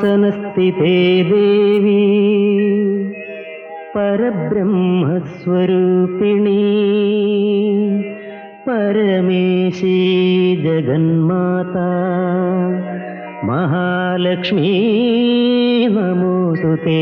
സിംഹാസനസ്ഥിതേ ദേവി പരബ്രഹ്മസ്വരൂപിണി പരമേശി ജഗന്മാതാ മഹാലക്ഷ്മീ നമോസ്തുതേ.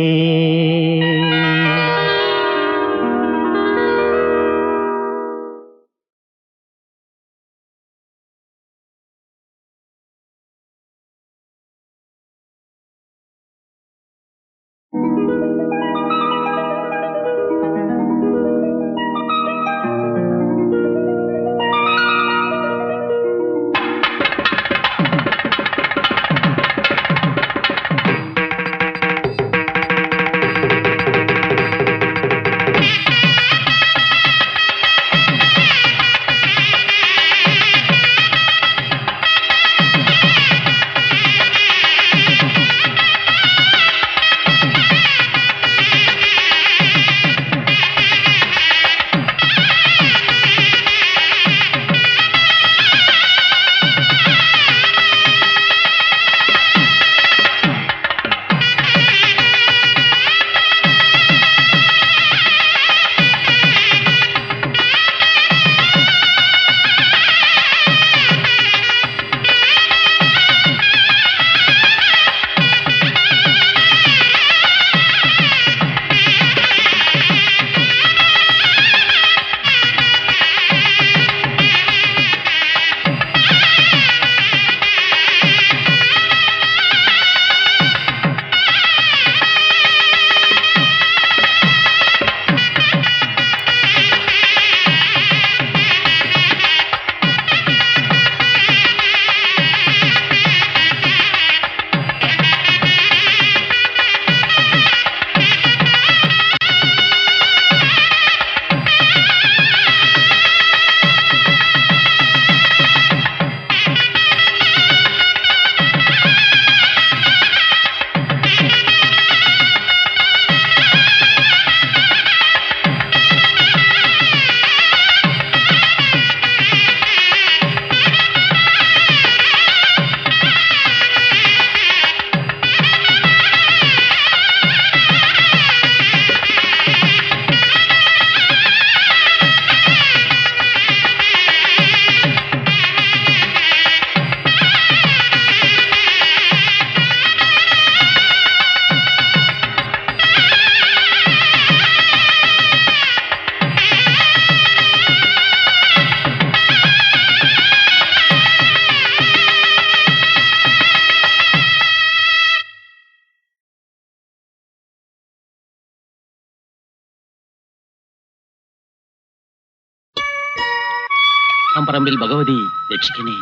പറമ്പിൽ ഭഗവതി രക്ഷിക്കണേ.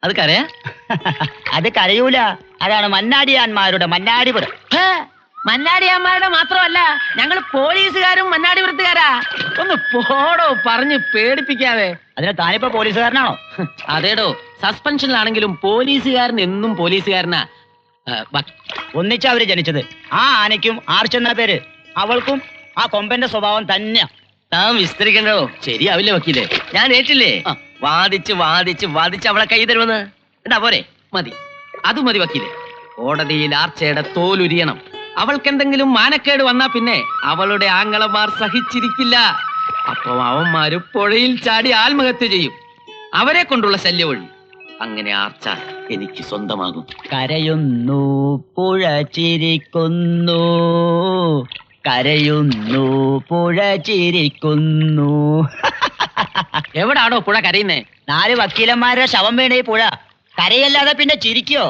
അത് കരയാ? അത് കരയൂല, അതാണ് മന്നാടിയാന്മാരുടെ മന്നാടിപുരം. മന്നാടിയാന്മാരുടെ മാത്രമല്ല, ഞങ്ങൾ പോലീസുകാരും മന്നാടിപുരത്തുകാരാ. ഒന്ന് പോടോ, പറഞ്ഞ് പേടിപ്പിക്കാതെ. അതിന് താനിപ്പോ പോലീസുകാരനാണോ? അതേടോ, സസ്പെൻഷനിലാണെങ്കിലും പോലീസുകാരൻ എന്നും പോലീസുകാരനാ. ഒന്നിച്ചാ അവര് ജനിച്ചത്. ആ ആനയ്ക്കും ആർച്ചെന്ന പേര്, അവൾക്കും ആ കൊമ്പന്റെ സ്വഭാവം തന്നെ. താൻ വിസ്തരിക്കണ്ടോ? ശരിയാവില്ലേ വക്കീലേ? ഞാൻ ഏറ്റില്ലേ? വാദിച്ച് വാദിച്ച് വാദിച്ച് അവളെ കൈ തരുമെന്ന്. എന്താ പോരെ? മതി, അത് മതി വക്കീലേ. കോടതിയിൽ ആർച്ചയുടെ തോലുരിയണം. അവൾക്കെന്തെങ്കിലും മാനക്കേട് വന്നാ പിന്നെ അവളുടെ ആങ്ങളമാർ സഹിച്ചിരിക്കില്ല. അപ്പൊ അവന്മാര് പുഴയിൽ ചാടി ആത്മഹത്യ ചെയ്യും. അവരെ കൊണ്ടുള്ള ശല്യമൊഴി. അങ്ങനെ ആർച്ച എനിക്ക് സ്വന്തമാകും. കരയുന്നു പുഴ ചിരിക്കുന്നു, കരയുന്നു പുഴ ചിരിക്കുന്നു. എവിടാണോ പുഴ കരയുന്നേ? 4 വക്കീലന്മാരുടെ ശവം വീണ ഈ പുഴ കരയല്ലാതെ പിന്നെ ചിരിക്കോ?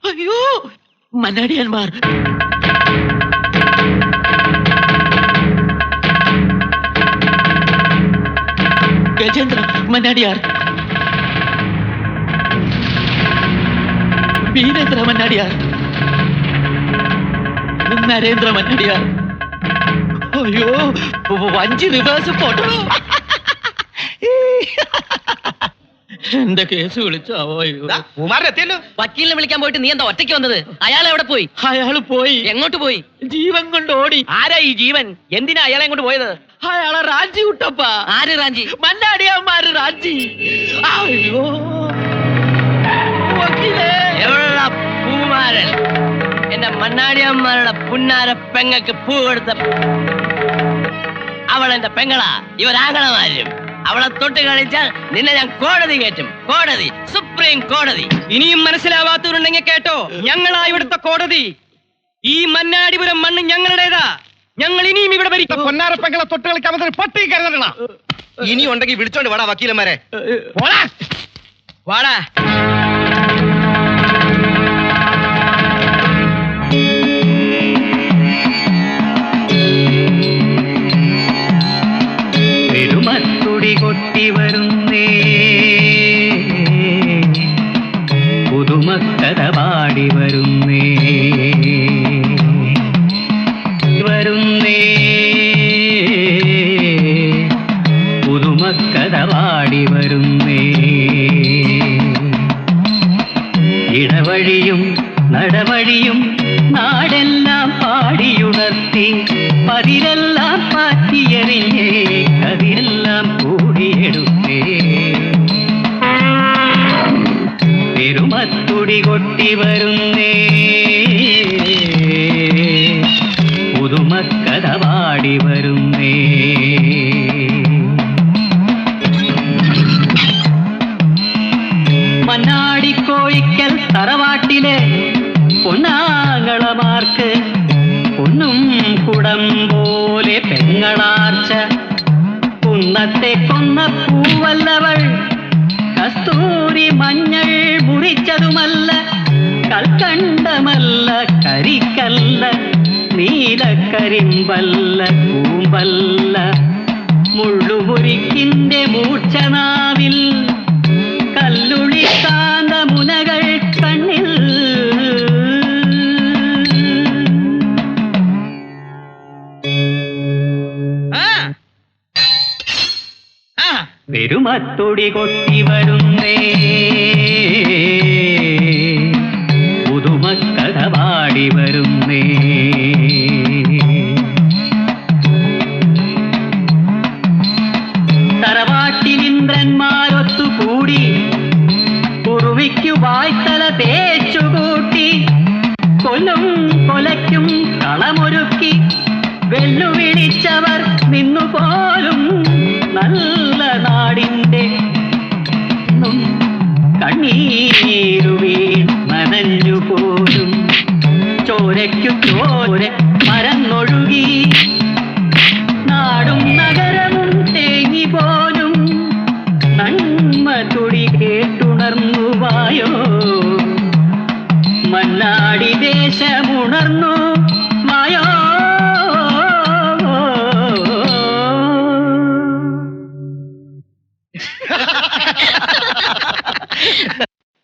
അയ്യോ, മന്നാടിയാന്മാർ. ഗജേന്ദ്ര മന്നാടിയാർ, വീരേന്ദ്ര മന്നാടിയാർ, നരേന്ദ്ര മന്നാടിയാർ. അയ്യോ, 5 റിവേഴ്സ് ഫോട്ടോ. എന്റെ കേസ് വിളിച്ചാവോ? കുമാരനെത്തിയല്ലോ. വക്കീലിനെ വിളിക്കാൻ പോയിട്ട് നീ എന്താ ഒറ്റയ്ക്ക് വന്നത്? അയാൾ എവിടെ പോയി? അയാള് പോയി. എങ്ങോട്ട് പോയി? ജീവൻ കൊണ്ട് ഓടി. ആരാ ഈ ജീവൻ? എന്തിനാ അയാളെ കൊണ്ട് പോയത്? അയാളെ റാഞ്ചി വിട്ടപ്പ. ആര് റാഞ്ചി? മന്നാടിയന്മാര് റാഞ്ചി. അയ്യോ വക്കീലേ, മണ്ണാടിയന്മാരുടെ പുന്നാര പെങ്ങക്ക് പൂ കൊടുത്ത അവൾ എന്റെ പെങ്ങളാ, ഇവരാങ്ങളമാരും. അവളെ തൊട്ട് കളിച്ചാൽ നിന്നെ ഞാൻ കോടതി കയറ്റും. കോടതി, സുപ്രീം കോടതി. ഇനിയും മനസ്സിലാവാത്തവരുണ്ടെങ്കിൽ കേട്ടോ, ഞങ്ങളാ ഇവിടുത്തെ കോടതി. ഈ മന്നാടിപുരം മണ്ണ് ഞങ്ങളുടേതാ. ഞങ്ങൾ ഇനിയും ഇവിടെ ഭരിക്കും. പൊന്നാരപ്പെങ്ങളെ തൊട്ട് കളിക്കാൻ പട്ടി കരുതണ. ഇനി ഉണ്ടെങ്കിൽ വിളിച്ചോണ്ട് വാടാ വക്കീലന്മാരെ. വാടാ. പെരുമത്തുടി കൊട്ടി വരുന്നേ, പുതുമക്കഥ പാടി വരുന്നേ, വരുന്നേ, പുതുമക്കഥ പാടി വരുന്നേ. ഇടവഴിയും നടവഴിയും നാടെല്ലാം പാടിയുണർത്തി, പതിരെല്ലാം പാറ്റിയെറിഞ്ഞേ, കതിരെല്ലാം കൂടിയെടുത്തേ. പെരുമത്തുടി കൊട്ടി വരുന്നേ, പുതുമക്കഥ പാടി വരുന്നേ. മണ്ണാടിക്കോഴിക്കൽ തറവാട്ടിലെ പൊന്നാങ്ങളമാർക്ക് പൊന്നും കുടം പോലെ പെങ്ങളാർച്ച. കുന്നത്തെ കൊന്ന പൂവല്ലവൾ, കസ്തൂരി മഞ്ഞൾ മുറിച്ചതുമല്ല, കൽക്കണ്ടമല്ല, കരിക്കല്ല, നീലക്കരിമ്പല്ല, കൂമ്പല്ല, മുള്ളുമുറിക്കിന്റെ മൂർച്ചനാവിൽ, കല്ലുളി കാന്ത മുനകൾ കണ്ണിൽ. പെരുമത്തുടി കൊട്ടി വരുന്നേ, പുതുമക്കഥ പാടി വരുന്നേ. തറവാട്ടിലിന്ദ്രന്മാരൊത്തുകൂടി കുറുവിക്കു വായ്ത്തല തേച്ചുകൂട്ടി, കൊല്ലും കൊലയ്ക്കും കളമൊരുക്കി വെല്ലുവിളിച്ചവർ നിന്നുപോലും നല്ല നാടിന്റെ കണ്ണീരു നനഞ്ഞു പോലും. ചോരയ്ക്കു ചോര മരന്നൊഴുകി, നാടും നഗരമും തേങ്ങി പോലും, നന്മ തുടി കേട്ടുണർന്നുവായോ, മണ്ണാടി ദേശമുണർന്നു വായോ.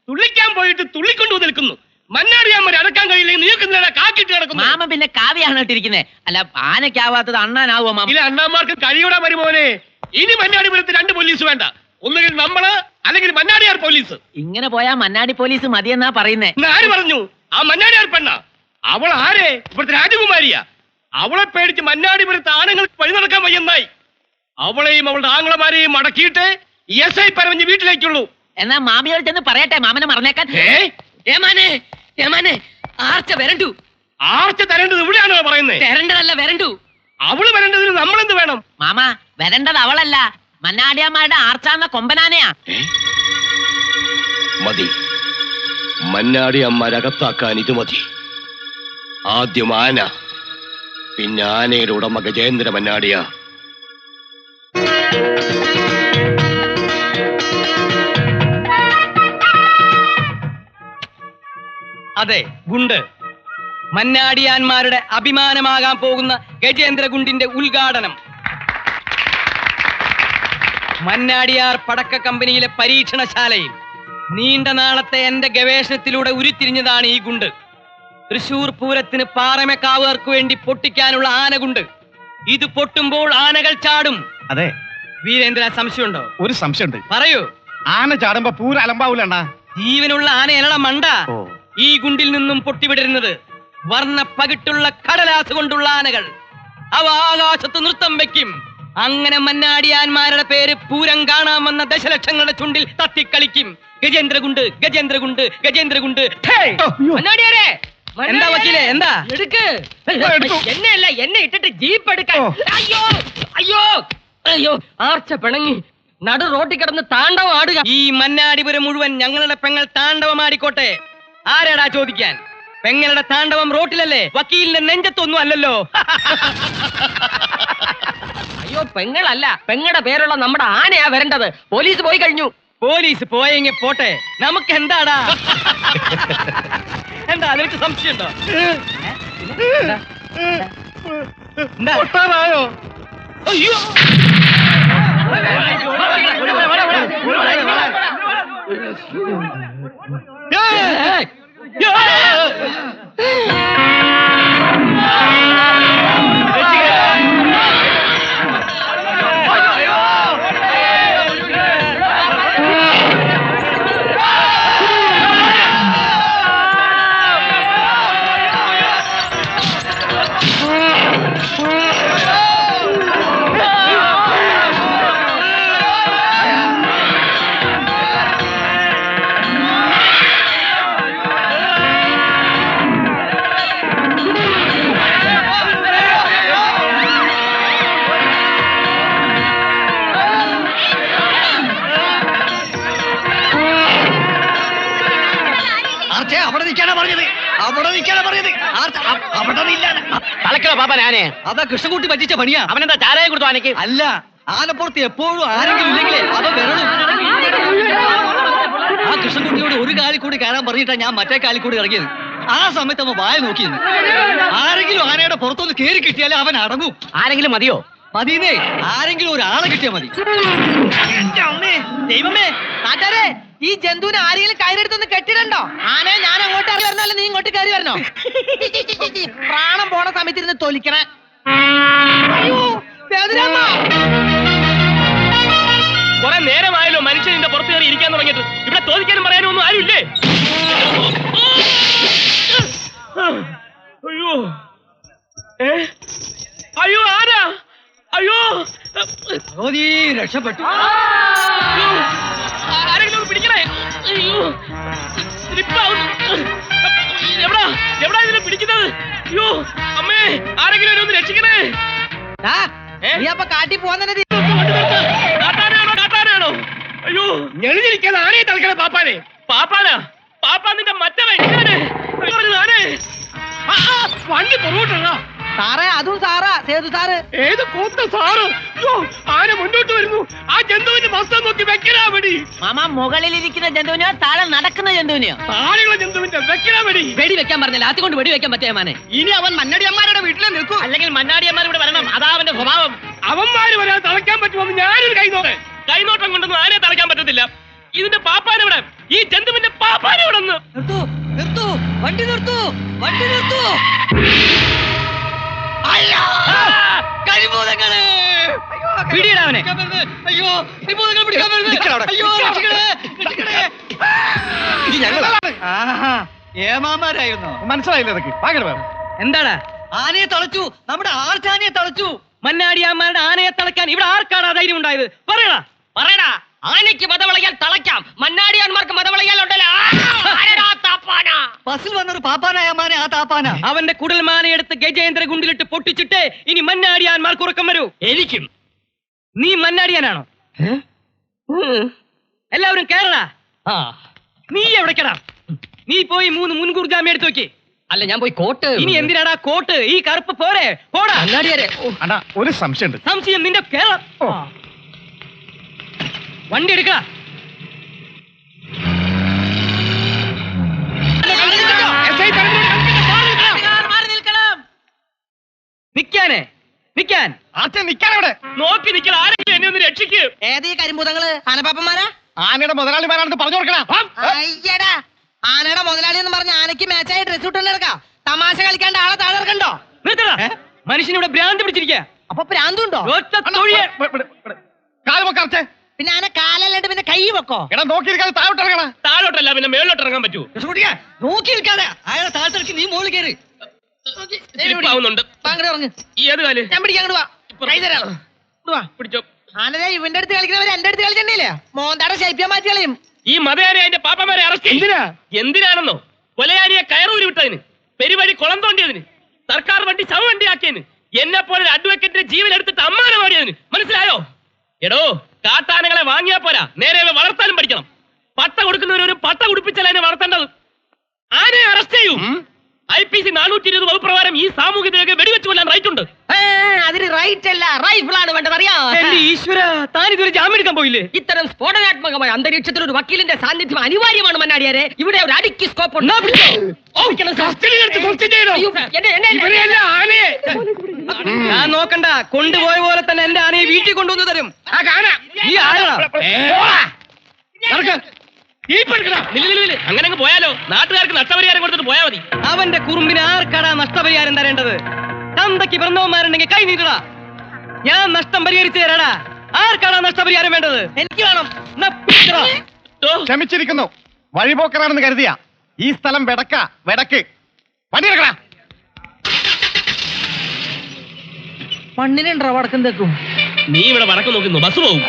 തുള്ളിക്കാൻ പോയിട്ട് തുള്ളിക്കൊണ്ടു നിൽക്കുന്നു. മന്നാടിയാന്മാരെ അടക്കാൻ കഴിയില്ലെങ്കിൽ നീക്കുന്ന കാക്കിട്ട് കിടക്കുന്നു. മാമ പിന്നെ കാവ്യാണ് ഇട്ടിരിക്കുന്നേ. അല്ല, ആനയ്ക്കാവാത്തത് അണ്ണാനാവോ മാമ? ഇല്ല, അണ്ണാന്മാർക്ക് കഴിയൂടാ മരുമോനെ. ഇനി മന്നാടിപുരത്ത് 2 പോലീസ് വേണ്ട. ഒന്നുകിൽ നമ്മള്, അല്ലെങ്കിൽ മന്നാടിയാർ പോലീസ്. ഇങ്ങനെ പോയാ മന്നാടി പോലീസ് മതിയെന്നാ പറയുന്നേ. ആര് പറഞ്ഞു? ആ മന്നാടിയാർ പെണ്ണ. അവൾ ആരെ? ഇവിടുത്തെ രാജകുമാരിയാ. അവളെ പേടിച്ച് മന്നാടിപുരത്ത് ആണുങ്ങൾക്ക് വഴി നടക്കാൻ വയ്യെന്നായി. അവളെയും അവളുടെ ആങ്ങളമാരെയും അടക്കിയിട്ട് SI പരവഞ്ഞ് വീട്ടിലേക്കുള്ളൂ. എന്നാ മാമിയോട് ചെന്ന് പറയട്ടെ, മാമനെ മറന്നേക്കാൻ. ആർച്ച വരണ്ടു. ആർച്ച തരേണ്ടത് ഇവിടെയാണോ പറയുന്നത്? തരണ്ടതല്ല, വരണ്ടു. അവള് വരേണ്ടതിന് നമ്മളെന്ത് വേണം? മാമ, വരണ്ടത് അവളല്ല, മന്നാടിയന്മാരുടെ ആർച്ചാന്ന കൊമ്പനാനയാ. മതി, മന്നാടി അമ്മരകത്താക്കാൻ ഇത് മതി. ആദ്യം ആന, പിന്നെ ആനയുടെ ഉടമ ഗജേന്ദ്ര മന്നാടിയ. അതെ, ഗുണ്ട്. മന്നാടിയാന്മാരുടെ അഭിമാനമാകാൻ പോകുന്ന ഗജേന്ദ്ര ഗുണ്ടിന്റെ ഉദ്ഘാടനം. മന്നാടിയാർ പടക്ക കമ്പനിയിലെ പരീക്ഷണശാലയിൽ നീണ്ട നാളത്തെ എന്റെ ഗവേഷണത്തിലൂടെ ഉരുത്തിരിഞ്ഞതാണ് ഈ ഗുണ്ട്. തൃശൂർ പൂരത്തിന് പാറമേക്കാവുകാർക്ക് വേണ്ടി പൊട്ടിക്കാനുള്ള ആനഗുണ്ട്. ഇത് പൊട്ടുമ്പോൾ ആനകൾ ചാടും. അതെ വീരേന്ദ്ര, സംശയമുണ്ടോ? ഒരു സംശയമുണ്ട്. പറയൂ. ആന ചാടുമ്പോ പൂര അലമ്പാവൂലണ്ണ. ജീവനുള്ള ആനയല്ല മണ്ട. ഈ ഗുണ്ടിൽ നിന്നും പൊട്ടിവിടരുന്നത് വർണ്ണ പകിട്ടുള്ള കടലാസ് കൊണ്ടുള്ള ആനകൾ. അവ ആകാശത്ത് നൃത്തം വെക്കും. അങ്ങനെ മന്നാടിയാന്മാരുടെ പേര് പൂരം കാണാൻ വന്ന ദശലക്ഷങ്ങളുടെ ചുണ്ടിൽ തത്തിക്കളിക്കും. ഗജേന്ദ്രഗുണ്ട്, ഗജേന്ദ്രഗുണ്ട്, ഗജേന്ദ്രഗുണ്ട്. മന്നാടിയാരെ, എന്താ വക്കീലെ എന്താ എടുക്ക് എടുത്തു. എന്നെയല്ല എന്നെ ഇട്ടിട്ട് ജീപ്പ് എടുക്കാൻ ഓ. അയ്യോ അയ്യോ അയ്യോ ആർച്ച പിണങ്ങി നടു റോട്ടിൽ കിടന്ന് താണ്ഡവം ആടുക. ഈ മന്നാടിപുരം മുഴുവൻ ഞങ്ങളുടെ പെങ്ങൾ താണ്ഡവമാടിക്കോട്ടെ. ആരാടാ ചോദിക്കാൻ? പെങ്ങളുടെ താണ്ഡവം റോട്ടിലല്ലേ, വക്കീലിന്റെ നെഞ്ചത്തൊന്നും അല്ലല്ലോ. അയ്യോ പെങ്ങളല്ല, പെങ്ങളുടെ പേരുള്ള നമ്മുടെ ആനയാ വരേണ്ടത്. പോലീസ് പോയി കഴിഞ്ഞു. പോലീസ് പോയെങ്കിൽ പോട്ടെ, നമുക്ക് എന്താടാ? എന്താ നിനക്ക് സംശയമുണ്ടോ? എന്താ? പൊട്ടാനായോ? അയ്യോ അവിടെ നിൽക്കാനാ പറഞ്ഞത്, അവിടെ നിൽക്കാനാ പറഞ്ഞത്. അവിടെ കളക്കണ പാപ്പ ഞാനേ അതാ കൃഷ്ണൻകുട്ടി പറ്റിച്ച പണിയാ. അവനെന്താ ചാരായം കൊടുത്തു ആനയ്ക്ക്? അല്ല, ആനപ്പുറത്ത് എപ്പോഴും ആരെങ്കിലും ഇല്ലെങ്കിലേ അവ വരണം. ആ കൃഷ്ണൻകുട്ടിയോട് ഒരു കാലിൽ കൂടി കയറാൻ പറഞ്ഞിട്ടാ ഞാൻ മറ്റേ കാലിൽ കൂടി ഇറങ്ങിയത്. ആ സമയത്ത് അവൻ വായ നോക്കിയിരുന്നു. ആരെങ്കിലും ആനയുടെ പുറത്തൊന്ന് കേറി കിട്ടിയാലേ അവൻ അടങ്ങും. ആരെങ്കിലും മതിയോ? മതിയെന്നേ, ആരെങ്കിലും ഒരാളെ കിട്ടിയാ മതി. എന്റെ അമ്മേ, ദൈവമേ, നാട്ടാരെ ഈ ജന്തുവിനെ ആരെങ്കിലും കയറെടുത്തൊന്ന് കെട്ടിടണ്ടോ? ആനെ ഞാൻ അങ്ങോട്ട് ഇറങ്ങി വരണോ, അല്ല നീ ഇങ്ങോട്ട് കയറി വരണോ? പ്രാണം പോണ സമയത്ത് ഇരുന്ന് തൊലിക്കണേ. അയ്യോ, വേദനയമ്മ. കുറെ നേരമായല്ലോ മനുഷ്യൻ ഇതിന്റെ പുറത്ത് കയറി ഇരിക്കാൻ തുടങ്ങിയിട്ട്. ഇവിടെ ചോദിക്കാനും പറയാനും ഒന്നും ആരുമില്ലേ? അയ്യോ അയ്യോ ആരാ? അയ്യോ ഭഗവതി രക്ഷപ്പെട്ടു. അയ്യോ, ആരെങ്കിലും ഒന്ന് പിടിക്കണേ. അയ്യോ സ്ലിപ്പാവുന്നു. എവിടാ എവിടാ ഇതിനെ പിടിക്കുന്നത്? അയ്യോ അമ്മേ, ആരെങ്കിലും എന്നെ ഒന്ന് രക്ഷിക്കണേ. നീ അപ്പൊ കാട്ടി പോന്നെ. കാട്ടാനാണോ? അയ്യോ ഞെളിഞ്ഞിരിക്കാതെ ആനയെ തളിക്കണേ പാപ്പാനെ. പാപ്പാനാ? പാപ്പാ നിന്റെ മറ്റവൻ ആനേ. വണ്ടി പുറകോട്ടാ. സാറേ, അതും സാറാ, സേതു സാറ്. ഏത് കൂത്ത സാറ്? അയ്യോ, ആന മുന്നോട്ട് വരുന്നു. ആ ജന്തുവിന്റെ മസ്തം നോക്കി വെക്കലാ വെടി. മാമ, മുകളിലിരിക്കുന്ന ജന്തുവിനെയോ താഴെ നടക്കുന്ന ജന്തുവിനെയോ? താഴെയുള്ള ജന്തുവിന്റെ വെക്കലാ വെടി. വെടി വെക്കാൻ പറഞ്ഞില്ല, അതുകൊണ്ട് വെടി വെക്കാൻ പറ്റേ മാനെ. ഇനി അവൻ മന്നടിയന്മാരുടെ വീട്ടിലെ നിൽക്കൂ. അല്ലെങ്കിൽ മന്നാടിയന്മാർ ഇവിടെ വരണം, അതാ അവന്റെ സ്വഭാവം. അവന്മാര് വരാൻ തളയ്ക്കാൻ പറ്റുമെന്ന് ഞാനൊരു കൈനോട്ടം കൊണ്ടൊന്നും ആനയെ തളയ്ക്കാൻ പറ്റത്തില്ല. ഇതിന്റെ പാപ്പാനെവിടെ? ഈ ജന്തുവിന്റെ പാപ്പാനെവിടെ? നിർത്തൂ, നിർത്തൂ, വണ്ടി നിർത്തൂ, വണ്ടി നിർത്തൂ. കരിഭൂതങ്ങള് പിടിയിടാവനെ. അയ്യോ, കരിഭൂതങ്ങൾ പിടിക്കാൻ വരുന്നത്. അയ്യോ, രക്ഷിക്കണേ, രക്ഷിക്കണേ. ഇത് ഞങ്ങളാണ്. ഏമാമാരായിരുന്നു. മനസ്സിലായില്ല ഇതൊക്കെ. ഭയങ്കര എന്താടാ? ആനയെ തളച്ചു, നമ്മുടെ ആർച്ചാനയെ തളച്ചു. മന്നാടിയാന്മാരുടെ ആനയെ തളയ്ക്കാൻ ഇവിടെ ആർക്കാണ് ധൈര്യം ഉണ്ടായത്? പറയടാ പറയടാ, ആനയ്ക്ക് മതവളയാൽ തളയ്ക്കാം, മന്നാടിയാന്മാർക്ക് മതവളയാൽ ഉണ്ടല്ലോ. ബസ്സിൽ വന്നൊരു പാപ്പാനായ മാനെ ആ താപ്പാന. അവന്റെ കുടൽമാനയെടുത്ത് ഗജേന്ദ്ര ഗുണ്ടിലിട്ട് പൊട്ടിച്ചിട്ട് ഇനി മന്നാടിയാന്മാർക്ക് ഉറക്കം വരൂ. എനിക്കും. നീ മന്നാടിയാനാണോ? എല്ലാവരും കേരള. നീ എവിടേക്കടാ? നീ പോയി 3 മുൻകൂർ ജാമ്യം എടുത്തു നോക്കി. അല്ല, ഞാൻ പോയി കോട്ട്. ഇനി എന്തിനാടാ കോട്ട്? ഈ കറുപ്പ് പോരെ? പോടാ. അണ്ണാ, ഒരു സംശയമുണ്ട്. സംശയം നിന്റെ കേരളം. ഓ. വണ്ടി എടുക്ക. നിക്കാനേ, നിക്കാൻ. ആർച്ച നിക്കാനവിടെ. നോക്കി നിൽക്കണം. ആരെങ്കിലും എന്നെ ഒന്ന് രക്ഷിക്ക്. ഏതീ കരിമ്പൂതങ്ങള്? ആനപ്പാപ്പന്മാരാ? ആനയുടെ മുതലാളിമാരാണെന്ന് പറഞ്ഞു കൊടുക്കണം. അയ്യടാ, ആനയുടെ മുതലാളി എന്ന് പറഞ്ഞ ആനയ്ക്ക് മാച്ചായ ഡ്രസ് ഇട്ടുകൊണ്ട് എടുക്കാം. തമാശ കളിക്കാണ്ട് ആളെ താഴെക്കണ്ടോ? നിർത്തടാ. മനുഷ്യനിവിടെ ഭ്രാന്ത് പിടിച്ചിരിക്കുക. അപ്പൊ പ്രാന്തുണ്ടോ? കാലുമൊക്കെ പിന്നെ ആന കാലല്ലാണ്ട് പിന്നെ കൈ വെക്കോ? എടാ, നോക്കിയിരിക്കാതെ താഴോട്ട് ഇറങ്ങണം. താഴോട്ടല്ല പിന്നെ മേലോട്ട് ഇറങ്ങാൻ പറ്റൂ. നോക്കി നിൽക്കാതെ അയാളെ താഴ്ത്തിറക്കി നീ മോളിൽ കയറി. സ്ലിപ്പാവുന്നുണ്ട്. അങ്ങോട്ട് ഇറങ്ങ്. ഏത് കാല്? ഞാൻ പിടിക്കാം, അങ്ങോട്ട് വാ. കൈ തരാം. ഇങ്ങട് വാ. പിടിച്ചോ. ആനതേ ഇവന്റെ അടുത്ത് കളിക്കുന്നവര് എന്റെ അടുത്ത് കളിച്ചിട്ടില്ലേ? മോന്താടെ ശൈപ്യം മാറ്റി കളയും. ഈ മതയാനെ അതിന്റെ പാപ്പമാരെ അറസ്റ്റ് എന്തിനാ? എന്തിനാണെന്നോ? കൊലയാനിയെ കയറൂരി വിട്ടതിന്. പെരുവഴി കുളം തോണ്ടിയതിന്, സർക്കാർ വണ്ടി ശവവണ്ടിയാക്കിയതിന്, എന്നെ പോലെ ഒരു അഡ്വക്കേറ്റിന്റെ ജീവൻ എടുത്തിട്ട് അമ്മാനമാടിയതിന്. മനസ്സിലായോ? എടോ, കാട്ടാനകളെ വാങ്ങിയാ പോരാ, നേരെ വളർത്താനും പഠിക്കണം. പട്ട കൊടുക്കുന്നവരൊരു പട്ട കുടിപ്പിച്ചാൽ അതിനെ വളർത്തേണ്ടത്. ആനയെ അറസ്റ്റ് ചെയ്യൂ. IPC 420 വകുപ്പ് പ്രകാരം ഈ സാമൂഹികതയൊക്കെ വെടിവെച്ച് കൊല്ലാൻ റൈറ്റ് ഉണ്ട്. അതിന് റൈറ്റ് അല്ല, റൈഫിളാണ് വേണ്ടത്, അറിയാം. ഈശ്വര, താൻ ഇതൊരു ജാമ്യം എടുക്കാൻ പോയില്ലേ? ഇത്തരം സ്ഫോടനാത്മകമായ അന്തരീക്ഷത്തിൽ ഒരു വക്കീലിന്റെ സാന്നിധ്യം അനിവാര്യമാണ് മന്നാടിയാരെ. ഇവിടെ ഒരു അടിക്ക് സ്കോപ്പ് ഉണ്ട്. ഞാൻ നോക്കണ്ട, കൊണ്ടുപോയ പോലെ തന്നെ എന്റെ ആനയെ വീട്ടിൽ കൊണ്ടുവന്ന് തരും. നീ ആരാ? അങ്ങനെ അങ്ങ് പോയാലോ? നാട്ടുകാർക്ക് നഷ്ടപരിഹാരം കൊടുത്തിട്ട് പോയാ മതി. അവന്റെ കുറുമ്പിന് ആർക്കാടാ നഷ്ടപരിഹാരം തരേണ്ടത്? തന്തയ്ക്ക് പിറന്നവന്മാരുണ്ടെങ്കിൽ കൈ നീട്ടടാ, ഞാൻ നഷ്ടം പരിഹരിച്ചു തരാടാ. ആർക്കാടാ നഷ്ടപരിഹാരം വേണ്ടത്? എനിക്ക് വേണം. ക്ഷമിച്ചിരിക്കുന്നു. വഴിപോക്കറാണെന്ന് കരുതിയ ഈ സ്ഥലം വെടക്ക് പണിയെടുക്കടാ. മണ്ണിനുണ്ടോ വടക്കും തെക്കും? നീ ഇവിടെ വടക്ക് നോക്കുന്നു, ബസ് പോകും.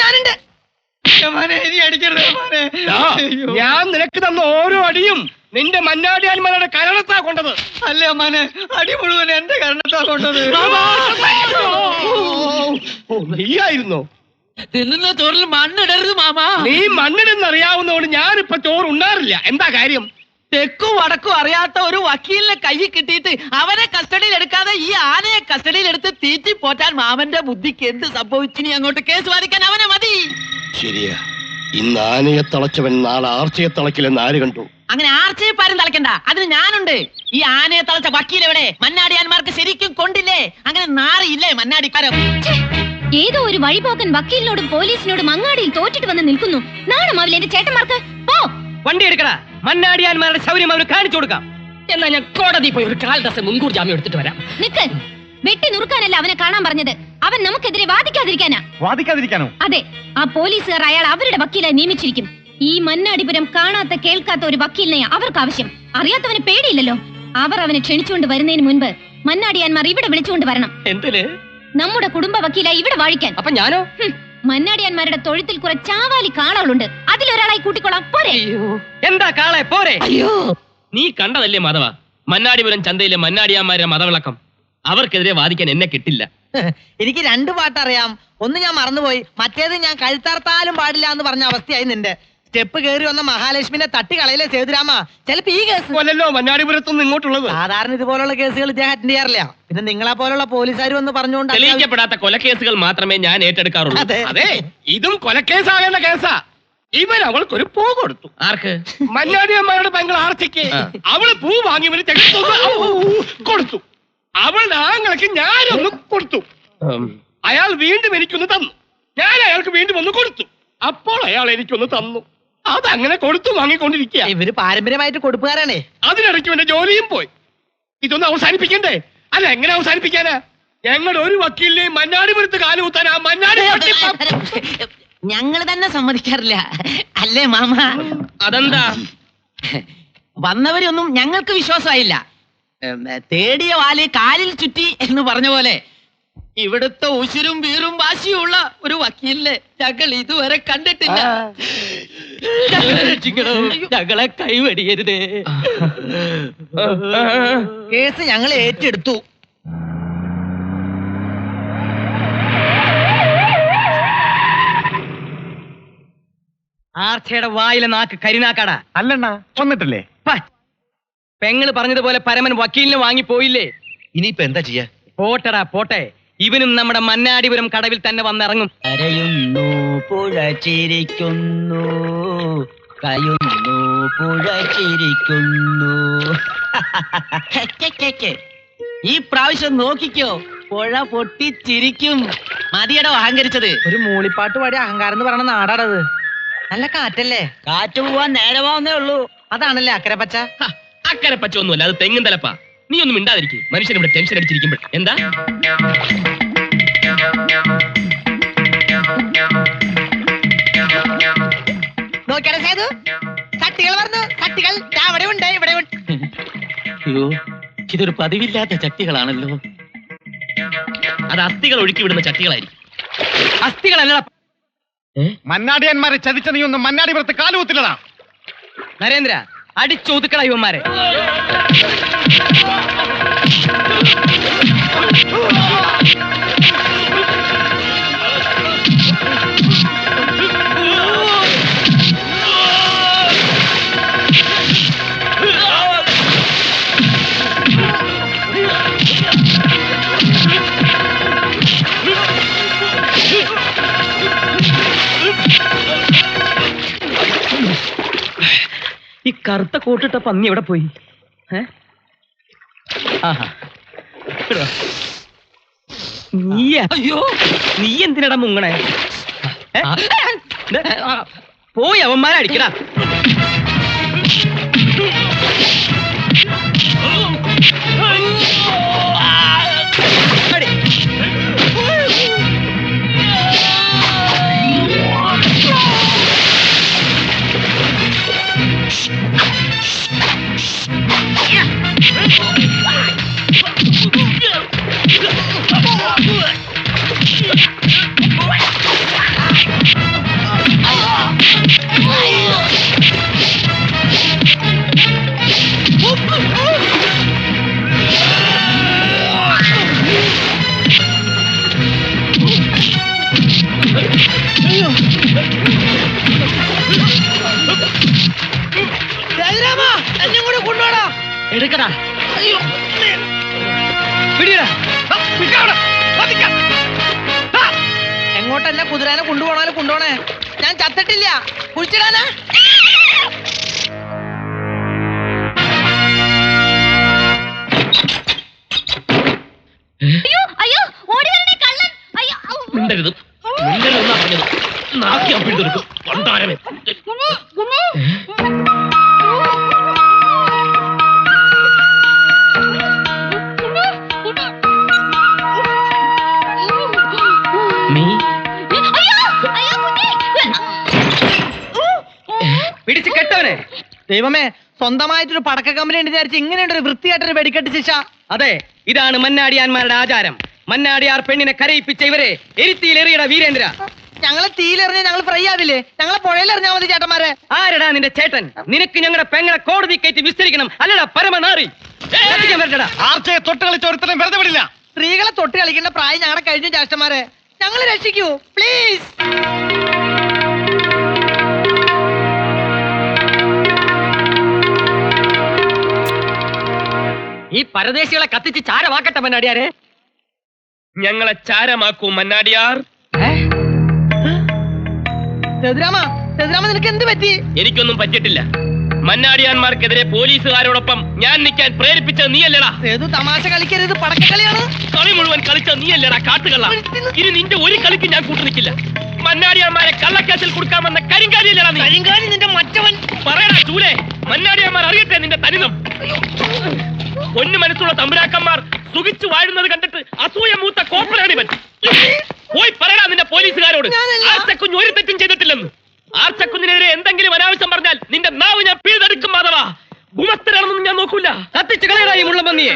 ഞാനുണ്ട്. ഞാൻ നിനക്ക് തന്ന ഓരോ അടിയും നിന്റെ മന്നാടിയാന്മാരുടെ കരണത്താ കൊണ്ടത്. അല്ലേ അമ്മാനെ, അടി മുഴുവൻ എന്റെ കരണത്താ കൊണ്ടത്. നീയായിരുന്നോ? തിന്നുന്ന ചോറിൽ മണ്ണിടരുത് മാമാ. നീ മണ്ണിനെന്നറിയാവുന്നതുകൊണ്ട് ഞാനിപ്പോ ചോറ് ഉണ്ണാറില്ല. എന്താ കാര്യം? തെക്കും വടക്കും അറിയാത്ത ഒരു വക്കീലിനെ കൈ കിട്ടിയിട്ട് അവനെ കസ്റ്റഡിയിൽ എടുക്കാതെ ഈ ആനയെ കസ്റ്റഡിയിൽ എടുത്ത് തീറ്റി പോറ്റാൻ മാമന്റെ ബുദ്ധിക്ക് എന്ത് സംഭവിച്ചിനി? അങ്ങോട്ട് കേസ് വാദിക്കാൻ അവനെ മതി. ശരിയാ, ഇന്ന് ആനയെ തളച്ചവൻ നാളെ ആർച്ചയെ തളക്കില്ലെന്ന് ആര് കണ്ടു? അങ്ങനെ ആർച്ചയിപ്പാരും തളയ്ക്കണ്ട, അതിന് ഞാനുണ്ട്. ഈ ആനയെ തളച്ച വക്കീൽ എവിടെ? മന്നാടിയാന്മാർക്ക് ശരിക്കും കൊണ്ടില്ലേ? അങ്ങനെ നാറിയില്ലേ മന്നാടിക്കാരം? ഏതോ ഒരു വഴിപോക്കൻ വക്കീലിനോടും പോലീസിനോടും അങ്ങാടിയിൽ തോറ്റിട്ട് വന്ന് നിൽക്കുന്നു. നാണമാവില്ല എന്റെ ചേട്ടന്മാർക്ക്. പോ, വണ്ടി എടുക്കടാ. മന്നാടിയാന്മാരുടെ ശൗര്യം അവന് കാണിച്ചു കൊടുക്കാം. എന്നാ ഞാൻ കോടതി പോയി ഒരു കാൽ ദിവസം മുൻകൂർ ജാമ്യം എടുത്തിട്ട് വരാം. നിക്ക്. വെട്ടി നുറുക്കാനല്ല അവനെ കാണാൻ പറഞ്ഞത്, അവൻ നമുക്കെതിരെ വാദിക്കാതിരിക്കാനാ. വാദിക്കാതിരിക്കാനോ? അതെ, ആ പോലീസുകാർ അയാൾ അവരുടെ വക്കീലായി നിയമിച്ചിരിക്കും. ഈ മന്നാടിപുരം കാണാത്ത കേൾക്കാത്ത ഒരു വക്കീലിനെ അവർക്ക് ആവശ്യം. അറിയാത്തവന് പേടിയില്ലല്ലോ. അവർ അവനെ ക്ഷണിച്ചുകൊണ്ട് വരുന്നതിന് മുൻപ് മന്നാടിയാന്മാർ ഇവിടെ വിളിച്ചുകൊണ്ട് വരണം. എന്തിന്? നമ്മുടെ കുടുംബ വക്കീലായി ഇവിടെ വാഴിക്കാൻ. അപ്പൊ ഞാനോ? മന്നാടിയാന്മാരുടെ തൊഴുത്തിൽ കുറെ ചാവാലി കാളകളുണ്ട്, അതിലൊരാളായി കൂട്ടിക്കൊള്ളാം. പോരെ? എന്താ കാളെ പോരെ? അയ്യോ, നീ കണ്ടതല്ലേ മാധവ, മന്നാടിപുരം ചന്തയിലെ മന്നാടിയാന്മാരുടെ മതവിളക്കം. അവർക്കെതിരെ വാദിക്കാൻ എന്നെ കിട്ടില്ല. എനിക്ക് രണ്ട് പാട്ടറിയാം. ഒന്ന് ഞാൻ മറന്നുപോയി, മറ്റേത് ഞാൻ കഴുത്താർത്താലും പാടില്ല എന്ന് പറഞ്ഞ അവസ്ഥയായി നിന്റെ. സ്റ്റെപ്പ് കയറി വന്ന മഹാലക്ഷ്മിനെ തട്ടി കളയിലെ സേതുരാമ. ചിലപ്പോ ഈ കേസ് കൊല്ലല്ലോ മന്നാടിപുരത്തുനിന്ന് ഇങ്ങോട്ടുള്ളത്. സാധാരണ ഇതുപോലുള്ള കേസുകൾ ഇദ്ദേഹം അറ്റൻഡ് ചെയ്യാറില്ല. പിന്നെ നിങ്ങളെ പോലുള്ള പോലീസുകാർ വന്ന് പറഞ്ഞുകൊണ്ട് തെളിയിക്കപ്പെടാത്ത കൊലക്കേസുകൾ മാത്രമേ ഞാൻ ഏറ്റെടുക്കാറുള്ളൂ. അതെ, ഇതും കൊലക്കേസാകേണ്ട കേസാ. ഇവൻ അവൾക്കൊരു പൂ കൊടുത്തു. ആർക്ക്? മന്നാടിയന്മാരുടെ പെങ്ങൾ ആർച്ചയ്ക്ക്. അവള് പൂ വാങ്ങി ഇവന് കൊടുത്തു. അവളുടെ ആങ്ങൾക്ക് ഞാനൊന്ന് കൊടുത്തു. അയാൾ വീണ്ടും എനിക്കൊന്ന് തന്നു. ഞാൻ അയാൾക്ക് വീണ്ടും ഒന്ന് കൊടുത്തു. അപ്പോൾ അയാൾ എനിക്കൊന്ന് തന്നു. അതങ്ങനെ കൊടുത്തു വാങ്ങിക്കൊണ്ടിരിക്കുക. ഇവര് പാരമ്പര്യമായിട്ട് കൊടുപ്പുകാരാണേ. അതിനിടയ്ക്ക് എന്റെ ജോലിയും പോയി. ഇതൊന്ന് അവസാനിപ്പിക്കണ്ടേ? അല്ല, എങ്ങനെ അവസാനിപ്പിക്കാനാ? ഞങ്ങളുടെ ഒരു വക്കീലിനെയും മന്നാടിപുരത്ത് കാലുകുത്താൻ ആ മന്നാടി ഞങ്ങള് തന്നെ സമ്മതിക്കാറില്ല, അല്ലേ മാമ? അതെന്താ? വന്നവരൊന്നും ഞങ്ങൾക്ക് വിശ്വാസമായില്ല. തേടിയ വാല് കാലിൽ ചുറ്റി എന്ന് പറഞ്ഞ പോലെ ഇവിടുത്തെ ഉശിരും വീറും വാശിയുള്ള ഒരു വക്കീലിനെ ഞങ്ങൾ ഇതുവരെ കണ്ടിട്ടില്ല. ഞങ്ങളെ കൈവടിയരുതേ. കേസ് ഞങ്ങൾ ഏറ്റെടുത്തു. ആർച്ചയുടെ വായിലെ നാക്ക് കരിനാക്കാടാ. അല്ലണ്ണ വന്നിട്ടില്ലേ? പെങ്ങള് പറഞ്ഞതുപോലെ പരമൻ വക്കീലിന് വാങ്ങി പോയില്ലേ? ഇനിയിപ്പോ എന്താ ചെയ്യാ? പോട്ടടാ പോട്ടെ, ഇവനും നമ്മുടെ മന്നാടിപുരം കടവിൽ തന്നെ വന്നിറങ്ങും. കരയുന്നു പുഴ ചിരിക്കുന്നു, കയുന്നു പുഴ ചിരിക്കുന്നു. ഈ പ്രാവശ്യം നോക്കിക്കോ, പുഴ പൊട്ടിച്ചിരിക്കും. മതിയടോ അഹങ്കരിച്ചത്. ഒരു മൂളിപ്പാട്ട് പാടി അഹങ്കാരം എന്ന് പറയണ നാടാടത്. നല്ല കാറ്റല്ലേ? കാറ്റ് പോവാൻ നേരമാവുന്നേ ഉള്ളൂ. അതാണല്ലേ അക്കരെ പച്ച. അക്കരെ പച്ചൊന്നുമല്ല, അത് തെങ്ങും തലപ്പാ. നീ ഒന്നും മിണ്ടാതിരിക്കും. മനുഷ്യൻ ഇവിടെ ടെൻഷൻ അടിച്ചിരിക്കുമ്പോൾ എന്താ? നോക്കിയാലോ സേതു, കട്ടികൾ പറഞ്ഞു. കട്ടികൾ അവിടെ ഉണ്ട്, ഇവിടെ ഉണ്ട്. അയ്യോ, ഇതൊരു പതിവില്ലാത്ത ചട്ടികളാണല്ലോ. അത് അസ്ഥികൾ ഒഴുക്കി വിടുന്ന ചട്ടികളായിരിക്കും. അസ്ഥികളല്ല. മന്നാടിയന്മാരെ ചതിച്ച നീ ഒന്നും മന്നാടിപുരത്ത് കാലുകുത്തില്ലടാ. നരേന്ദ്ര, അടിച്ചൊതുക്കട ഇവന്മാരെ. ഈ കറുത്ത കോട്ടിട്ട പന്നി എവിടെ പോയി? അയ്യോ, നീ എന്തിനടാ മുങ്ങണേ? പോയി അവന്മാരെ അടിക്കടാ. എടുക്കടാ. എങ്ങോട്ടെന്നെ കുതിരാനെ കൊണ്ടുപോണാലും കൊണ്ടുപോണേ, ഞാൻ ചത്തിട്ടില്ല. കുഴിച്ചിടാനാ? മിണ്ടരുത്, മിണ്ടരുതെന്നാ പറഞ്ഞത്. നാക്കിയാ പിടിച്ചെടുക്കും കൊണ്ടാരമേ. പിടിച്ച് കെട്ടവനെ. ദൈവമേ, സ്വന്തമായിട്ടൊരു പടക്ക കമ്പനി ഉണ്ട് വിചാരിച്ച് ഇങ്ങനെയുണ്ട് ഒരു വൃത്തിയായിട്ടൊരു വെടിക്കെട്ട് ശിക്ഷ. അതെ, ഇതാണ് മന്നാടിയാന്മാരുടെ ആചാരം. മന്നാടിയാർ പെണ്ണിനെ കരയിപ്പിച്ച ഇവരെ എരിത്തിയിലെറിയട വീരേന്ദ്ര. ഞങ്ങളെ തീയിലെറിഞ്ഞ ഞങ്ങൾ ഫ്രൈ ആവില്ലേ? ഞങ്ങളെ പുഴയിലെറിഞ്ഞാ മതി ചേട്ടന്മാരെ. ആരടാ നിന്റെ ചേട്ടൻ? നിനക്ക് ഞങ്ങളുടെ പെങ്ങളെ കോടതി കയറ്റി വിസ്തരിക്കണം, അല്ലടാ പരമനാറി. ആർച്ചയെ തൊട്ട് കളിച്ച ഒരുത്തരം വെറുതെ വിടില്ല. സ്ത്രീകളെ തൊട്ട് കളിക്കേണ്ട പ്രായം ഞങ്ങളുടെ കഴിഞ്ഞു ചേട്ടന്മാരെ. ഞങ്ങൾ രക്ഷിക്കൂ പ്ലീസ്. ഈ പരദേശികളെ കത്തിച്ച് ചാരമാക്കട്ടെ മന്നാടിയാരെ. ഞങ്ങളെ ചാരമാക്കൂ മന്നാടിയാർ. സേതുരാമ, നിനക്ക് എന്ത് പറ്റി? എനിക്കൊന്നും പറ്റിയിട്ടില്ല. മന്നാടിയാന്മാർക്കെതിരെ പോലീസുകാരോടൊപ്പം ഞാൻ നിൽക്കാൻ പ്രേരിപ്പിച്ചത് നീയല്ലടാ. സേതു, തമാശ കളിക്കരുത്, പടക്കക്കളിയാണ്. കളി മുഴുവൻ കളിച്ച നീയല്ലടാ കാട്ടുകള്ള. ഇനി നിന്റെ ഒരു കളിക്ക് ഞാൻ കൂട്ടു നിൽക്കില്ല. മന്നാടിയാന്മാരെ കള്ളക്കേസിൽ കൊടുക്കാമെന്ന കരിങ്കാലിയല്ലടാ നീ. കരിങ്കാലി നിന്റെ മറ്റവൻ. പറയടാ ചൂലേ, മന്നാടിയാന്മാർ അറിയട്ടെ നിന്റെ തനിതം. പൊന്നു മനസ്സുള്ള തമ്പുരാക്കന്മാർ സുഖിച്ചു വാഴുന്നത് കണ്ടിട്ട് അസൂയ മൂത്ത കോപ്പറാണിവൻ. പോയി പറയടാ നിന്റെ പോലീസുകാരോട് ആർച്ചക്കുഞ്ഞ് ഒരു തെറ്റും ചെയ്തിട്ടില്ലെന്ന്. ആർച്ചക്കുഞ്ഞിനെതിരെ എന്തെങ്കിലും അനാവശ്യം പറഞ്ഞാൽ നിന്റെ നാവ് ഞാൻ പിഴുതെടുക്കും. മാധവാ, ഗുമസ്തരാണെന്നൊന്നും ഞാൻ നോക്കൂല. കത്തിച്ച് കളയടാ ഈ മുള്ളമ്പന്നിയെ.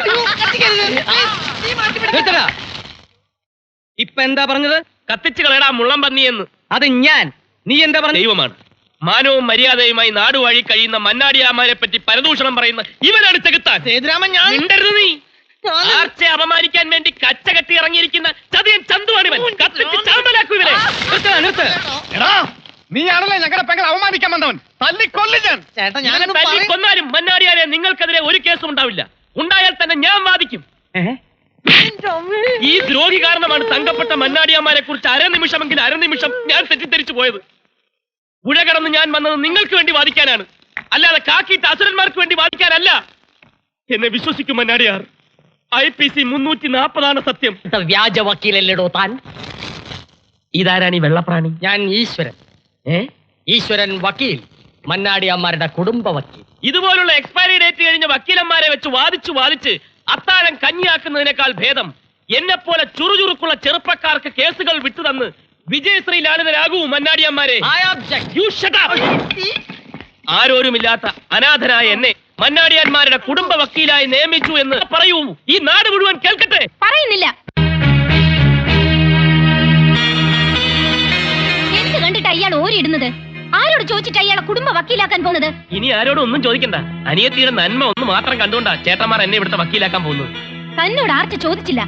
ഇപ്പൊ എന്താ പറഞ്ഞത്? കത്തിച്ചു കളയടാ മുള്ളം പന്നിയെന്ന്. അത് ഞാൻ. നീ എന്താ പറഞ്ഞ? ദൈവമാണ്. മാനവും മര്യാദയുമായി നാടുവഴി കഴിയുന്ന മന്നാടിയാമാരെ പറ്റി പരദൂഷണം പറയുന്ന ഇവനാണ് ചെകുത്താൻ. സേതുരാമൻ, ഞാൻ മിണ്ടരുത് നീ. ആർച്ചയെ അപമാനിക്കാൻ വേണ്ടി കച്ച കെട്ടി ഇറങ്ങിയിരിക്കുന്ന ചതിയൻ ചന്തുവാണിവൻ. കത്തിച്ച് ചാമ്പലാക്കൂ ഇവരെ. നിർത്ത്. നീയാണല്ലേ ഞങ്ങളുടെ പെങ്ങൾ അവമാനിക്കാൻ വന്നവൻ. തല്ലിക്കൊല്ലു ഞാൻ. ചേട്ടാ, ഞാൻ ഞാനൊന്നും തല്ലി കൊന്നാലും മന്നാടിയാരെ നിങ്ങൾക്കെതിരെ ഒരു കേസും ഉണ്ടാവില്ല. ഉണ്ടായാൽ തന്നെ ഞാൻ വാദിക്കും. ഈ ദ്രോഹി കാരണമാണ് തങ്കപ്പെട്ട മന്നാടിയാമാരെ കുറിച്ച് അരനിമിഷം ഞാൻ തെറ്റിദ്ധരിച്ചു പോയത്. പുഴ കടന്ന് ഞാൻ വന്നത് നിങ്ങൾക്ക് വേണ്ടി വാദിക്കാനാണ്, അല്ലാതെ കാക്കിയിട്ട് അസുരന്മാർക്ക് വേണ്ടി വാദിക്കാനല്ല. എന്നെ വിശ്വസിക്കും മന്നാടിയാർ. IPC 340 സത്യം. വ്യാജ വക്കീലല്ലേടോ താൻ? ഇതാരാണ് ഈ വെള്ളപ്രാണി? ഞാൻ ഈശ്വരൻ. ഈശ്വരൻ വക്കീൽ, മന്നാടിയാന്മാരുടെ കുടുംബ വക്കീൽ. ഇതുപോലുള്ള എക്സ്പയറി ഡേറ്റ് കഴിഞ്ഞ വക്കീലന്മാരെ വെച്ച് വാദിച്ച് അത്താഴം കഞ്ഞിയാക്കുന്നതിനേക്കാൾ ഭേദം എന്നെപ്പോലെ ചുറുചുറുക്കുള്ള ചെറുപ്പക്കാർക്ക് കേസുകൾ വിട്ടുതന്ന് വിജയശ്രീ ലാളിതരാകൂ മന്നാടിയന്മാരെ. ആരോരുമില്ലാത്ത അനാഥനായ എന്നെ മന്നാടിയാന്മാരുടെ കുടുംബ വക്കീലായി നിയമിച്ചു എന്ന് പറയൂ. ഈ നാട് മുഴുവൻ കേൾക്കട്ടെ. പറയുന്നില്ല. എന്ത് കണ്ടിട്ട് അയാൾ ഓരിടുന്നത്? ആരോട് ചോദിച്ചിട്ട് അയാളെ കുടുംബ വക്കീലാക്കാൻ പോകുന്നത്? ഇനി ആരോടും ഒന്നും ചോദിക്കണ്ട. അനിയത്തിയുടെ നന്മ ഒന്ന് മാത്രം കണ്ടുകൊണ്ടാ ചേട്ടന്മാർ എന്നെ ഇവിടുത്തെ വക്കീലാക്കാൻ പോകുന്നത്. തന്നോട് ആർച്ച ചോദിച്ചില്ല.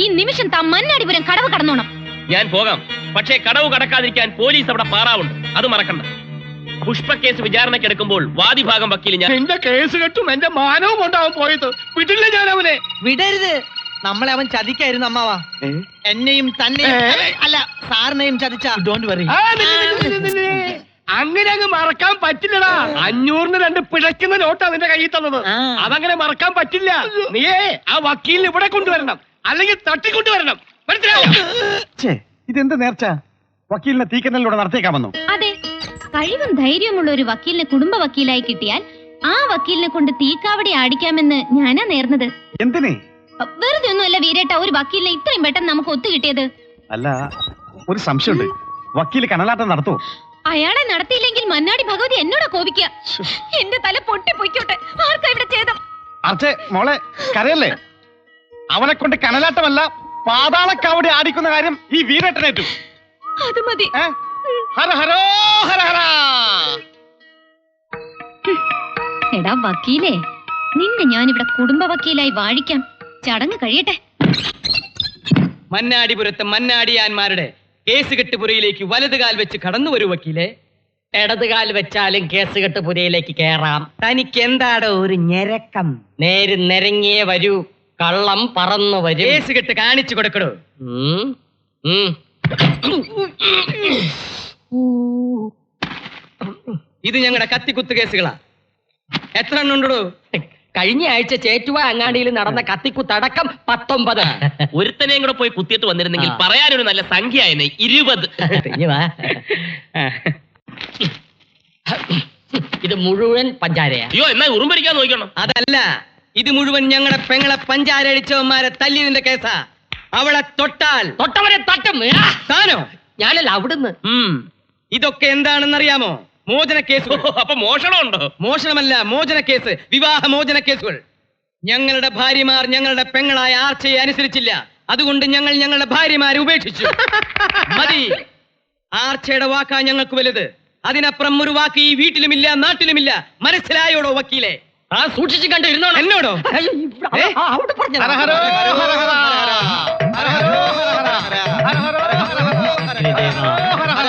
ഈ നിമിഷം താൻ മണ്ണാടിപുരം കടവ് കടന്നോണം. ഞാൻ പോകാം, പക്ഷേ കടവ് കടക്കാതിരിക്കാൻ പോലീസ് അവിടെ പാറാവുണ്ട്, അത് മറക്കണ്ട. പുഷ്പ കേസ് വിചാരണക്കെടുക്കുമ്പോൾ വാദിഭാഗം വക്കീല് ഞാൻ. എന്റെ കേസ് കെട്ടും എന്റെ മാനവും കൊണ്ടാവും പോയത്. വിടില്ല ഞാൻ അവനെ. വിടരുത്. നമ്മളെ അവൻ ചതിക്കായിരുന്നു അമ്മാവാ. എന്നെയും തന്നെയും അല്ല സാറിനെയും ചതിച്ച. Don't worry. അങ്ങനെ അങ്ങ് മറക്കാൻ പറ്റില്ലടാ. 500-ന് 2 പിഴയ്ക്കുന്ന നോട്ടാ നിന്റെ കയ്യിൽ തന്നത്. അതങ്ങനെ മറക്കാൻ പറ്റില്ല. നീയേ ആ വക്കീലിന് ഇവിടെ കൊണ്ടുവരണം, അല്ലെങ്കിൽ തട്ടിക്കൊണ്ടുവരണം. മനസ്സിലായോ? ഇതെന്ത് നേർച്ച? വക്കീലിനെ തീക്കനലിലൂടെ നടത്തിയേക്കാമെന്നോ? അതെ, കഴിവും ധൈര്യമുള്ള ഒരു വക്കീലിനെ കുടുംബ വക്കീലായി കിട്ടിയാൽ ആ വക്കീലിനെ കൊണ്ട് തീക്കാവടി ആടിക്കാമെന്ന് ഞാനാ നേർന്നത്. എന്തിനെ? വെറുതെ ഒന്നുമല്ല വീരേട്ട, ഒരു വക്കീലിനെ ഇത്രയും പെട്ടെന്ന് നമുക്ക് ഒത്തു കിട്ടിയത്. അല്ല, ഒരു സംശയമുണ്ട്. വക്കീല് കനലാട്ടം നടത്തുമോ? അയാളെ നടത്തിയില്ലെങ്കിൽ മന്നാടി ഭഗവതി എന്നോടാ കോപിക്കുക. എന്റെ തല പൊട്ടി പൊയ്ക്കോട്ടെ. ആർക്കാ ഇവിടെ ഛേദം? അർച്ചേ മോളെ, കരയല്ലേ. അവനെ കൊണ്ട് കനലാട്ടമല്ല പാതാളക്കാവടി ആടിക്കുന്ന കാര്യം ഈ വീരേട്ടനേറ്റു. അത് മതി. ഹര ഹരോ ഹര ഹര. എടാ വക്കീലേ, നിന്നെ ഞാനിവിടെ കുടുംബ വക്കീലായി വാഴിക്കാം. ചടങ്ങ് കഴിയട്ടെ. മന്നാടിപുരത്തെ മന്നാടിയാന്മാരുടെ കേസ് കെട്ടുപുരയിലേക്ക് വലതുകാൽ വെച്ച് കടന്നു വരൂ വക്കീലെ. ഇടതുകാൽ വെച്ചാലും കേസ് കെട്ടുപുരയിലേക്ക് കയറാം. തനിക്ക് എന്താടോ ഒരു ഞെരക്കം? നേര് നിരങ്ങിയേ വരൂ, കള്ളം പറന്നു വരും. കേസ് കെട്ട് കാണിച്ചു കൊടുക്കടോ. ഇത് ഞങ്ങളുടെ കത്തിക്കുത്ത് കേസുകളാ. എത്ര എണ്ണം ഉണ്ടോ? കഴിഞ്ഞ ആഴ്ച ചേറ്റുവ അങ്ങാടിയിൽ നടന്ന കത്തിക്കുത്തടക്കം 19. ഒരുത്തനെയും കൂടെ പോയി കുത്തിയിട്ട് വന്നിരുന്നെങ്കിൽ പറയാനൊരു നല്ല സംഖ്യ ആയിരുന്നു. 20. ഇത് മുഴുവൻ പഞ്ചാരയാ. അയ്യോ, എന്നാ ഉറുമ്പരിക്കാൻ നോക്കണം. അതല്ല, ഇത് മുഴുവൻ ഞങ്ങളുടെ പെങ്ങളെ പഞ്ചാരടിച്ചവന്മാരെ തല്ലിയതിന്റെ കേസാ. അവളെ തൊട്ടാൽ തൊട്ടവരെ തട്ടും. താനോ? ഞാനല്ല, അവിടുന്ന്. ഇതൊക്കെ എന്താണെന്നറിയാമോ? മോചന കേസുകൾ. അപ്പൊ മോഷണമുണ്ടോ? മോഷണമല്ല, മോചന കേസ്, വിവാഹ മോചന കേസുകൾ. ഞങ്ങളുടെ ഭാര്യമാർ ഞങ്ങളുടെ പെങ്ങളായ ആർച്ചയെ അനുസരിച്ചില്ല. അതുകൊണ്ട് ഞങ്ങൾ ഞങ്ങളുടെ ഭാര്യമാരെ ഉപേക്ഷിച്ചു. മതി. ആർച്ചയുടെ വാക്കാ ഞങ്ങൾക്ക് വലുത്. അതിനപ്പുറം ഒരു വാക്ക് ഈ വീട്ടിലുമില്ല, നാട്ടിലുമില്ല. മനസ്സിലായോടോ വക്കീലെ? ആ സൂക്ഷിച്ചു കണ്ടു ഇരുന്നോ. എന്നോടോ? അവിടെ പറഞ്ഞു. ഹര ഹരോ ഹര ഹര. ഹര ഹരോ ഹര ഹര. ഹര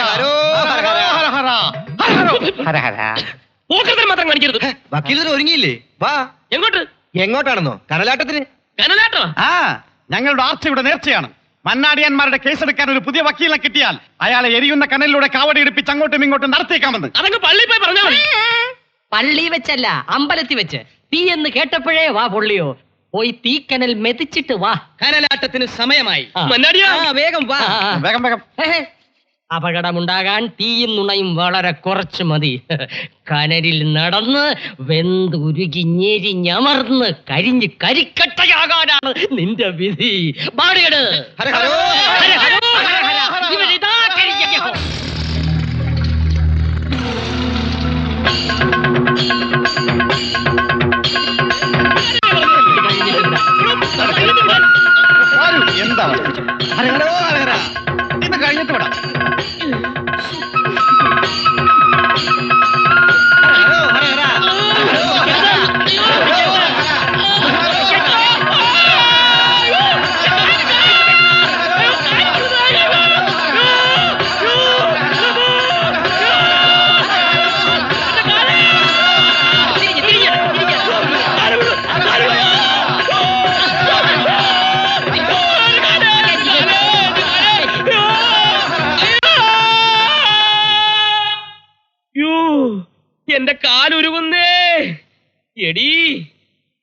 ഹരോ ഹര ഹര. പോക്കത്തിൽ മാത്രം കാണിക്കരുത്. വക്കീലിന് ഒരുങ്ങിയില്ലേ? വാ. എങ്ങോട്ട്? എങ്ങോട്ടാണെന്നോ? കനലാട്ടത്തിന്. കനലാട്ടോ? ആ, ഞങ്ങളുടെ ആർച്ചയുടെ നേർച്ചയാണ്. മന്നാടിയാന്മാരുടെ കേസെടുക്കാൻ ഒരു പുതിയ വക്കീലിനെ കിട്ടിയാൽ അയാളെ എരിയുന്ന കനലിലൂടെ കാവടി എടുപ്പിച്ച് അങ്ങോട്ടും ഇങ്ങോട്ടും നടത്തിയേക്കാമെന്ന്. അതങ്ങ് പള്ളി പോയി പറഞ്ഞാൽ മതി. പള്ളി വെച്ചല്ല, അമ്പലത്തിൽ വെച്ച്. തീ എന്ന് കേട്ടപ്പോഴേ വാ പൊള്ളിയോ. പോയി തീക്കനൽ മെതിച്ചിട്ട് വാ. കനലാട്ടത്തിന് സമയമായി. മന്നാടിയാ, വേഗം വാ. വേഗം വേഗം. അപകടമുണ്ടാകാൻ തീയും നുണയും വളരെ കുറച്ച് മതി. കനലിൽ നടന്ന് വെന്തുരുകി ഞെരിഞ്ഞമർന്ന് കരിഞ്ഞ് കരിക്കട്ടയാകാനാണ് നിന്റെ വിധി. ബാടിയട്. ഇവരിതാ കരിഞ്ഞ. എന്താ ഇത് കഴിഞ്ഞിട്ട് വിടാം. എന്റെ കാലുരുകുന്നേ. എടീ,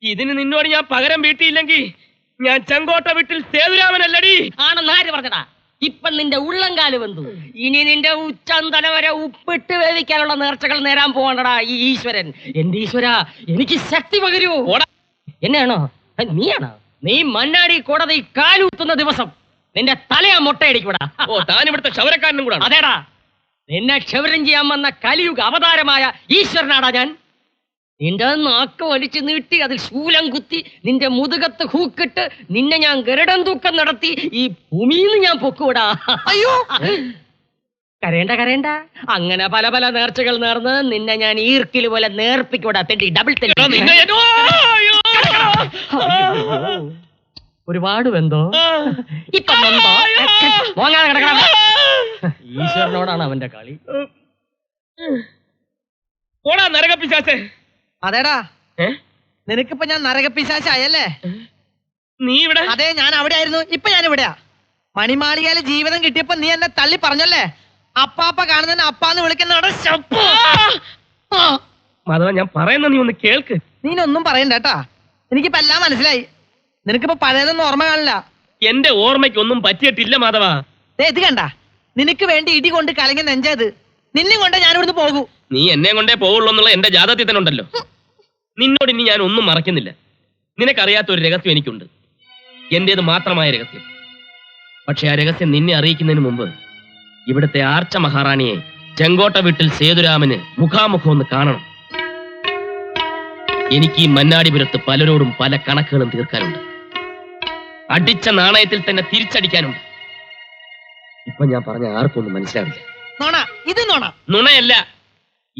ഇതിന് നിന്നോട് ഞാൻ പകരം വീട്ടിയില്ലെങ്കിൽ ഞാൻ ചെങ്കോട്ട വീട്ടിൽ സേതുരാമനല്ലടി. ആണെന്ന് ആര് പറഞ്ഞടാ? ഇപ്പൊ നിന്റെ ഉള്ളംകാല് വന്നു. ഇനി നിന്റെ ഉച്ചന്തല വരെ ഉപ്പിട്ട് വേവിക്കാനുള്ള നേർച്ചകൾ നേരാൻ പോകണ്ടടാ ഈ ഈശ്വരൻ. എന്റെ ഈശ്വര, എനിക്ക് ശക്തി പകരൂ. എന്നെയാണോ? നീയാണോ? നീ മണ്ണാടി കോടതി കാലൂത്തുന്ന ദിവസം നിന്റെ തലയാ മുട്ടയടിക്കൂടാ. ഓ, താൻ ഇവിടുത്തെ ക്ഷൗരക്കാരനും കൂടാ. അതേടാ, നിന്നെ ക്ഷൗരം ചെയ്യാൻ വന്ന കലിയുഗ അവതാരമായ ഈശ്വരനാടാ ഞാൻ. നിന്റെ നാക്ക് വലിച്ചു നീട്ടി അതിൽ ശൂലം കുത്തി നിന്റെ മുതുകത്ത് ഹൂക്കിട്ട് നിന്നെ ഞാൻ ഗരുഡൻ തൂക്കം നടത്തി ഈ ഭൂമിയിൽ നിന്ന് ഞാൻ പൊക്കൂടാ. അയ്യോ, കരയണ്ട അങ്ങനെ പല പല നേർച്ചകൾ നേർന്ന് നിന്നെ ഞാൻ ഈർക്കിൽ പോലെ നേർപ്പിക്കൂടാ തെണ്ടി ഡബിൾ തെണ്ടി ഒരുപാട് വെന്തോ ഇപ്പൊ ഈശ്വരനോടാണ് അവന്റെ കളി. ഓടാ നരകപ്പിശാചേ. അതേടാ, നിനക്കിപ്പോ ഞാൻ നരകപ്പിശാചായല്ലേ? നീ ഇവിടെ? അതെ, ഞാൻ അവിടെ ആയിരുന്നു. ഇപ്പൊ ഞാൻ ഇവിടെയാ. മണിമാളികയിലെ ജീവിതം കിട്ടിയപ്പോ നീ എന്നെ തള്ളി പറഞ്ഞല്ലേ? അപ്പാപ്പ കാണുന്നതിന് അപ്പാന്ന് വിളിക്കുന്ന മാധവ, ഞാൻ പറയുന്ന നീ ഒന്ന് കേൾക്ക്. നീനൊന്നും പറയണ്ട കേട്ടാ, എനിക്കിപ്പോ എല്ലാം മനസ്സിലായി. നിനക്കിപ്പോ പഴയതൊന്നും ഓർമ്മ കാണില്ല. എന്റെ ഓർമ്മയ്ക്കൊന്നും പറ്റിയിട്ടില്ല മാധവ. ഇത് കണ്ട, നിനക്ക് വേണ്ടി ഇടി കൊണ്ട് കലങ്ങി നെഞ്ചത്. നിന്നെ കൊണ്ട് ഞാൻ ഇവിടുന്ന് പോകൂ. നീ എന്നെ കൊണ്ടേ പോവുള്ളൂ എന്നുള്ള എന്റെ ജാതകത്തിൽ തന്നെ ഉണ്ടല്ലോ. നിന്നോട് ഇനി ഞാൻ ഒന്നും മറക്കുന്നില്ല. നിനക്കറിയാത്ത ഒരു രഹസ്യം എനിക്കുണ്ട്, എന്റേത് മാത്രമായ രഹസ്യം. പക്ഷെ ആ രഹസ്യം നിന്നെ അറിയിക്കുന്നതിന് മുമ്പ് ഇവിടുത്തെ ആർച്ച മഹാറാണിയെ ചെങ്കോട്ട വീട്ടിൽ സേതുരാമന് മുഖാമുഖം ഒന്ന് കാണണം. എനിക്ക് ഈ മന്നാടിപുരത്ത് പലരോടും പല കണക്കുകളും തീർക്കാനുണ്ട്. അടിച്ച നാണയത്തിൽ തന്നെ തിരിച്ചടിക്കാനുണ്ട്. ഇപ്പൊ ഞാൻ പറഞ്ഞ ആർക്കൊന്നും മനസ്സിലാവില്ല. നോണ, ഇത് നോണ. നുണയല്ല.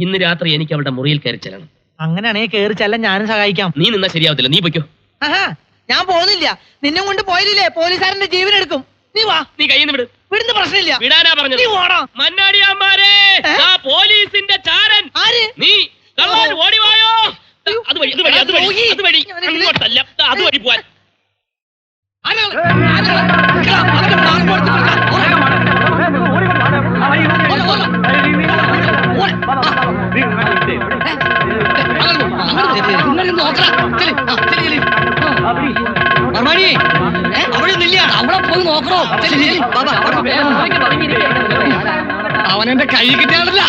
ഇന്ന് രാത്രി എനിക്ക് അവളുടെ മുറിയിൽ കയറി ചെല്ലണം. അങ്ങനെയാണെങ്കിൽ കയറി ചെല്ലാൻ ഞാനും സഹായിക്കാം. നീ നിന്നാ ശരിയാവത്തില്ല, നീ പൊയ്ക്കോ. ആഹാ, ഞാൻ പോകുന്നില്ല. നിന്നെ കൊണ്ട് പോയില്ലേ പോലീസുകാരന്റെ ജീവൻ എടുക്കും. നീ വാ. നീ കയ്യിൽ നിന്ന് വിട്. വിടുന്ന പ്രശ്നമില്ല. വിടാനാ പറഞ്ഞത്. നീ ഓടാ. മന്നാടിയാമ്മാരെ, ആ പോലീസിന്റെ ചാരൻ. ആര്? നീ കള്ളൻ, ഓടിവായോ. അതുവഴി അങ്ങോട്ടല്ല, അതുവഴി പോവാൻ. അവിടെ പോയി നോക്കണോ? അവനെന്റെ കൈ കിട്ടിയാണല്ല.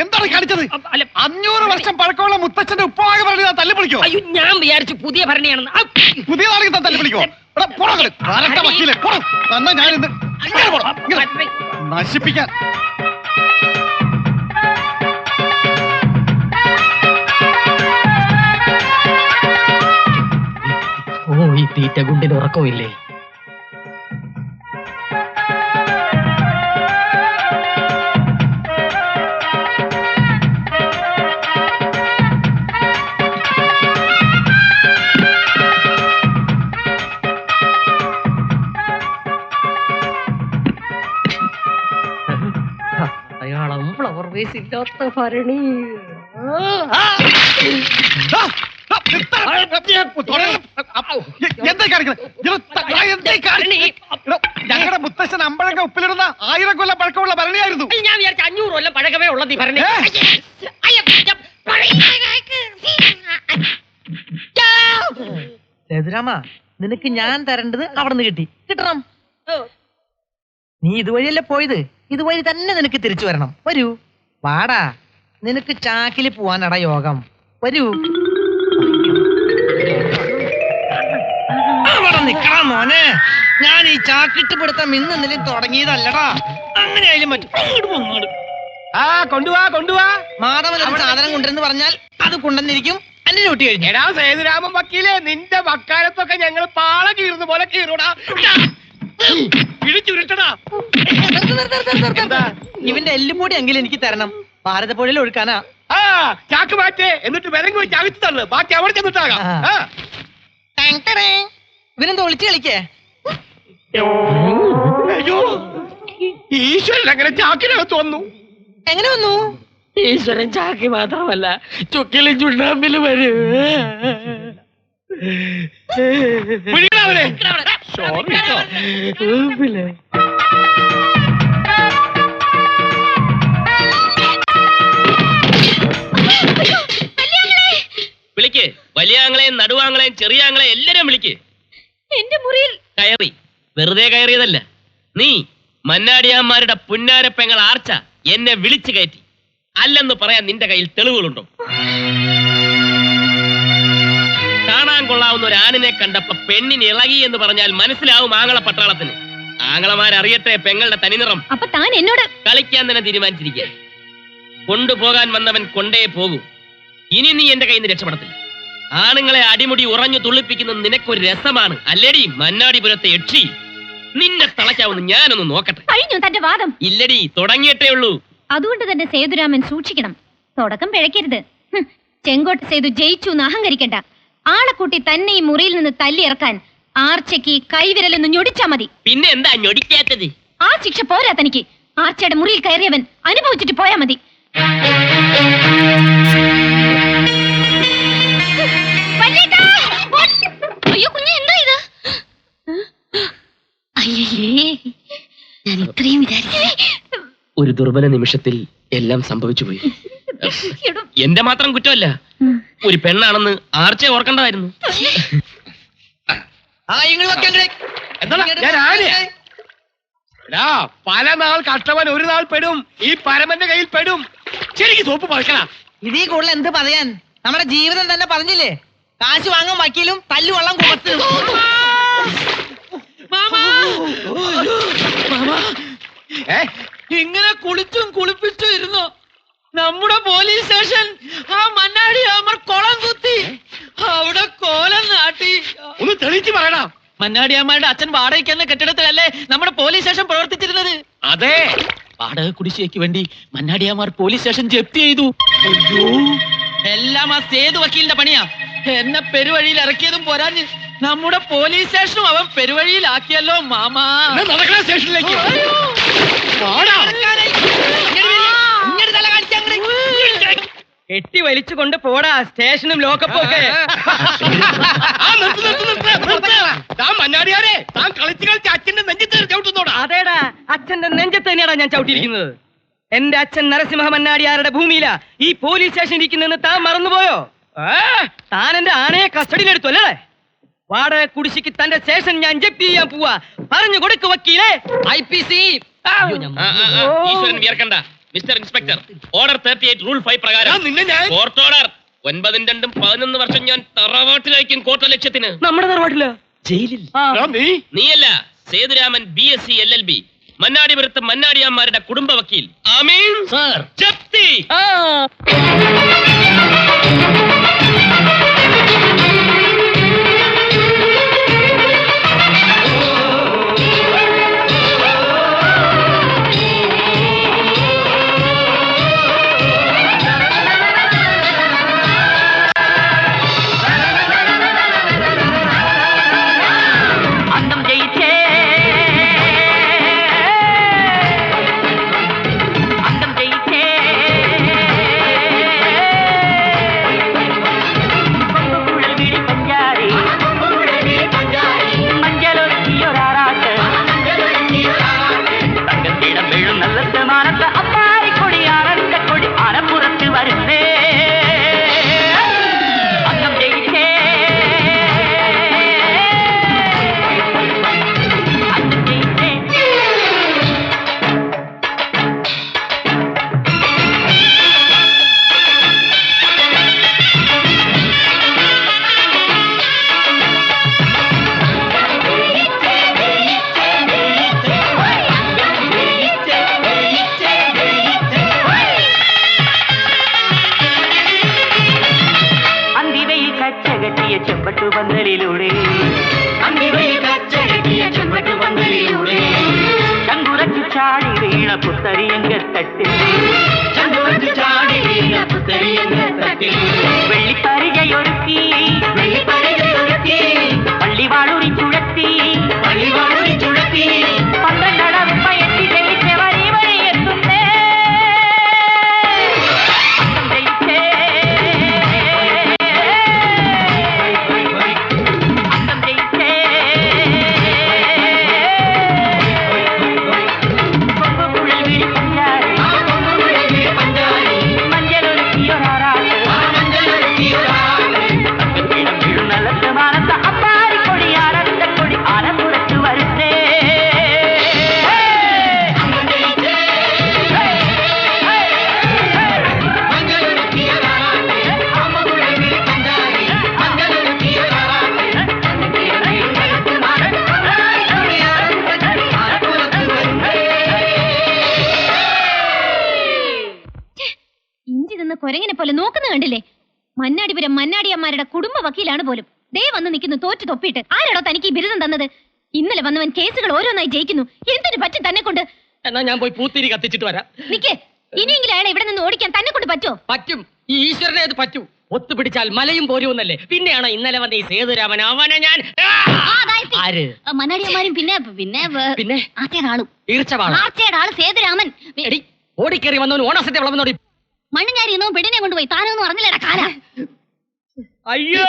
എന്താണ് കാണിച്ചത്? 500 വർഷം പഴക്കമുള്ള മുത്തച്ഛന്റെ ഉപ്പവാക ഭരണി തല്ലിപ്പൊളിക്കോ? അയ്യോ, ഞാൻ വിചാരിച്ചു പുതിയ ഭരണിയാണെന്ന്. പുതിയതാണെങ്കിൽ തല്ലിപ്പൊളിക്കോ? വക്കീലെ തന്നെ ഞാനിന്ന് നശിപ്പിക്കാൻ. ഓ, ഈ തീറ്റ ഗുണ്ടിന് ഉറക്കമില്ലേ? അയാളും ഫ്ലവർ വേസ് ഇല്ലാത്ത ഭരണി. ഞങ്ങളുടെ മുത്തശ്ശൻ അമ്പഴങ്ങ ഉപ്പിലിടുന്ന 1000 കൊല്ലം പഴക്കമുള്ള ഭരണിയായിരുന്നു. ഞാൻ വിചാരിച്ച 500 കൊല്ലം പഴക്കമേ ഉള്ളത് ഈ ഭരണി. സേതുരാമ, നിനക്ക് ഞാൻ തരേണ്ടത് അവിടെ നിന്ന് കിട്ടണം. നീ ഇതുവഴിയല്ലേ പോയത്, ഇതുവഴി തന്നെ നിനക്ക് തിരിച്ചു വരണം. വരൂ, വാടാ. നിനക്ക് ചാക്കിൽ പോവാനടാ യോഗം. വരൂ. അവിടെ നിക്കണം മോനെ. ഞാൻ ഈ ചാക്കിട്ട് പിടുത്തം ഇന്നെന്തെങ്കിലും തുടങ്ങിയതല്ലടാ. അങ്ങനെയായാലും പറ്റും. കൊണ്ടുവാ. മാധവൻ ഒരു സാധനം കൊണ്ടുവരെന്ന് പറഞ്ഞാൽ അത് കൊണ്ടുവന്നിരിക്കും. എന്റെ ഡ്യൂട്ടി കഴിഞ്ഞു. എടാ സേതുരാമൻ വക്കീലെ, നിന്റെ വക്കാലത്തൊക്കെ ഞങ്ങൾ പാള കീറുന്ന പോലെ കീറൂടാ. ഇടിച്ചുരുട്ടടാ. ഇവന്റെ എല്ലുപൊടി എങ്കിലും എനിക്ക് തരണം. ഭാരതപ്പുഴയിൽ ഒഴുക്കാനാ. ആ ചാക്ക് മാറ്റേ, എന്നിട്ട് വിലങ്ങ് വെച്ച് അകത്ത് തള്ളു. ബാക്കി അവിടെ ചെന്നിട്ടാകാം. ഇവനെന്താ ഒളിച്ചു കളിക്കേ? അയ്യോ, ഈശ്വരൻ അങ്ങനെ ചാക്കിനകത്ത് വന്നു. എങ്ങനെ വന്നു? ഈശ്വരൻ ചാക്കി മാത്രമല്ല, ചുക്കിലും ചുണ്ണാമ്പിലും വരും. പിടിക്കണവനെ. വിളിക്ക്. വലിയാങ്ങളെയും നടുവാങ്ങളെയും ചെറിയാങ്ങളെയും എല്ലാരും വിളിക്ക്. എന്റെ മുറിയിൽ കയറി. വെറുതെ കയറിയതല്ല. നീ മന്നാടിയാന്മാരുടെ പുന്നാരപ്പെങ്ങൾ ആർച്ച എന്നെ വിളിച്ചു കയറ്റി. അല്ലെന്ന് പറയാൻ നിന്റെ കയ്യിൽ തെളിവുകളുണ്ടോ? കാണാൻ കൊള്ളാവുന്ന ഒരു ആണിനെ കണ്ടപ്പോ പെണ്ണിന് ഇളകി എന്ന് പറഞ്ഞാൽ മനസ്സിലാവും ആങ്ങള പട്ടാളത്തിന്. ആങ്ങളമാരറിയട്ടെ പെങ്ങളുടെ തനിനിറം. അപ്പൊ താൻ എന്നോട് കളിക്കാൻ തന്നെ തീരുമാനിച്ചിരിക്കുക. കൊണ്ടുപോകാൻ വന്നവൻ കൊണ്ടേ പോകൂ. ഇനി നീ എന്റെ കയ്യിൽ നിന്ന് രക്ഷപ്പെടത്തില്ല. ആണുങ്ങളെ അടിമുടി ഉറഞ്ഞു തുള്ളിപ്പിക്കുന്നത് നിനക്കൊരു രസമാണ് അല്ലേടി മന്നാടിപുരത്തെ യക്ഷി. നിന്നെ തളയ്ക്കാവുന്ന ഞാനൊന്ന് നോക്കട്ടെ. കഴിഞ്ഞു തന്റെ വാദം. ഇല്ലടി, തുടങ്ങിയിട്ടേ ഉള്ളൂ. അതുകൊണ്ട് തന്നെ സേതുരാമൻ സൂക്ഷിക്കണം. തുടക്കം പിഴയ്ക്കരുത്. ചെങ്കോട്ട സേതു ജയിച്ചു എന്ന് അഹങ്കരിക്കണ്ട. ആളെ കൂട്ടി തന്നെ ഈ മുറിയിൽ നിന്ന് തല്ലിയിറക്കാൻ ആർച്ചയ്ക്ക് കൈവിരലൊന്ന് ഞൊടിച്ചാ മതി. പിന്നെ എന്താ ഞൊടിക്കാത്തത്? ആ ശിക്ഷ പോരാ തനിക്ക്. ആർച്ചയുടെ മുറിയിൽ കയറിയവൻ അനുഭവിച്ചിട്ട് പോയാ മതി. അയ്യോ കുഞ്ഞെ, എന്താ ഇത്? അയ്യേ, ഞാൻ ഇത്രയും വിചാരിച്ചില്ല. ഒരു ദുർബല നിമിഷത്തിൽ എല്ലാം സംഭവിച്ചു പോയി. എന്റെ മാത്രം കുറ്റമല്ല. ഒരു പെണ്ണാണെന്ന് ആർച്ചയെ ഓർക്കേണ്ടതായിരുന്നു. ഞാൻ ആനയാ? എടാ, പല നാൾ കഷ്ടവൻ ഒരു നാൾ പെടും. ഈ പരമന്റെ കയ്യിൽ പെടും. ശരിക്കും സോപ്പ് പഴക്കണ. ഇതീ കൂടുതൽ എന്ത് പറയാൻ? നമ്മുടെ ജീവിതം തന്നെ പറഞ്ഞില്ലേ, കാശ് വാങ്ങാൻ വക്കീലും തല്ലു വള്ളം കൊടുത്തു. ഇങ്ങനെ കുളിച്ചും കുളിപ്പിച്ചും ഇരുന്നു നമ്മുടെ പോലീസ് സ്റ്റേഷൻ. ആ മണ്ണാടി അമർ കുളം കുത്തി അവിടെ കോലം നാട്ടി. ഒന്ന് തെളിയിച്ച് പറയണ. മന്നാടിയമ്മയുടെ അച്ഛൻ വാടകയ്ക്ക് എന്ന കെട്ടിടത്തിലല്ലേ നമ്മുടെ പോലീസ് സ്റ്റേഷൻ പ്രവർത്തിച്ചിരുന്നത്? അതെ, വാടക കുടിശ്ശികയ്ക്ക് വേണ്ടി മന്നാടിയാമാർ പോലീസ് സ്റ്റേഷൻ ജപ്തി ചെയ്തു. എല്ലാം ആ സേതു വക്കീലിന്റെ പണിയാ. എന്നെ പെരുവഴിയിൽ ഇറക്കിയതും പോരാഞ്ഞ് നമ്മുടെ പോലീസ് സ്റ്റേഷനും അവൻ പെരുവഴിയിലാക്കിയല്ലോ മാമാ. നടക്കണ സ്റ്റേഷനിലേക്ക്. കെട്ടി വലിച്ചുകൊണ്ട് പോടാ സ്റ്റേഷനും ലോക്കപ്പും ഒക്കെ. മന്നാടിയാരെ, താൻ കളിച്ച് കളിച്ച് അച്ഛന്റെ നെഞ്ചത്ത് ചവിട്ടുന്നോടാ. അതേടാ, അച്ഛന്റെ നെഞ്ചത്ത് തന്നെയാടാ ഞാൻ ചവിട്ടിയിരിക്കുന്നത്. എന്റെ അച്ഛൻ നരസിംഹ മന്നാടിയാരുടെ ഭൂമിയിലാ ഈ പോലീസ് സ്റ്റേഷൻ ഇരിക്കുന്നെന്ന് താൻ മറന്നുപോയോ? താൻ എന്റെ ആനയെ കസ്റ്റഡിയിലെടുത്തു അല്ലേ? വാടക കുടിശ്ശിക്ക് തന്റെ സ്റ്റേഷൻ ഞാൻ ജപ്തി ചെയ്യാൻ പോവാ. പറഞ്ഞു കൊടുക്ക് വക്കീലേ. IPC. ഈശ്വരൻ വിയർക്കണ്ട. മിസ്റ്റർ ഇൻസ്പെക്ടർ, ഓർഡർ 38 റൂൾ 5 പ്രകാരം കോർട്ട് ഓർഡർ 9-2-11 വർഷം ഞാൻ തറവാട്ടിലേക്കും കോർട്ട് ലക്ഷ്യത്തിന്. നമ്മുടെ തറവാട്ടില് ജയിലിൽ. നീയല്ല, സേതുരാമൻ BSc LLB, മന്നാടിപുരത്ത് മന്നാടിയാന്മാരുടെ കുടുംബ വക്കീൽ. ആമീൻ സർ. ജപ്തി. മഞ്ചലൊരുക്കിയൊരാറാട്ട് കൊരങ്ങനെ പോലെ നോക്കുന്ന കണ്ടില്ലേ? മന്നാടിപുരം മന്നാടിയന്മാരുടെ കുടുംബ വക്കീലാണ് പോലും. ദേ വന്ന് നിൽക്കുന്നു തോറ്റു തൊപ്പിയിട്ട്. ആരാടോ തനിക്ക് ഈ ബിരുദം തന്നത്? ഇന്നലെ വന്നവൻ കേസുകൾ ഓരോന്നായി ജയിക്കുന്നു. എന്തിനു പറ്റും തന്നെ കൊണ്ട്? എന്നാ ഞാൻ പോയി പൂത്തിരി കത്തിച്ചിട്ട് വരാം. നിക്കേ, ഇനിയെങ്കിലും അയാളെ ഇവിടെ നിന്ന് ഓടിക്കാൻ തന്നെ കൊണ്ട് പറ്റോ? പറ്റും. ഈ ഈശ്വരനെ അത് പറ്റൂ. ഒത്തുപിടിച്ചാൽ മലയും പോരുമെന്നല്ലേ. പിന്നെയാണോ ഇന്നലെ വന്ന ഈ സേതുരാമൻ? അവനെ ഞാൻ ആര്? മന്നാടിയന്മാരും പിന്നെ പിന്നെ പിന്നെ ആർച്ചയുടെ ആളും. ഈർച്ചവാള ആർച്ചയുടെ ആള് സേതുരാമൻ. എടി ഓടിക്കേറി വന്നവൻ ഓണസത്തെ വിളവെന്നോടി. മണ്ണുഞ്ഞാരി എന്നോ പെണ്ണിനെ കൊണ്ടുപോയി. താനൊന്നും അറിഞ്ഞില്ലടാ കാല. അയ്യോ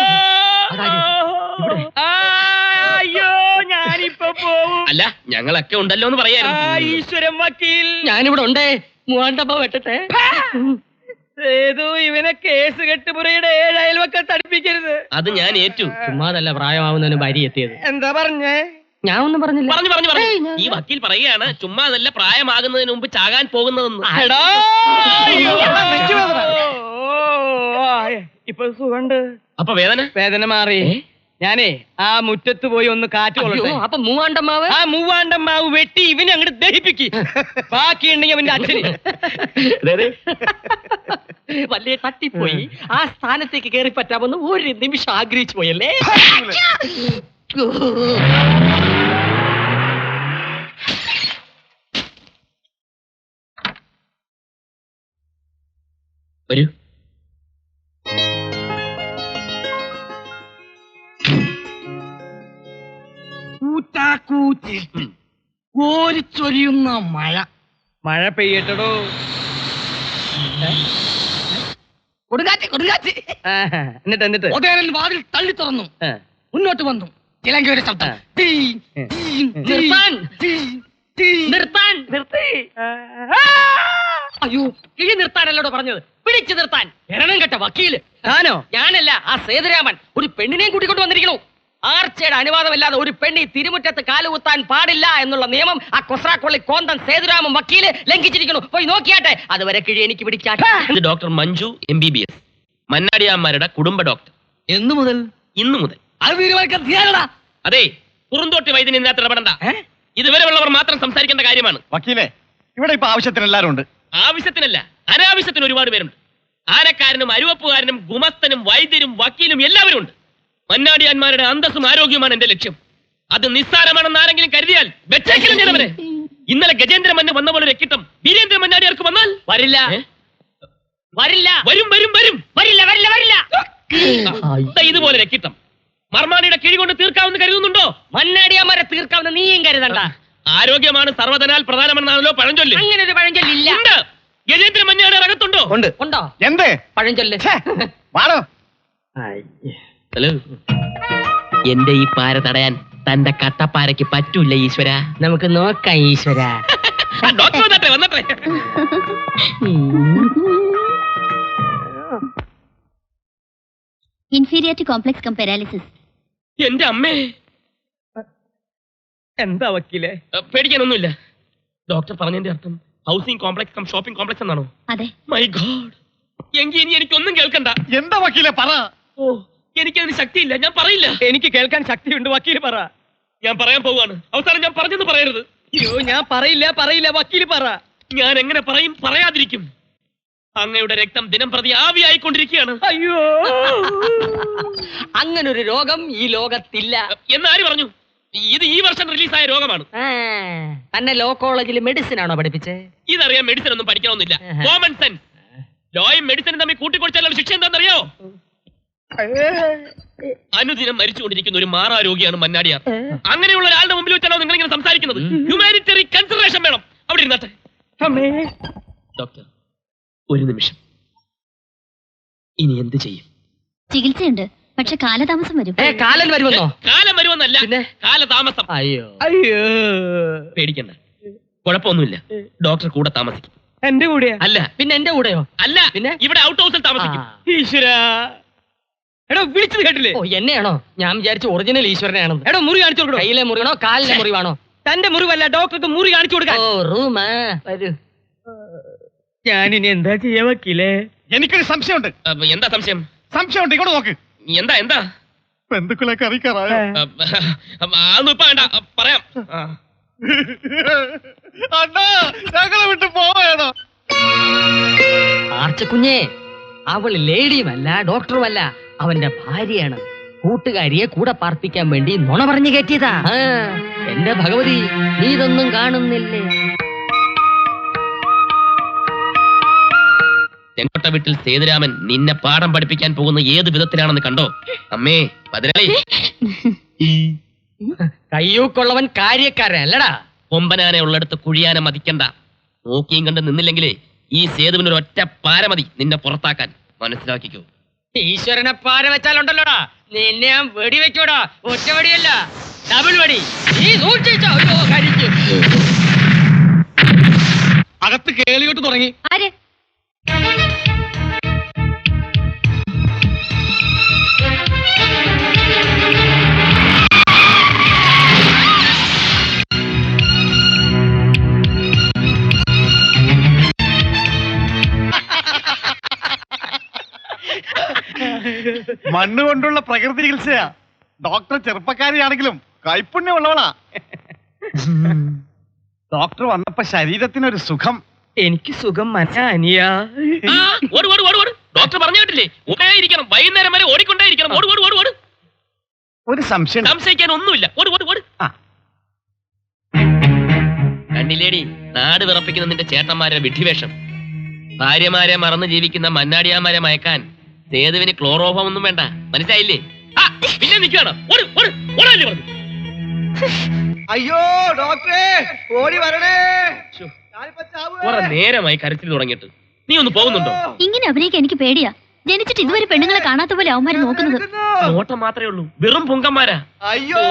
അയ്യോ ഞാനിപ്പോ പോവും. അല്ല ഞങ്ങളൊക്കെ ഉണ്ടല്ലോ എന്ന് പറയായിരുന്നു. ഈശ്വരൻ വക്കീൽ, ഞാനിവിടെ ഉണ്ടേ. മൂവാണ്ടമ്മ വെട്ടട്ടെ. സേതു ഇവനെ കേസ് കെട്ടുപുറയുടെ 7 അയൽവക്കത്ത് അടുപ്പിക്കരുത്. അത് ഞാൻ ഏറ്റു. ചുമ്മാതല്ല പ്രായമാവുന്നതിന് ഭാര്യ എത്തിയത്. എന്താ പറഞ്ഞേ? ഞാൻ ഒന്നും പറഞ്ഞില്ല. പറഞ്ഞു ഈ വക്കീൽ പറയുകയാണ് ചുമ്മാ നല്ല പ്രായമാകുന്നതിന് മുമ്പ് ചാകാൻ പോകുന്നതെന്ന്. എടാ, അയ്യോ. ഇപ്പൊ സുഖണ്ട്. അപ്പൊ വേദന വേദന മാറി. ഞാനേ ആ മുറ്റത്ത് പോയി ഒന്ന് കാറ്റ് കൊള്ളട്ടെ. അപ്പൊ മൂവാണ്ടമ്മാവ്? ആ മൂവാണ്ടമ്മാവ് വെട്ടി ഇവനെ അങ്ങോട്ട് ദഹിപ്പിക്ക്. ബാക്കിയുണ്ടെങ്കിൽ അവന്റെ അച്ഛന്. വലിയ തട്ടിപ്പോയി. ആ സ്ഥാനത്തേക്ക് കയറി പറ്റാമെന്ന് ഒരു നിമിഷം ആഗ്രഹിച്ചു പോയല്ലേ. വരൂ. കോരിച്ചൊരിയുന്ന മഴ. മഴ പെയ്യട്ടടോ. കൊടുങ്കാറ്റ് കൊടുങ്കാറ്റ്. എന്നിട്ട് വാതിൽ തള്ളി തുറന്നു. ആ. മുന്നോട്ട് വന്നു. ചിലങ്കയുടെ ശബ്ദം. ടീ, ടീ, നിർത്താൻ. ടീ, ടീ. നിർത്താൻ. നിർത്തി. അയ്യോ, കിഴി നിർത്താനല്ലോടോ പറഞ്ഞത്. പിടിച്ചു നിർത്താൻ. എരണം കെട്ട വക്കീല്. താനോ? ഞാനല്ല, ആ സേതുരാമൻ ഒരു പെണ്ണിനെയും കൂട്ടിക്കൊണ്ട് വന്നിരിക്കണു. ആർച്ചയുടെ അനുവാദമില്ലാതെ ഒരു പെണ്ണി തിരുമുറ്റത്ത് കാലുകുത്താൻ പാടില്ല എന്നുള്ള നിയമം ആ കൊസ്രാക്കൊള്ളി കോന്തൻ സേതുരാമൻ വക്കീല് ലംഘിച്ചിരിക്കുന്നു. പോയി നോക്കിയാട്ടെ. അതുവരെ കിഴി എനിക്ക് പിടിച്ചാട്ടെ. ഇത് ഡോക്ടർ മഞ്ജു MBBS, മന്നാടിയാന്മാരുടെ കുടുംബ ഡോക്ടർ. എന്നു മുതൽ? ഇന്നു മുതൽ. അത് തീരുമാനിക്കാൻ തീരാടാ. അതെ, പുറന്തോട്ടി വൈദ്യൻ ഇതിനകത്ത് ഇടപെടണ്ട. ഇതുവരെ ഉള്ളവർ മാത്രം സംസാരിക്കേണ്ട കാര്യമാണ്. വക്കീലെ, ഇവിടെ ഇപ്പൊ ആവശ്യത്തിന് എല്ലാരും ഉണ്ട്. ആവശ്യത്തിനല്ല, അനാവശ്യത്തിന് ഒരുപാട് പേരുണ്ട്. ആനക്കാരനും അരുവപ്പുകാരനും ഗുമസ്തനും വൈദ്യരും വക്കീലും എല്ലാവരും ഉണ്ട്. മന്നാടിയാന്മാരുടെ അന്തസ്സും ആരോഗ്യവുമാണ് എന്റെ ലക്ഷ്യം. അത് നിസ്സാരമാണെന്ന് ആരെങ്കിലും കരുതിയാൽ വെച്ചേക്കില്ല ഞാനവരെ. ഇന്നലെ ഗജേന്ദ്ര മന്ന വന്ന പോലെ രക്കിട്ടം വീരേന്ദ്ര മന്നാടിയാർക്ക് വന്നാൽ വരില്ല. വരില്ല. വരും വരും വരും. വരില്ല വരില്ല വരില്ല. ഇതുപോലെ രക്കിട്ടം മർമാണിയുടെ കിഴി കൊണ്ട് തീർക്കാവുന്ന കരുതുന്നുണ്ടോ? മന്നാടിയാന്മാരെ തീർക്കാവുന്ന നീയും കരുതണ്ട. ആരോഗ്യമാണ് സർവ്വതനാൽ പ്രധാനമെന്നാണല്ലോ പഴഞ്ചൊല്ല്. അങ്ങനെ ഒരു പഴഞ്ചൊല്ലില്ല. ഉണ്ട്. ഗജേന്ദ്ര മന്നാടി അകത്തുണ്ടോ? ഉണ്ട്. ഉണ്ടോ എന്ത് പഴഞ്ചൊല്ല്? വാടോ. ഹലോ, എന്റെ ഈ പാര തടയാൻ തന്റെ കട്ടപ്പാരയ്ക്ക് പറ്റൂല ഈശ്വര. നമുക്ക് നോക്കാം ഈശ്വര. ഡോക്ടർ വന്നട്ടെ വന്നട്ടെ. Inferiority complex cum paralysis. എന്റെ അമ്മേ. എന്താ വക്കീലെ? പേടിക്കാനൊന്നുമില്ല. ഡോക്ടർ പറഞ്ഞതിന്റെ അർത്ഥം housing complex cum shopping complex എന്നാണോ? അതെ. My God. എങ്കിൽ ഇനി എനിക്കൊന്നും കേൾക്കണ്ട. എന്താ വക്കീലെ പറ. ഓ, എനിക്കതിന് ശക്തിയില്ല, ഞാൻ പറയില്ല. എനിക്ക് കേൾക്കാൻ ശക്തിയുണ്ട്. വക്കീല് പറ. ഞാൻ പറയാൻ പോവാണ്. അവസാനം ഞാൻ പറഞ്ഞെന്ന് പറയരുത്. അയ്യോ, ഞാൻ പറയില്ല പറയില്ല. വക്കീല് പറ. ഞാൻ എങ്ങനെ പറയും? പറയാതിരിക്കും. അങ്ങയുടെ രക്തം ദിനം പ്രതി ആവിയായിക്കൊണ്ടിരിക്കുകയാണ്. അയ്യോ, അങ്ങനൊരു രോഗം ഈ ലോകത്തില്ല. എന്നാര് പറഞ്ഞു? ഇത് ഈ വർഷം റിലീസായ രോഗമാണ്. തന്നെ ലോ കോളേജിൽ മെഡിസിൻ ആണോ പഠിപ്പിച്ചേ? ഇതറിയാൻ മെഡിസിൻ ഒന്നും പഠിക്കണമെന്നില്ല. Common sense. ലോയും മെഡിസിനും തമ്മിൽ കൂട്ടിക്കൊടുച്ചാലുള്ള ശിക്ഷ എന്താണെന്നറിയോ? അനുദിനം മരിച്ചുകൊണ്ടിരിക്കുന്ന ഒരു മാറാരോഗിയാണ് മന്നാടിയാർ. അങ്ങനെയുള്ള ഒരാളുടെ മുമ്പിൽ വെച്ചാണോ നിങ്ങൾ ഇങ്ങനെ സംസാരിക്കുന്നത്? ഹ്യൂമാനിറ്ററി കൺസിഡറേഷൻ വേണം. അവിടെ ഇരുന്നാട്ടെ. ഡോക്ടർ, ഒരു നിമിഷം. ഇനി എന്ത് ചെയ്യും? ചികിത്സയുണ്ട്, പക്ഷെ കാലതാമസം വരും. കാലൻ വരുമെന്നോ? കാലം വരുമെന്നല്ല, കാലതാമസം. അയ്യോ അയ്യോ. പേടിക്കണ്ട, കുഴപ്പമൊന്നുമില്ല. ഡോക്ടർ കൂടെ താമസിക്കും. എന്റെ കൂടെയാ? അല്ല. പിന്നെ എന്റെ കൂടെയോ? അല്ല, പിന്നെ ഇവിടെ ഔട്ട് ഹൗസിൽ താമസിക്കും. ഈശ്വരാ. എടോ, വിളിച്ചത് കേട്ടില്ലേ? ഓ, എന്നെയാണോ? ഞാൻ വിചാരിച്ചു ഒറിജിനൽ ഈശ്വരനെയാണെന്ന്. എടോ, മുറി കാണിച്ചു കൊടുക്കണോ? കയ്യിലെ മുറിവാണോ കാലിലെ മുറിവാണോ? തന്റെ മുറിവല്ല, ഡോക്ടർക്ക് മുറി കാണിച്ചു കൊടുക്കാൻ. ഓ, റൂമാ. വരൂ. ഞാനിനി എന്താ ചെയ്യാ വക്കീലേ? എനിക്കൊരു സംശയമുണ്ട്. എന്താ സംശയം? സംശയമുണ്ട്, ഇങ്ങോട്ട് നോക്ക്. എന്താ എന്താ? ബന്ധുക്കളെ കറിക്കാറായോ? അതൊന്നും ഇപ്പൊ വേണ്ട, പറയാം. അണ്ണാ, ഞങ്ങളെ വിട്ട് പോവേണോ? ആർച്ചക്കുഞ്ഞേ, അവൾ ലേഡിയുമല്ല ഡോക്ടറുമല്ല, അവന്റെ ഭാര്യയാണ്. കൂട്ടുകാരിയെ കൂടെ പാർപ്പിക്കാൻ വേണ്ടി നുണ പറഞ്ഞു കയറ്റിയതാ. എന്റെ ഭഗവതി, നീ ഇതൊന്നും കാണുന്നില്ലേ? ചെങ്കോട്ട വീട്ടിൽ സേതുരാമൻ നിന്നെ പാഠം പഠിപ്പിക്കാൻ പോകുന്ന ഏത് വിധത്തിലാണെന്ന് കണ്ടോ? അമ്മേ പതിനാളി, കയ്യൂക്കൊള്ളവൻ കാര്യക്കാരനല്ലടാ. കൊമ്പനാനെ ഉള്ളിടത്ത് കുഴിയാനെ മതിക്കണ്ട. നോക്കിയും കണ്ട് നിന്നില്ലെങ്കിലേ ഈ സേതുവിനൊരു ഒറ്റ പാര മതി നിന്നെ പുറത്താക്കാൻ. മനസ്സിലാക്കിക്കോ. ഈശ്വരനെ പാര വെച്ചാലുണ്ടല്ലോടാ, നിന്നെ ഞാൻ വെടിവെക്കോടാ. ഒറ്റ വെടിയല്ല, ഡബിൾ വെടി. നീ സൂക്ഷിച്ചോ. അകത്ത് കേളിയോട്ട് തുടങ്ങി. ആര്? മണ്ണ് കൊണ്ടുള്ള പ്രകൃതി ചികിത്സയാ. ഡോക്ടർ ചെറുപ്പക്കാരിയാണെങ്കിലും കൈപ്പുണ്യമുള്ളവളാ. ഡോക്ടർ വന്നപ്പോ ശരീരത്തിനൊരു സുഖം. എനിക്ക് സുഖം മനസ്സിലാ. ഡോക്ടർ പറഞ്ഞു കേട്ടില്ലേ, ഓടേ ഇരിക്കണം, വൈകുന്നേരം വരെ ഓടിക്കൊണ്ടേ ഇരിക്കണം. ഓട്. ഒരു സംശയം. സംശയിക്കാൻ ഒന്നുമില്ല. ഓട്. കണ്ടില്ലേടി നാട് വിറപ്പിക്കുന്ന നിന്റെ ചേട്ടന്മാരെ വിഡ്ഢിവേഷം. ഭാര്യമാരെ മറന്ന് ജീവിക്കുന്ന മന്നാടിയാമാരെ മയക്കാൻ സേതുവിന് ക്ലോറോഫോം ഒന്നും വേണ്ട. മനസ്സിലായില്ലേ? പിന്നെ നിൽക്കണം. അയ്യോ ഡോക്ടറെ, ഓടി വരണേ. കുറെ നേരമായി കരച്ചിൽ തുടങ്ങിയിട്ട്. നീ ഒന്ന് പോകുന്നുണ്ടോ? ഇങ്ങനെ അഭിനയിക്കാൻ എനിക്ക് പേടിയാ. ജനിച്ചിട്ട് ഇതുവരെ പെണ്ണുങ്ങളെ കാണാത്ത പോലെ അവന്മാര് നോക്കുന്നത്. നോട്ടം മാത്രമേ ഉള്ളൂ, വെറും പൊങ്കന്മാരാ. അയ്യോ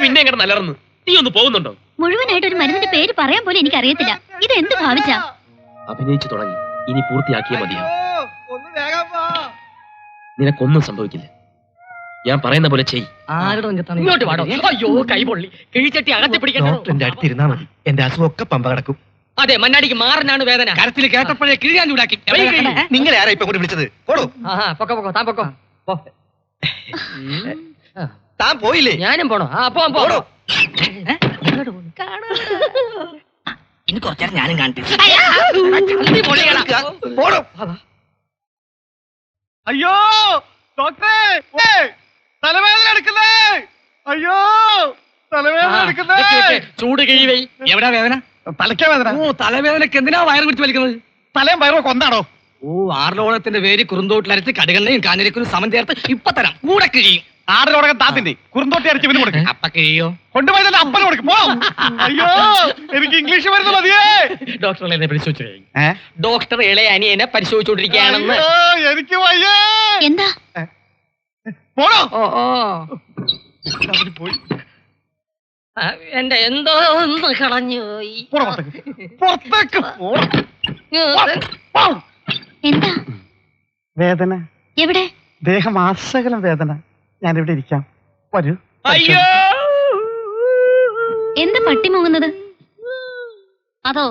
പിന്നെ എങ്ങനെ നല്ലറന്ന്. നീ ഒന്ന് പോകുന്നുണ്ടോ? മുഴുവനായിട്ട് ഒരു മരുന്നിന്റെ പേര് പറയാൻ പോലും എനിക്ക് അറിയത്തില്ല. ഇത് എന്ത് ഭാവിച്ചാ? അഭിനയിച്ചു തുടങ്ങി, ഇനി പൂർത്തിയാക്കിയേ മതിയാ. നിനക്കൊന്നും സംഭവിക്കില്ല. ഞാൻ പറയുന്ന പോലെ ചെയ്. ഇങ്ങോട്ട് വാടോ. അയ്യോ കൈ പൊള്ളി. കിഴിച്ചട്ടി അകത്തി പിടിക്കണോ? ഡോക്ടറിന്റെ അടുത്തിരുന്നാ മതി, എന്റെ അസുഖമൊക്കെ പമ്പ കിടക്കും. അതെ, മണ്ണാടിക്ക് മാറിനാണ് വേദന. കരത്തിൽ കേട്ടപ്പോഴേ കിഴിയാൻ ചൂടാക്കി. നിങ്ങൾ ആരാ ഇപ്പൊ കൂടി വിളിച്ചത്? പോടോ. പൊക്കോ താൻ പൊക്കോ. താൻ പോയില്ലേ? ഞാനും പോണോ? പോടോ. ഇനി കുറച്ചേരം ഞാനും കാണട്ടെ. പോടോ. അയ്യോ ഡോക്ടറെ, തലവേദന എടുക്കുന്നേ. അയ്യോ തലവേദന എടുക്കുന്നേ. ചൂട് കിഴിവൈ. എവിടാ വേദന? തലയ്ക്കാ വേദന. തലവേദനക്ക് എന്തിനാ വയറ് പിടിച്ച് വലിക്കുന്നത്? തലയും വയറോ കൊന്നാണോ? ആറിലോളത്തിന്റെ പേര് കുറുന്തോട്ടിലരച്ച് കടുകണ്ണയും കാഞ്ഞിരക്കും സമം ചേർത്ത് ഇപ്പൊ തരാം. കൂടെ കിഴിയും. ആടിനോടകം താത്തിന്റെ കുറുന്തോട്ടി അരച്ച് ഇവന് കൊടുക്കും. അപ്പ കിഴിയോ? കൊണ്ടുപോയി തന്നെ അപ്പന് കൊടുക്കും. പോ. അയ്യോ എനിക്ക് ഇംഗ്ലീഷ് മരുന്ന് മതിയേ. ഡോക്ടർ എന്നെ പരിശോധിച്ചു. ഡോക്ടർ ഇളയ അനിയനെ പരിശോധിച്ചുകൊണ്ടിരിക്കുകയാണെന്ന്. എനിക്ക് വയ്യേ. എന്താ? പോണോ? പോയി. എന്റെ എന്തോ ഒന്ന് കളഞ്ഞുപോയി. പുറത്തേക്ക് എന്താ വേദന? എവിടെ? ദേഹം ആസകലം വേദന. ഞാൻ ഇവിടെ ഇരിക്കാം. വരൂ. അയ്യോ എന്താ പട്ടി മോങ്ങുന്നത്? അതോ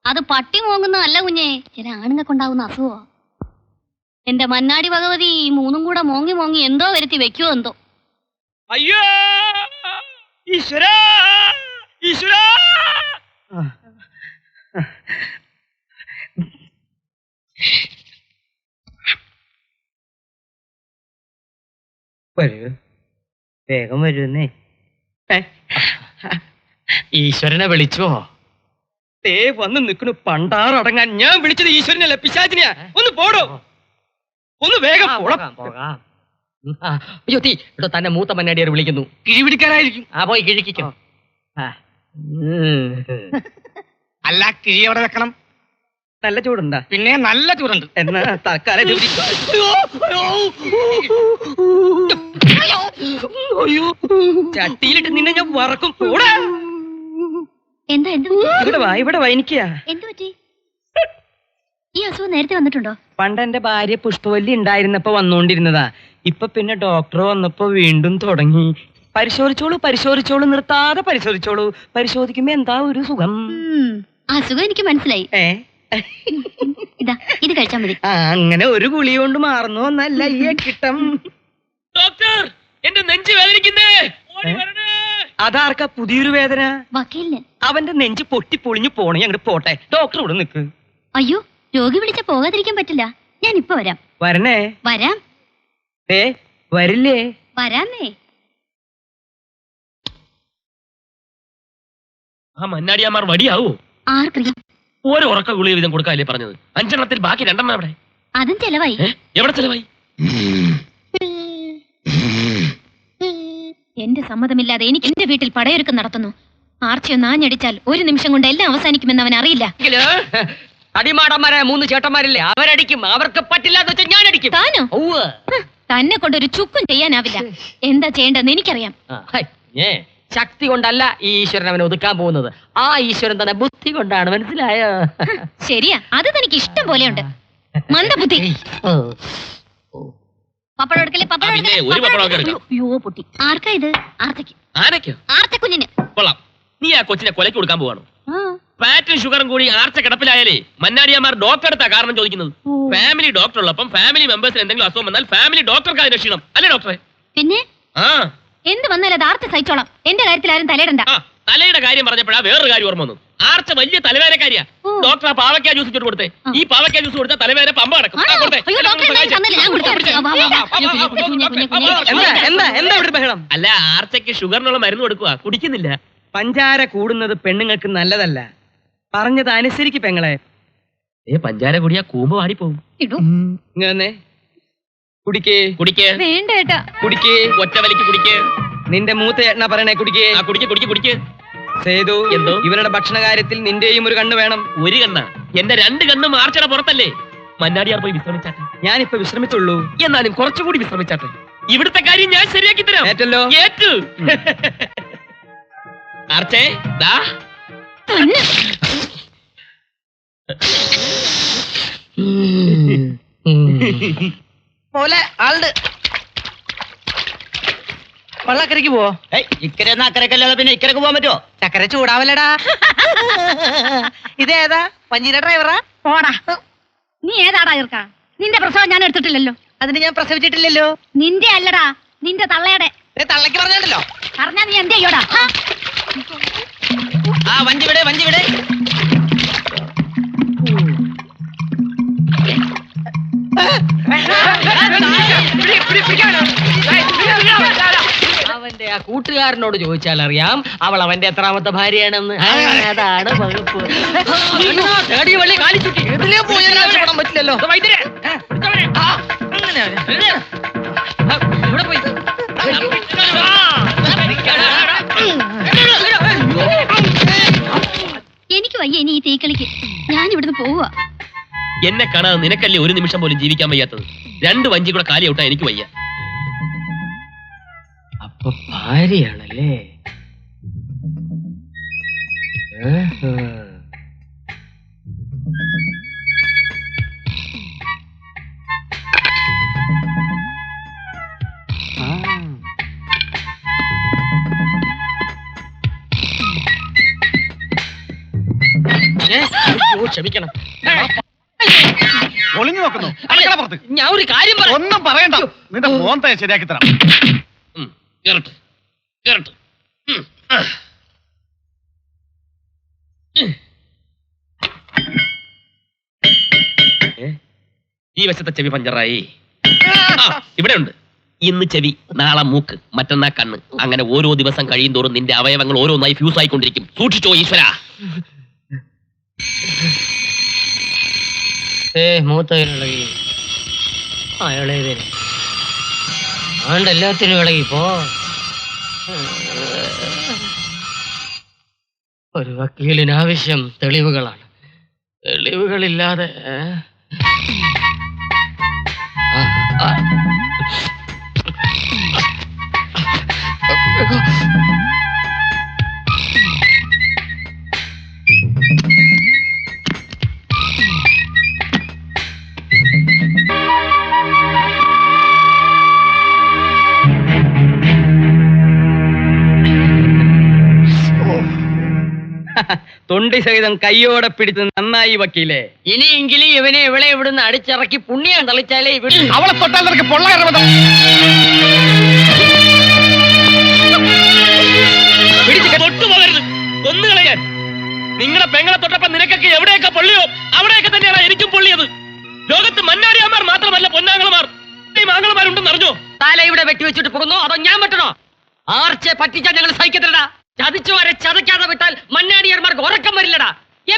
അത് പട്ടി മോങ്ങുന്നതല്ല കുഞ്ഞേ, ചില ആണുങ്ങൾക്കുണ്ടാവുന്ന അസുഖമാ. എന്റെ മന്നാടി ഭഗവതി മൂന്നും കൂടെ മോങ്ങി എന്തോ വരുത്തി വെക്കുവോ എന്തോ. അയ്യോ ഈശ്വരാ. വരൂ, വേഗം വരുന്നേ. ഈശ്വരനെ വിളിച്ചോ? തേ വന്ന് നിൽക്കണു പണ്ടാറടങ്ങാൻ. ഞാൻ വിളിച്ചത് ഈശ്വരനല്ല, പിശാചിനെയാ. ഒന്ന് പോടോ, ഒന്ന് വേഗം പോകാം. അയ്യോ തീ ഇവിടെ തന്നെ മൂത്ത മന്നാടിയാർ വിളിക്കുന്നു. കിഴി പിടിക്കാനായിരിക്കും. പോയി കിഴിക്കോ. അല്ല, കിഴി എവിടെ വെക്കണം? നല്ല ചൂടുണ്ടാ? പിന്നെ നല്ല ചൂടുണ്ട്. എന്നാ തൽക്കാലം ചട്ടിയിലിട്ട് നിന്നെ ഞാൻ വറക്കും. പോടാ. എന്താ ഇവിടെ വാ എനിക്കാ. എന്ത് പറ്റി? ഈ അസുഖം നേരത്തെ വന്നിട്ടുണ്ടോ? പണ്ട് എന്റെ ഭാര്യ പുഷ്പവല്ലി ഉണ്ടായിരുന്നപ്പോ വന്നോണ്ടിരുന്നതാ. ഇപ്പൊ പിന്നെ ഡോക്ടർ വന്നപ്പോ വീണ്ടും തുടങ്ങി. പരിശോധിച്ചോളൂ നിർത്താതെ പരിശോധിച്ചോളൂ. പരിശോധിക്കുമ്പോ എന്താ ഒരു സുഖം. അസുഖം എനിക്ക് മനസ്സിലായി. ഇതാ ഇത് കഴിച്ചാൽ മതി. അങ്ങനെ ഒരു ഗുളി കൊണ്ട് മാറുന്നു എന്നല്ല ഈ കിട്ടം. ഡോക്ടർ, എന്റെ നെഞ്ച് വേദനിക്കുന്നേ. അതാർക്കാ പുതിയൊരു വേദന? വക്കീലിന്. അവന്റെ നെഞ്ച് പൊട്ടി പൊളിഞ്ഞു പോണേ. അങ്ങോട്ട് പോട്ടെ. ഡോക്ടർ ഇവിടെ നിൽക്ക്. അയ്യോ രോഗി വിളിച്ച പോകാതിരിക്കാൻ പറ്റില്ല. ഞാൻ ഇപ്പൊ വരാം. വരണേ. വരാം. വരില്ലേ? വരാന്നേ. ആ മന്നാടിയാമാർ വടിയാവോ? ആർക്കറിയാം? ഓരോ ഉറക്ക ഗുളിക വീതം കൊടുക്കാല്ലേ പറഞ്ഞത്? 5 എണ്ണത്തിൽ ബാക്കി 2 എണ്ണം എവിടെ? അതും ചെലവായി. എവിടെ ചെലവായി? എന്റെ സമ്മതമില്ലാതെ എനിക്ക് എന്റെ വീട്ടിൽ പടയൊരുക്കം നടത്തുന്നു. ആർച്ചയൊന്ന് ആഞ്ഞടിച്ചാൽ 1 നിമിഷം കൊണ്ട് എല്ലാം അവസാനിക്കുമെന്ന് അവൻ അറിയില്ല. അടിമാടന്മാരായ 3 ചേട്ടന്മാരില്ലേ, അവരടിക്കും. അവർക്ക് പറ്റില്ലാന്ന് വെച്ചാൽ ഞാൻ അടിക്കും. താനോ? തന്നെ കൊണ്ടൊരു ചുക്കും ചെയ്യാനാവില്ല. എന്താ ചെയ്യേണ്ടതെന്ന് എനിക്കറിയാം. ശക്തി കൊണ്ടല്ല ഈ ഈശ്വരൻ അവനെ ഒതുക്കാൻ പോകുന്നത്. ആ ഈശ്വരൻ തന്നെ ബുദ്ധി കൊണ്ടാണ്, മനസ്സിലായോ? ശരിയാ, അത് തനിക്ക് ഇഷ്ടം പോലെയുണ്ട്. മന്ദബുദ്ധി. പപ്പടം എടുക്കല്ലേ, പപ്പടം എടുക്കല്ലേ. ഒരു പപ്പടം ഒക്കെ എടുക്കാം. അയ്യോ പൊട്ടി. ആർക്കാ ഇത്? ആർത്തക്ക്. ആനയ്ക്കോ? ആർത്തക്കുഞ്ഞിന്. കൊള്ളാം. നീ ആ കൊച്ചിനെ കൊലയ്ക്ക് കൊടുക്കാൻ പോവാണോ? ആ. ഫാറ്റും ഷുഗറും കൂടി ആർച്ച കിടപ്പിലായാലേ മന്നാടിയാമാർ ഡോക്ടർ എടുത്താ കാരണം ചോദിക്കുന്നത്. ഫാമിലി ഡോക്ടർ ഉള്ളപ്പം ഫാമിലി മെമ്പേഴ്സിന് എന്തെങ്കിലും അസുഖം വന്നാൽ ഫാമിലി ഡോക്ടർക്ക് അത് രക്ഷിക്കണം, അല്ലേ ഡോക്ടറെ? പിന്നെ ആ എന്ത് വന്നാലും അത് ആർച്ച സഹിച്ചോളാം. എന്റെ കാര്യത്തിൽ ആരും തലയിടണ്ട. ആ തലയുടെ കാര്യം പറഞ്ഞപ്പോഴാ വേറൊരു കാര്യം ഓർമ്മ വന്നു. ആർച്ച വലിയ തലവേദനക്കാരിയാ. ഡോക്ടർ ആ പാവയ്ക്കാ ജ്യൂസ് ഇട്ട് കൊടുത്തേ. ഈ പാവയ്ക്കാ ജ്യൂസ് കൊടുത്താൽ തലവേദന പമ്പ നടക്കും. ആണോ? അയ്യോ, ഡോക്ടർ എന്തായാലും തന്നില്ല, ഞാൻ കൊടുക്കാം. വാ, വാ, വാ. അയ്യോ, കുഞ്ഞെ. എന്താ ഇവിടെ ബഹളം? അല്ല, ആർച്ചയ്ക്ക് ഷുഗറിനുള്ള മരുന്ന് കൊടുക്കുക, കുടിക്കുന്നില്ല. പഞ്ചാര കൂടുന്നത് പെണ്ണുങ്ങൾക്ക് നല്ലതല്ല. പറഞ്ഞത് അനുസരിക്ക് പെങ്ങളെ. പഞ്ചാര കുടിയാ കൂമ്പ് വാടിപ്പോവും. ഇടൂ. ഇങ്ങനെ കുടിക്കേ. കുടിക്കേ. വേണ്ട ഏട്ടാ. കുടിക്കേ. ഒറ്റ വലിക്ക് കുടിക്കേ. നിന്റെ മൂത്ത ചേട്ടനാ പറയണേ കുടിക്കേ. ആ കുടിക്ക് കുടിക്ക് കുടിക്ക്. സേതു, എന്തോ? ഇവരുടെ ഭക്ഷണ കാര്യത്തിൽ നിന്റെയും ഒരു കണ്ണ് വേണം. ഒരു കണ്ണ? എന്റെ 2 കണ്ണും ആർച്ചയുടെ പുറത്തല്ലേ. മന്നാടിയാർ പോയി വിശ്രമിച്ചാട്ടെ. ഞാനിപ്പോ വിശ്രമിച്ചുള്ളൂ. എന്നാലും കുറച്ചുകൂടി വിശ്രമിച്ചാട്ടെ. ഇവിടുത്തെ കാര്യം ഞാൻ ശരിയാക്കി തരാം. ഏറ്റല്ലോ? ഏറ്റു. ആർച്ചേ ദാ തന്നെ. പോലെ ആളുണ്ട്. വള്ളക്കരയ്ക്ക് പോവോ? ഇക്കരെ അക്കരക്കല്ലാതെ പിന്നെ ഇക്കരക്ക് പോകാൻ പറ്റുമോ? ചക്കര ചൂടാവല്ലടാ. ഇതേതാ? പഞ്ഞിര ഡ്രൈവറാ? പോടാ. നീ ഏതാടാ ഇർക്കാ? നിന്റെ പ്രസവം ഞാൻ എടുത്തിട്ടില്ലല്ലോ. അതിന് ഞാൻ പ്രസവിച്ചിട്ടില്ലല്ലോ. നിന്റെ അല്ലടാ, നിന്റെ തള്ളയുടെ. തള്ളക്ക് പറഞ്ഞല്ലോ. പറഞ്ഞാ നീ എന്ത് ചെയ്യോടാ? ആ വഞ്ചി വിടെ, വഞ്ചി വിടെ. അവന്റെ ആ കൂട്ടുകാരനോട് ചോദിച്ചാൽ അറിയാം അവൾ അവന്റെ എത്രാമത്തെ ഭാര്യയാണെന്ന്. അതാണ് വകുപ്പ്. വള്ളി കാലിച്ചുട്ടി ഇതിലേ പോയി പറ്റില്ലല്ലോ. ഇവിടെ പോയി എനിക്ക് വയ്യ ഇനി ഈ തീക്കളിക്ക്. ഞാൻ ഇവിടുന്ന് പോവുക. എന്നെ കാണാതെ നിനക്കല്ലേ 1 നിമിഷം പോലും ജീവിക്കാൻ വയ്യാത്തത്. 2 വഞ്ചി കൂടെ കാലി ഔട്ടാ എനിക്ക് വയ്യ. അപ്പൊ ഭാര്യയാണല്ലേ? ക്ഷമിക്കണം. ഒളിഞ്ഞു നോക്കുന്നു. അടുക്കള പുറത്ത്. ഞാൻ ഒരു കാര്യം ഒന്നും പറയണ്ട. നിന്റെ മോന്തെ ശരിയാക്കി തരാം. കേറട്ടെ കേറട്ടെ. ഈ വശത്തെ ചെവി പഞ്ചറായി. ഇവിടെ ഉണ്ട്. ഇന്ന് ചെവി, നാളെ മൂക്ക്, മറ്റന്നാ കണ്ണ്. അങ്ങനെ ഓരോ ദിവസം കഴിയും തോറും നിന്റെ അവയവങ്ങൾ ഓരോന്നായി ഫ്യൂസ് ആയിക്കൊണ്ടിരിക്കും. സൂക്ഷിച്ചോ ഈശ്വര. മൂത്ത ഇളകി ഇളയതിന് ആണ്ട് എല്ലാത്തിനും ഇളകിപ്പോ. ഒരു വക്കീലിന് ആവശ്യം തെളിവുകളാണ്. തെളിവുകളില്ലാതെ തൊണ്ടി സഹിതം കയ്യോടെ പിടിച്ച് നന്നായി വക്കീലേ. ഇനിയെങ്കിലും ഇവനെ ഇവിടെ ഇവിടുന്ന് അടിച്ചിറക്കി പുണ്യം തളിച്ചാലേ ഇവിടെ അവളെ തൊട്ടാൽ നിനക്ക് പൊള്ളായിരം തൊട്ടുപോകരുത്. കൊന്നുകളയാൻ. നിങ്ങളെ പെങ്ങളെ തൊട്ടപ്പം നിനക്ക് നിനക്കൊക്കെ എവിടെയൊക്കെ പൊള്ളിയോ അവിടെയൊക്കെ തന്നെയാണ് എനിക്കും പൊള്ളിയത്. ലോകത്ത് മന്നാടിയാന്മാർ മാത്രമല്ല പൊന്നാങ്ങളമാർ, ആങ്ങളമാരുണ്ടെന്ന് അറിഞ്ഞോ? തല ഇവിടെ വെട്ടിവെച്ചിട്ട് പോകുന്നു അതോ ഞാൻ വെട്ടണോ? ആർച്ചയെ പറ്റിച്ചാൽ ഞങ്ങൾ സഹിക്കത്തില്ലടാ. ചതിച്ചു വരെ ചതയ്ക്കാതെ വിട്ടാൽ മന്നാടിയാന്മാർക്ക് ഉറക്കം വരില്ലടാ.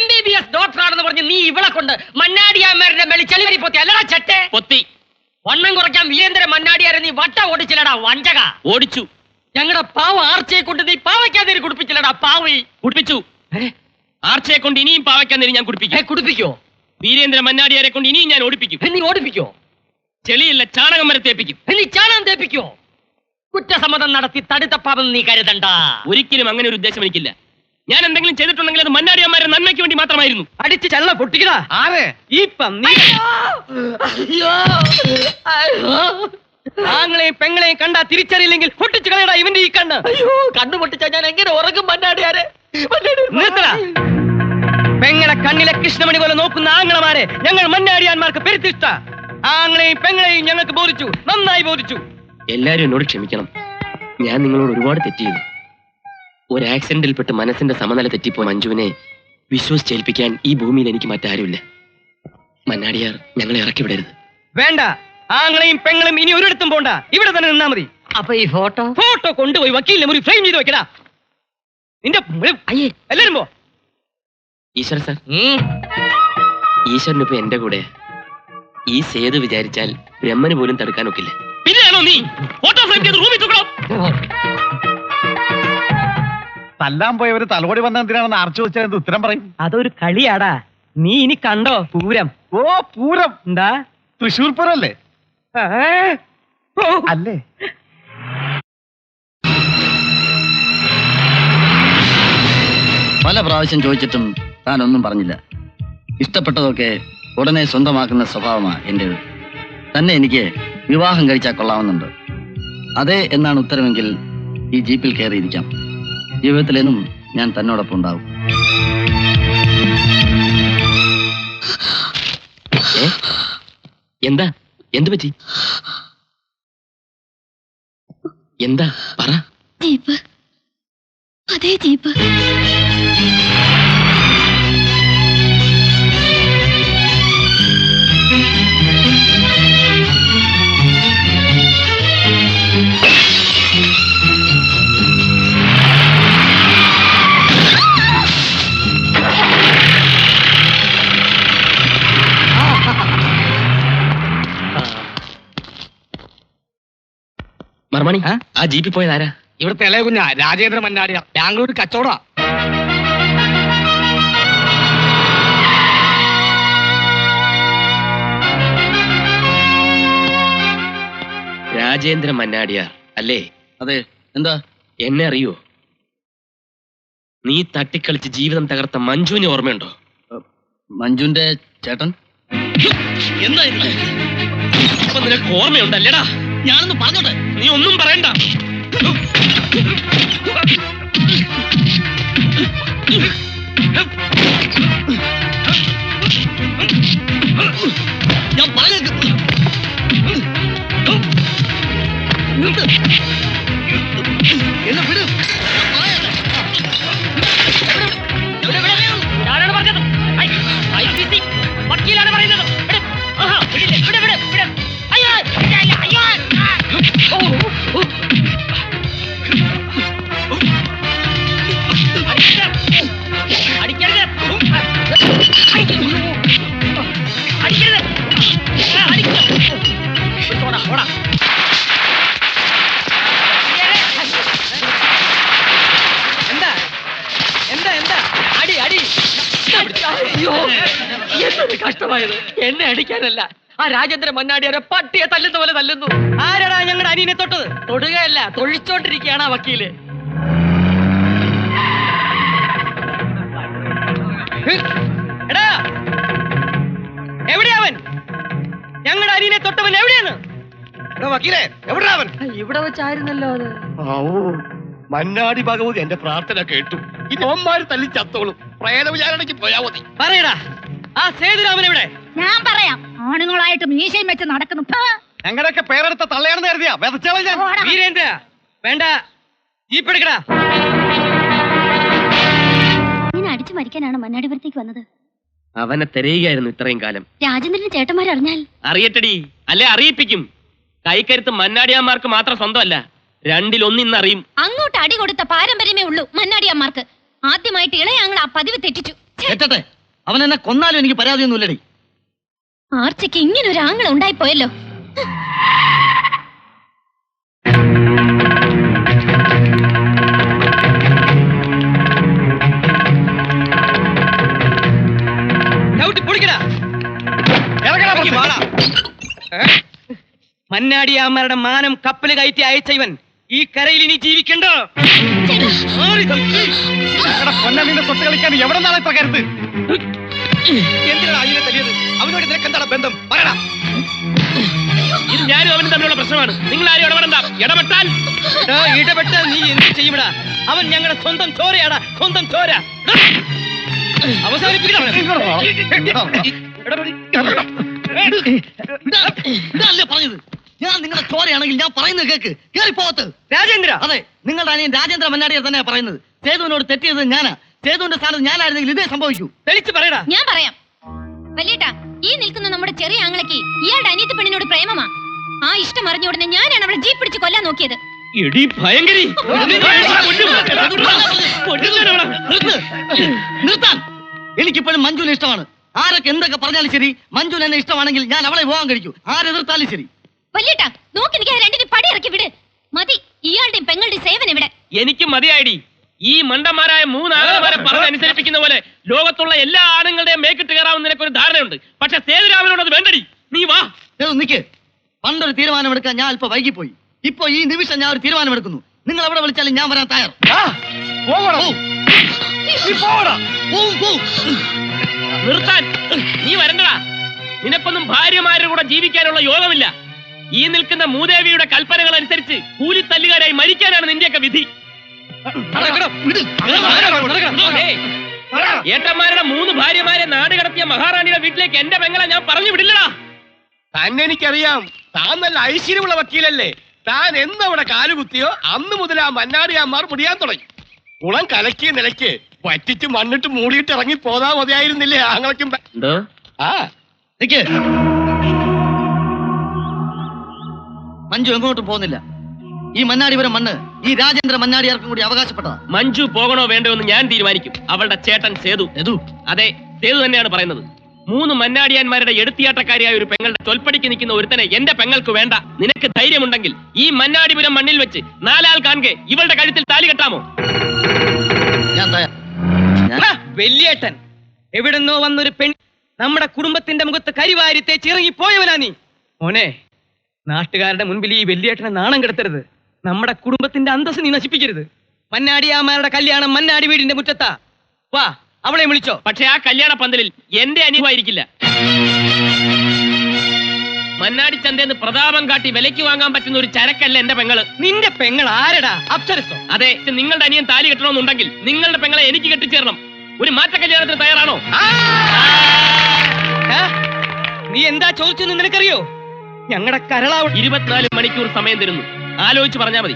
MBBS ഡോക്ടറാണെന്ന് പറഞ്ഞ് നീ ഇവളെ കൊണ്ട് മന്നാടിയാന്മാരുടെ മേളിൽ ചെളിവരി പൊത്തി അല്ലടാ ചെറ്റെ പൊത്തി. വണ്ണം കുറയ്ക്കാൻ വീരേന്ദ്ര മന്നാടിയാരെ നീ വട്ട ഓടിച്ചില്ലടാ വഞ്ചക. ഓടിച്ചു. ഞങ്ങളുടെ പാവ ആർച്ചയെ കൊണ്ട് നീ പാവയ്ക്കാതെ കുടിപ്പിച്ചില്ലടാ പാവി. കുടിപ്പിച്ചു. ആർച്ചയെ കൊണ്ട് ഇനിയും പാവയ്ക്കാൻ ഞാൻ കുടിപ്പിക്കും. കുടിപ്പിക്കോ? വീരേന്ദ്ര മന്നാടിയാരെ കൊണ്ട് ഇനിയും ഞാൻ ഓടിപ്പിക്കും. നീ ഓടിപ്പിക്കോ? ചെളിയില്ല ചാണകം വരെ തേപ്പിക്കും. നീ ചാണകം തേപ്പിക്കോ? കുറ്റസമ്മതം നടത്തി തടുത്തപ്പാമെന്ന് നീ കരുതണ്ട. ഒരിക്കലും അങ്ങനെ ഒരു ഉദ്ദേശം എനിക്കില്ല. ഞാൻ എന്തെങ്കിലും ചെയ്തിട്ടുണ്ടെങ്കിൽ അത് മന്നാടിയാന്മാരുടെ നന്മയ്ക്ക് വേണ്ടി മാത്രമായിരുന്നു. അടിച്ച് ചള്ള പൊട്ടിക്കടാ. ആരെ ഈ പന്നി ആങ്ങളെയും പെങ്ങളെയും കണ്ടാ തിരിച്ചറിയില്ലെങ്കിൽ പൊട്ടിച്ചു കളയടാ ഇവന്റെ ഈ കണ്ണ്. അയ്യോ കണ്ണു പൊട്ടിച്ചാ ഞാൻ എങ്ങനെ ഉറങ്ങും മന്നാടിയാരെ? നിർത്തടാ. പെങ്ങളെ കണ്ണിലെ കൃഷ്ണമണി പോലെ നോക്കുന്ന ആങ്ങളമാരെ ഞങ്ങൾ മന്നാടിയാന്മാർക്ക് പെരുത്തിഷ്ട. ആങ്ങളെയും പെങ്ങളെയും ഞങ്ങൾക്ക് ബോധിച്ചു, നന്നായി ബോധിച്ചു. എല്ലാരും എന്നോട് ക്ഷമിക്കണം. ഞാൻ നിങ്ങളോട് ഒരുപാട് തെറ്റ് ചെയ്തു. ഒരു ആക്സിഡന്റിൽപ്പെട്ട് മനസ്സിന്റെ സമനില തെറ്റിപ്പോയ മഞ്ജുവിനെ വിശ്വസിച്ചേൽപ്പിക്കാൻ ഈ ഭൂമിയിൽ എനിക്ക് മറ്റാരുമില്ല. മന്നാടിയാർ ഞങ്ങളെ ഇറക്കി വിടരുത്. വേണ്ട, ആങ്ങളെയും പെങ്ങളും ഇനി ഒരിടത്തും പോണ്ട, ഇവിടെ തന്നെ നിന്നാ മതി. അപ്പൊ ഈ ഫോട്ടോ ഫോട്ടോ കൊണ്ടുപോയി വക്കീലിനെ മുറി ഫ്രെയിം ചെയ്ത് വെക്കടാ. നിന്റെ അയ്യേ എല്ലാരും പോ. ഈശ്വര സാർ, ഈശ്വരനിപ്പോ എന്റെ കൂടെ. ഈ സേതു വിചാരിച്ചാൽ ബ്രഹ്മന് പോലും തടുക്കാൻ ഒക്കില്ല. പിന്നെയാണോ നീ ഫോട്ടോ ഫ്രെയിം ചെയ്ത് റൂമിൽ തൂക്കണം? തല്ലാൻ പോയവര് തലോടി വന്ന എന്തിനാണെന്ന് ആർച്ചു വെച്ചാൽ ഉത്തരം പറയും. അതൊരു കളിയാടാ. നീ ഇനി കണ്ടോ പൂരം? ഓ പൂരം എന്താ? തൃശ്ശൂർ പൂരം അല്ലേ? അല്ലേ? പല പ്രാവശ്യം ചോദിച്ചിട്ടും താൻ ഒന്നും പറഞ്ഞില്ല. ഇഷ്ടപ്പെട്ടതൊക്കെ ഉടനെ സ്വന്തമാക്കുന്ന സ്വഭാവമാണ് എന്റേത്. തന്നെ എനിക്ക് വിവാഹം കഴിച്ചാൽ കൊള്ളാവുന്നുണ്ട്. അതെ എന്നാണ് ഉത്തരമെങ്കിൽ ഈ ജീപ്പിൽ കയറിയിരിക്കാം. ജീവിതത്തിലെന്നും ഞാൻ തന്നോടൊപ്പം ഉണ്ടാവും. എന്താ? എന്ത് പറ്റി? എന്താ പറ. ജീപ്പ്, അതേ ജീപ്പ്. മർമണി, ആ ജീപ്പിൽ പോയത് ആരാ? ഇവിടുത്തെ ഇളയ കുഞ്ഞാ രാജേന്ദ്ര മന്നാടിയാർ. ബാംഗ്ലൂർ കച്ചവട. രാജേന്ദ്ര മന്നാടിയാർ അല്ലേ? അതെ. എന്താ? എന്നെ അറിയോ? നീ തട്ടിക്കളിച്ച് ജീവിതം തകർത്ത മഞ്ജുവിനെ ഓർമ്മയുണ്ടോ? മഞ്ജുന്റെ ചേട്ടൻ. എന്താ ഇപ്പൊ നിനക്ക് ഓർമ്മയുണ്ടല്ലേടാ? ഞാനൊന്ന് പറഞ്ഞോട്ടെ. നീ ഒന്നും പറയണ്ട. ഞാൻ പറഞ്ഞേക്കും. എന്നെ വിട്. ഞാനാണ് പറഞ്ഞത്. ICC വക്കീലാണ് പറയുന്നത്. അയ്യോ അയ്യോ. അടിക്കരുത്. അടിക്കരുത്. ഓടാ ഓടാ. എന്താ എന്താ എന്താ? അടി അടി. അയ്യോ എന്തൊരു കഷ്ടമായത്. എന്നെ അടിക്കാനല്ല, ആ രാജേന്ദ്ര മന്നാടിയാരെ പട്ടിയെ തല്ലുന്ന പോലെ തല്ലുന്നു. ആരടാ ഞങ്ങളുടെ അനിയനെ തൊട്ടത്? തൊടുകയല്ല, തൊഴിച്ചോണ്ടിരിക്കുകയാണ് ആ വക്കീല്. എടാ, എവിടെയാവൻ? ഞങ്ങളുടെ അനിയനെ തൊട്ടവൻ എവിടെയാണ്? വക്കീലേ, എവിടാ അവൻ? ഇവിടെ വെച്ചായിരുന്നല്ലോ അത്. മന്നാടി ഭഗവതി എന്റെ പ്രാർത്ഥന കേട്ടു. ഇനി ഓന്മാര് തല്ലി ചത്തോളും. പ്രേത വിചാരണയ്ക്ക് പോയാ മതി. പറയടാ, ആ സേതുരാമൻ എവിടെ? ഞാൻ പറയാം. ആണുങ്ങളായിട്ട് മീശയും വെച്ച് നടക്കുന്നു. ഞങ്ങളുടെയൊക്കെ പേരെടുത്ത തള്ളയാണെന്ന് കരുതിയാ വെതച്ചാളെ ഞാൻ. വീരേന്ദ്ര, വേണ്ട, ജീപ്പ് എടുക്കടാ. നിന്നെ അടിച്ചു മരിക്കാനാണ് മന്നാടിപുരത്തേക്ക് വന്നത്. അവനെ തിരയുകയായിരുന്നു ഇത്രയും കാലം. രാജേന്ദ്രന് ചേട്ടന്മാരറിഞ്ഞാൽ അറിയട്ടടി, അല്ലെ അറിയിപ്പിക്കും. കൈക്കരുത്ത് മന്നാടിയാന്മാർക്ക് മാത്രം സ്വന്തമല്ല, രണ്ടിലൊന്നിന്നറിയും. അങ്ങോട്ട് അടി കൊടുത്ത പാരമ്പര്യമേ ഉള്ളൂ മന്നാടിയന്മാർക്ക്. ആദ്യമായിട്ട് ഇളയാങ്ങൾ ആ പതിവ് തെറ്റിച്ചു. കേട്ടെ, അവൻ എന്നെ കൊന്നാലും എനിക്ക് പരാതിയൊന്നുമില്ലടി. ആർച്ചയ്ക്ക് ഇങ്ങനെ ഒരു ആങ്ങള ഉണ്ടായിപ്പോയല്ലോ. മന്നാടിയാമ്മയുടെ മാനം കപ്പല് കയറ്റി അയച്ച ഇവൻ ഈ കരയിൽ ഇനി ജീവിക്കണ്ടോ? പൊന്നമീനെ തൊട്ട് കളിക്കാൻ എവിടെ നിന്നാണ് ഇത്ര കരുത്ത്? എന്തിനാണ് അതിനെ തല്ലിയത്? അവനോട് നിനക്ക് എന്താണ് ബന്ധം? പറയടാ. ഇത് ഞാനും അവനും തമ്മിലുള്ള പ്രശ്നമാണ്. നിങ്ങൾ ആരും ഇടപെടണ്ട. ഇടപെട്ടാൽ നീ എന്ത് ചെയ്യടാ? അവൻ ഞങ്ങളുടെ സ്വന്തം ചോരയാടാ, സ്വന്തം ചോര. ഇതല്ലേ പറഞ്ഞത്? ഞാൻ നിങ്ങളുടെ ചോരയാണെങ്കിൽ ഞാൻ പറയുന്നത് കേക്ക്. കേറി പോകത്ത്. രാജേന്ദ്ര, അതെ, നിങ്ങളുടെ അനിയൻ രാജേന്ദ്ര മന്നാടിയാർ തന്നെയാ പറയുന്നത്. സേതുവിനോട് തെറ്റിയത് ഞാനാ. സേതുവിന്റെ സ്ഥാനത്ത് ഞാനായിരുന്നെങ്കിൽ ഇതേ സംഭവിക്കൂ. തെളിച്ച് പറയടാ. ഞാൻ പറയാം. വലിയേട്ടാ, ഈ നിൽക്കുന്ന നമ്മുടെ ചെറിയ ആങ്ങളയ്ക്ക് ഇയാളുടെ അനിയത്തി പെണ്ണിനോട് പ്രേമമാ. ആ ഇഷ്ടം അറിഞ്ഞ ഉടനെ ഞാനാണ് അവളെ ജീപ്പ് പിടിച്ച് കൊല്ലാൻ നോക്കിയത്. എടി ഭയങ്കരി, നിർത്താൻ. എനിക്കിപ്പോഴും മഞ്ജുവിനെ ഇഷ്ടമാണ്. ആരൊക്കെ എന്തൊക്കെ പറഞ്ഞാലും ശരി, മഞ്ജുവിന് എന്നെ ഇഷ്ടമാണെങ്കിൽ ഞാൻ അവളെ വിവാഹം കഴിക്കൂ. ആരെതിർത്താലും ശരി. വലിയേട്ടാ, നോക്കി നിൽക്കാൻ രണ്ടിനും പടി ഇറക്കി വിട്. മതി ഇയാളുടെയും പെങ്ങളുടെയും സേവനം ഇവിടെ. എനിക്ക് മതിയായിടി. ഈ മണ്ടന്മാരായ 3 ആളുകളെ പറഞ്ഞനുസരിപ്പിക്കുന്ന പോലെ ലോകത്തുള്ള എല്ലാ ആണുങ്ങളുടെയും മേക്കിട്ട് കയറാവുന്ന നിനക്കൊരു ധാരണയുണ്ട്. പക്ഷെ സേതുരാമനോട് അത് വേണ്ടടി. നീ വാ. നിക്ക്. പണ്ടൊരു തീരുമാനമെടുക്കാൻ ഞാൻ അല്പം വൈകിപ്പോയി. ഇപ്പൊ ഈ നിമിഷം ഞാൻ ഒരു തീരുമാനമെടുക്കുന്നു. നിങ്ങൾ എവിടെ വിളിച്ചാലും ഞാൻ വരാൻ തയ്യാർ. നിർത്താൻ. നീ വരണ്ടടാ. നിനക്കൊന്നും ഭാര്യമാരുടെ കൂടെ ജീവിക്കാനുള്ള യോഗമില്ല. ഈ നിൽക്കുന്ന മൂദേവിയുടെ കൽപ്പനകൾ അനുസരിച്ച് കൂലിത്തല്ലുകാരായി മരിക്കാനാണ് നിന്റെയൊക്കെ വിധി. ഏട്ടന്മാരുടെ 3 ഭാര്യമാരെ നാട് കടത്തിയ മഹാറാണിയുടെ വീട്ടിലേക്ക് എന്റെ പെങ്ങളെ ഞാൻ പറഞ്ഞു വിടില്ലടാ. തന്നെ എനിക്കറിയാം. താൻ നല്ല ഐശ്വര്യമുള്ള വക്കീലല്ലേ. താൻ എന്നവിടെ കാലുകുത്തിയോ അന്ന് മുതൽ ആ മന്നാടിയാന്മാർ മുടിയാൻ തുടങ്ങി. കുളം കലക്കിയ നിലയ്ക്ക് പറ്റിച്ച് മണ്ണിട്ട് മൂടിയിട്ട് ഇറങ്ങി പോതാ മതിയായിരുന്നില്ലേ ആങ്ങളയ്ക്കും? ആ നിക്ക്. മഞ്ജു എങ്ങോട്ടും പോകുന്നില്ല. ഈ മന്നാടിപുരം മണ്ണ് ഈ രാജേന്ദ്ര മന്നാടിയാർക്കും കൂടി അവകാശപ്പെട്ടതാ. മഞ്ജു പോകണോ വേണ്ടോ എന്ന് ഞാൻ തീരുമാനിക്കും. അവളുടെ ചേട്ടൻ സേതു. അതെ, സേതു തന്നെയാണ് പറയുന്നത്. 3 മന്നാടിയാന്മാരുടെ എടുത്തിയാട്ടക്കാരിയായ ഒരു പെങ്ങളുടെ ചൊൽപ്പടിക്ക് നിൽക്കുന്ന ഒരുത്തനെ എന്റെ പെങ്ങൾക്ക് വേണ്ട. നിനക്ക് ധൈര്യമുണ്ടെങ്കിൽ ഈ മന്നാടിപുരം മണ്ണിൽ വെച്ച് 4 ആൾ കാണുക ഇവളുടെ കഴുത്തിൽ താലി കെട്ടാമോ? വലിയേട്ടൻ എവിടെന്നോ വന്നൊരു പെൺ നമ്മുടെ കുടുംബത്തിന്റെ മുഖത്ത് കരിവാരി തേച്ചിറങ്ങി പോയവനാ നീ. മോനെ, നാട്ടുകാരുടെ മുൻപിൽ ഈ വലിയേട്ടനെ നാണം കെടുത്തരുത്. നമ്മുടെ കുടുംബത്തിന്റെ അന്തസ് നീ നശിപ്പിക്കരുത്. മന്നാടിയാമാരുടെ കല്യാണം മന്നാടി വീടിന്റെ മുറ്റത്താ. വാ, അവളെ വിളിച്ചോ. പക്ഷെ ആ കല്യാണ പന്തലിൽ എന്റെ അനുഭവമായിരിക്കില്ല. മന്നാടി ചന്തേന്ന് പ്രതാപം കാട്ടി വിലയ്ക്ക് വാങ്ങാൻ പറ്റുന്ന ഒരു ചരക്കല്ല എന്റെ പെങ്ങള്. നിന്റെ പെങ്ങൾ ആരടാ? അപ്സരസോ? അതെ, നിങ്ങളുടെ അനിയൻ താലി കെട്ടണമെന്നുണ്ടെങ്കിൽ നിങ്ങളുടെ പെങ്ങളെ എനിക്ക് കെട്ടിച്ചേരണം. ഒരു മാറ്റ കല്യാണത്തിന് തയ്യാറാണോ? നീ എന്താ ചോദിച്ചെന്ന് നിനക്കറിയോ? ഞങ്ങളുടെ കരളാവ് 24 മണിക്കൂർ സമയം തരുന്നു. ആലോചിച്ച് പറഞ്ഞാ മതി.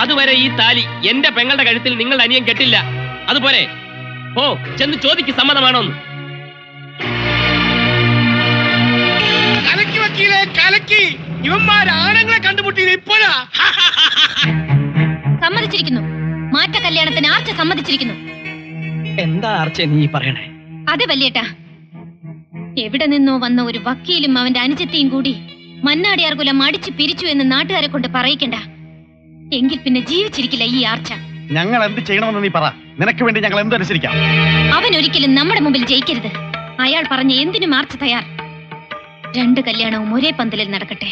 അതുവരെ ഈ താലി എന്റെ പെങ്ങളുടെ കഴുത്തിൽ നിങ്ങളുടെ അനിയൻ കെട്ടില്ല. അതുപോലെ ഓ ചെന്ന് ചോദിക്ക് സമ്മതമാണോന്ന്. കലക്കി വക്കീലെ, കലക്കി. ഇവന്മാരാണുങ്ങളെ കണ്ടുമുട്ടിയത് ഇപ്പോഴാ. സമ്മതിച്ചിരിക്കുന്നു. മാറ്റ കല്യാണത്തിന് ആർച്ച സമ്മതിച്ചിരിക്കുന്നു. എന്താ ആർച്ച നീ പറയണേ? അതെ വലിയേട്ടാ, എവിടെ നിന്നോ വന്ന ഒരു വക്കീലും അവന്റെ അനുജത്തെയും കൂടി മന്നാടിയാർ കുലം അടിച്ചു പിരിച്ചു എന്ന് നാട്ടുകാരെ കൊണ്ട് പറയിക്കണ്ട. എങ്കിൽ പിന്നെ ജീവിച്ചിരിക്കില്ല ഈ ആർച്ച. ഞങ്ങൾ എന്ത് ചെയ്യണമെന്ന് നീ പറ. നിനക്ക് വേണ്ടി ഞങ്ങൾ എന്തനുസരിക്കാം. അവൻ ഒരിക്കലും നമ്മുടെ മുമ്പിൽ ജയിക്കരുത്. അയാൾ പറഞ്ഞ എന്തിനും ആർച്ച തയ്യാർ. 2 കല്യാണവും ഒരേ പന്തലിൽ നടക്കട്ടെ.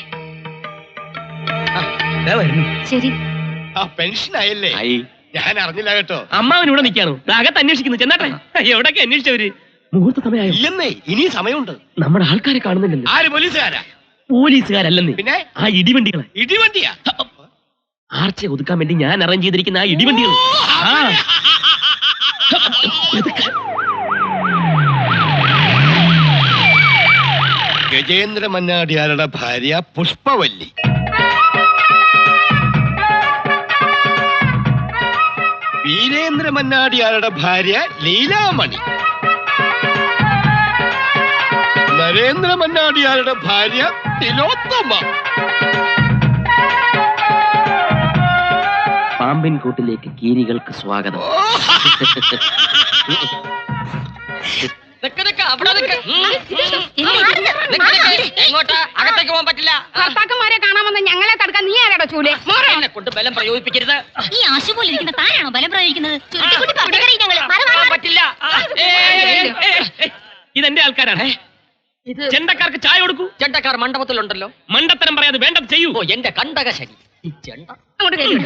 ശരി. ആ പെൻഷൻ ആയല്ലേ? ഞാൻ അറിഞ്ഞില്ല കേട്ടോ. അമ്മാവൻ ഇവിടെ നിൽക്കാണോ? അകത്ത് അന്വേഷിക്കുന്നു. ചെന്നാട്ടെ. എവിടൊക്കെ അന്വേഷിച്ചവര്? മുഹൂർത്ത സമയമായി. ഇല്ലെന്നേ, ഇനിയും സമയമുണ്ട്. നമ്മുടെ ആൾക്കാരെ കാണുന്നില്ലല്ലോ. ആര്? പോലീസുകാരാ? പോലീസുകാരല്ലെന്നേ, പിന്നെ ആ ഇടിവണ്ടികളെ. ഇടിവണ്ടിയാ? ആർച്ചയെ ഒതുക്കാൻ വേണ്ടി ഞാൻ അറേഞ്ച് ചെയ്തിരിക്കുന്ന ആ ഇടിവണ്ടികൾ. ഗജേന്ദ്ര മന്നാടിയാരുടെ ഭാര്യ പുഷ്പവല്ലി. വീരേന്ദ്ര മന്നാടിയാരുടെ ഭാര്യ ലീലാമണി. നരേന്ദ്ര മന്നാടിയാരുടെ ഭാര്യ തിലോത്തമ. പാമ്പിൻ കൂട്ടിലേക്ക് കീരികൾക്ക് സ്വാഗതം. എങ്ങോട്ടാ? അകത്തേക്ക് പോകാൻ പറ്റില്ല. ഭർത്താക്കന്മാരെ കാണാമെന്ന് ഞങ്ങളെ തടുക്കാൻ നീ ആരാടോ ചൂല്? എന്നെ കൊണ്ട് ബലം പ്രയോഗിപ്പിക്കരുത്. ഈ ആശു പോലെ ഇരിക്കുന്ന താനാണോ ബലം പ്രയോഗിക്കുന്നത്? പറ്റില്ല. ഇതെന്റെ ആൾക്കാരാണ്. ചെണ്ടക്കാർക്ക് ചായ കൊടുക്കൂ. ചെണ്ടക്കാർ മണ്ഡപത്തിലുണ്ടല്ലോ. മണ്ടത്തരം പറയാതെ വേണ്ടത് ചെയ്യൂ. ഓ, എന്റെ കണ്ടക ശരി. ഈ ചെണ്ട അങ്ങോട്ട് കേട്ടോ.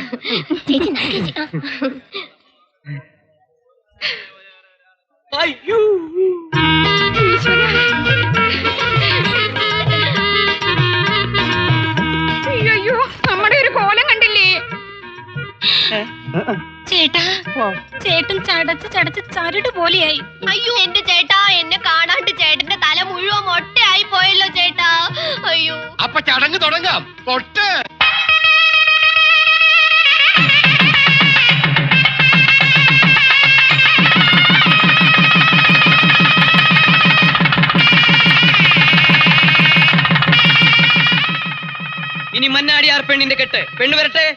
അയ്യോ. അയ്യോ, നമ്മുടെ ഒരു കോലം കണ്ടില്ലേ? ചേട്ടാ, ചേട്ടൻ ചടച്ച് ചടച്ച് ചരട് പോലെയായി. അയ്യോ എന്റെ ചേട്ടാ, എന്നെ കാണാണ്ട് ചേട്ടന്റെ തല മുഴുവൻ മൊട്ടയായി പോയല്ലോ ചേട്ടാ. അയ്യോ. അപ്പൊ ചടങ്ങ് തുടങ്ങാം. തൊട്ട് ഇനി മന്നാടിയാർ പെണ്ണിന്റെ കെട്ട്. പെണ്ണ് വരട്ടെ.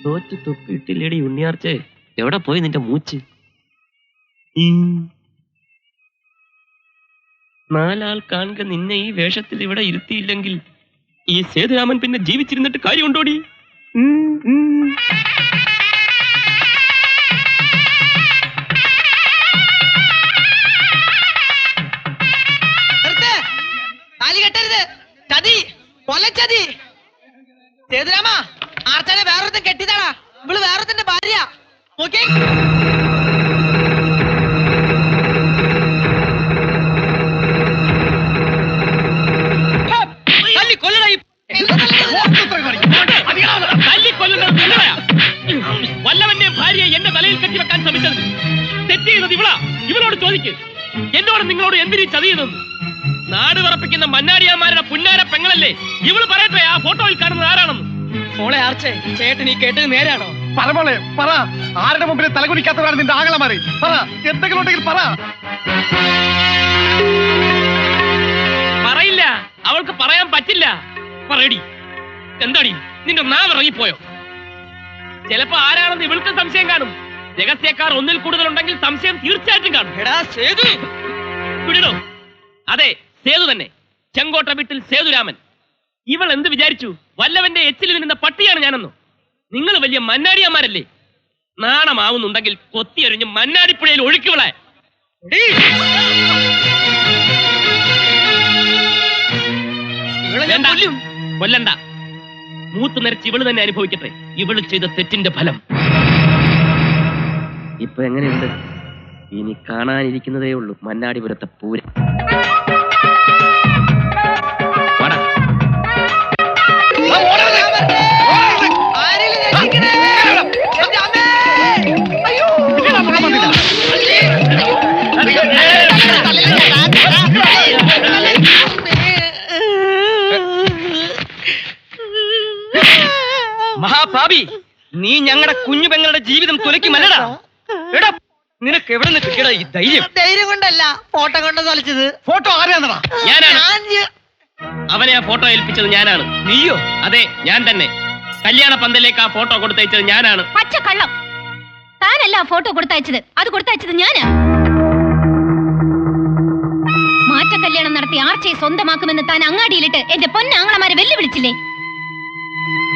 തോറ്റ് തൊപ്പിയിട്ടില്ലേടി ഉണ്ണിയാർച്ചേ. എവിടെ പോയി നിന്റെ മൂച്ച്? നാലാൾ കാണുക നിന്നെ ഈ വേഷത്തിൽ ഇവിടെ ഇരുത്തിയില്ലെങ്കിൽ ഈ സേതുരാമൻ പിന്നെ ജീവിച്ചിരുന്നിട്ട് കാര്യമുണ്ടോടി? താലി കെട്ടരുത്. ചതി, കൊലച്ചതി. സേതുരാമ, ആർച്ചാനെ വേറൊരുത്തൻ കെട്ടിയതാടാ. ഇവള് വേറൊരുത്തന്റെ ഭാര്യ. നോക്കിയേ. വല്ലവന്റെ ഭാര്യയെ എന്റെ തലയിൽ കെട്ടിവെക്കാൻ ശ്രമിച്ചത് തെറ്റ് ചെയ്തത് ഇവളാ. ഇവളോട് ചോദിക്ക്, എന്നോട് നിങ്ങളോട് എന്തിനീ ചതി ചെയ്തെന്ന്. നാട് വിറപ്പിക്കുന്ന മന്നാടിയാമാരുടെ പുന്നാര പെങ്ങളല്ലേ ഇവള് പറയട്ടെ ആ ഫോട്ടോയിൽ കാണുന്നത് ആരാണെന്ന്. മോളെ ആർച്ചേ, ചേട്ടൻ ഈ കേട്ടത് നേരാണോ? പറമോളെ പറ. ആരുടെ മുമ്പിൽ തലകുനിക്കാത്തവരാണ് നിന്റെ ആങ്ങളമാര്? പറ, എന്തെങ്കിലും ഉണ്ടെങ്കിൽ പറ. പറയില്ല, അവൾക്ക് പറയാൻ പറ്റില്ല. പറയടി, എന്താടി നിന്റെ നാവ് ഇറങ്ങിപ്പോയോ? ചിലപ്പോ ആരാണെന്ന് ഇവൾക്ക് സംശയം കാണും. രഹസ്യക്കാർ ഒന്നിൽ കൂടുതലുണ്ടെങ്കിൽ സംശയം തീർച്ചയായിട്ടും കാണും. എടാ സേതു, വിടണോ? അതെ, സേതു തന്നെ. ചെങ്കോട്ട വീട്ടിൽ സേതുരാമൻ. ഇവൾ എന്ത് വിചാരിച്ചു? വല്ലവന്റെ എച്ചിൽ നിന്ന പട്ടിയാണ് ഞാനെന്നോ? നിങ്ങൾ വലിയ മന്നാടിയന്മാരല്ലേ? നാണമാവുന്നുണ്ടെങ്കിൽ കൊത്തിയെറിഞ്ഞ് മന്നാടിപ്പുഴയിൽ ഒഴുക്കിവിളെ. കൊല്ലണ്ട. മൂത്ത് നിരച്ച് ഇവള് തന്നെ അനുഭവിക്കട്ടെ. ഇവള് ചെയ്ത തെറ്റിന്റെ ഫലം. ഇപ്പൊ എങ്ങനെയുണ്ട്? ഇനി കാണാനിരിക്കുന്നതേ ഉള്ളൂ മന്നാടിപുരത്തെ പൂരം. മഹാപാപി, നീ ഞങ്ങളുടെ കുഞ്ഞു പെങ്ങളുടെ ജീവിതം തുലയ്ക്കുമല്ലടാ. എടാ, നിനക്ക് എവിടെ നിന്ന് കിട്ടിയടാ ഈ ധൈര്യം? ധൈര്യം കൊണ്ടല്ല, ഫോട്ടോ കൊണ്ട് തൊലച്ചത്. ഫോട്ടോ ആരെയാണടാ? ഞാനാണ്. അവനെ ആ ഫോട്ടോ ഏൽപ്പിച്ചത് ഞാനാണ്. നീയോ? അതെ, ഞാൻ തന്നെ. കല്യാണ പന്തലേക്ക് ആ ഫോട്ടോ കൊടുത്തയച്ചത് ഞാനാണ്. പച്ച കള്ളം. താനല്ല ആ ഫോട്ടോ കൊടുത്തയച്ചത്, അത് കൊടുത്തയച്ചത് ഞാനാ. മാറ്റ കല്യാണം നടത്തി ആർച്ചയെ സ്വന്തമാക്കുമെന്ന് താൻ അങ്ങാടിയിലിട്ട് എന്റെ പൊന്നാങ്ങളമാരെ വെല്ലുവിളിച്ചില്ലേ?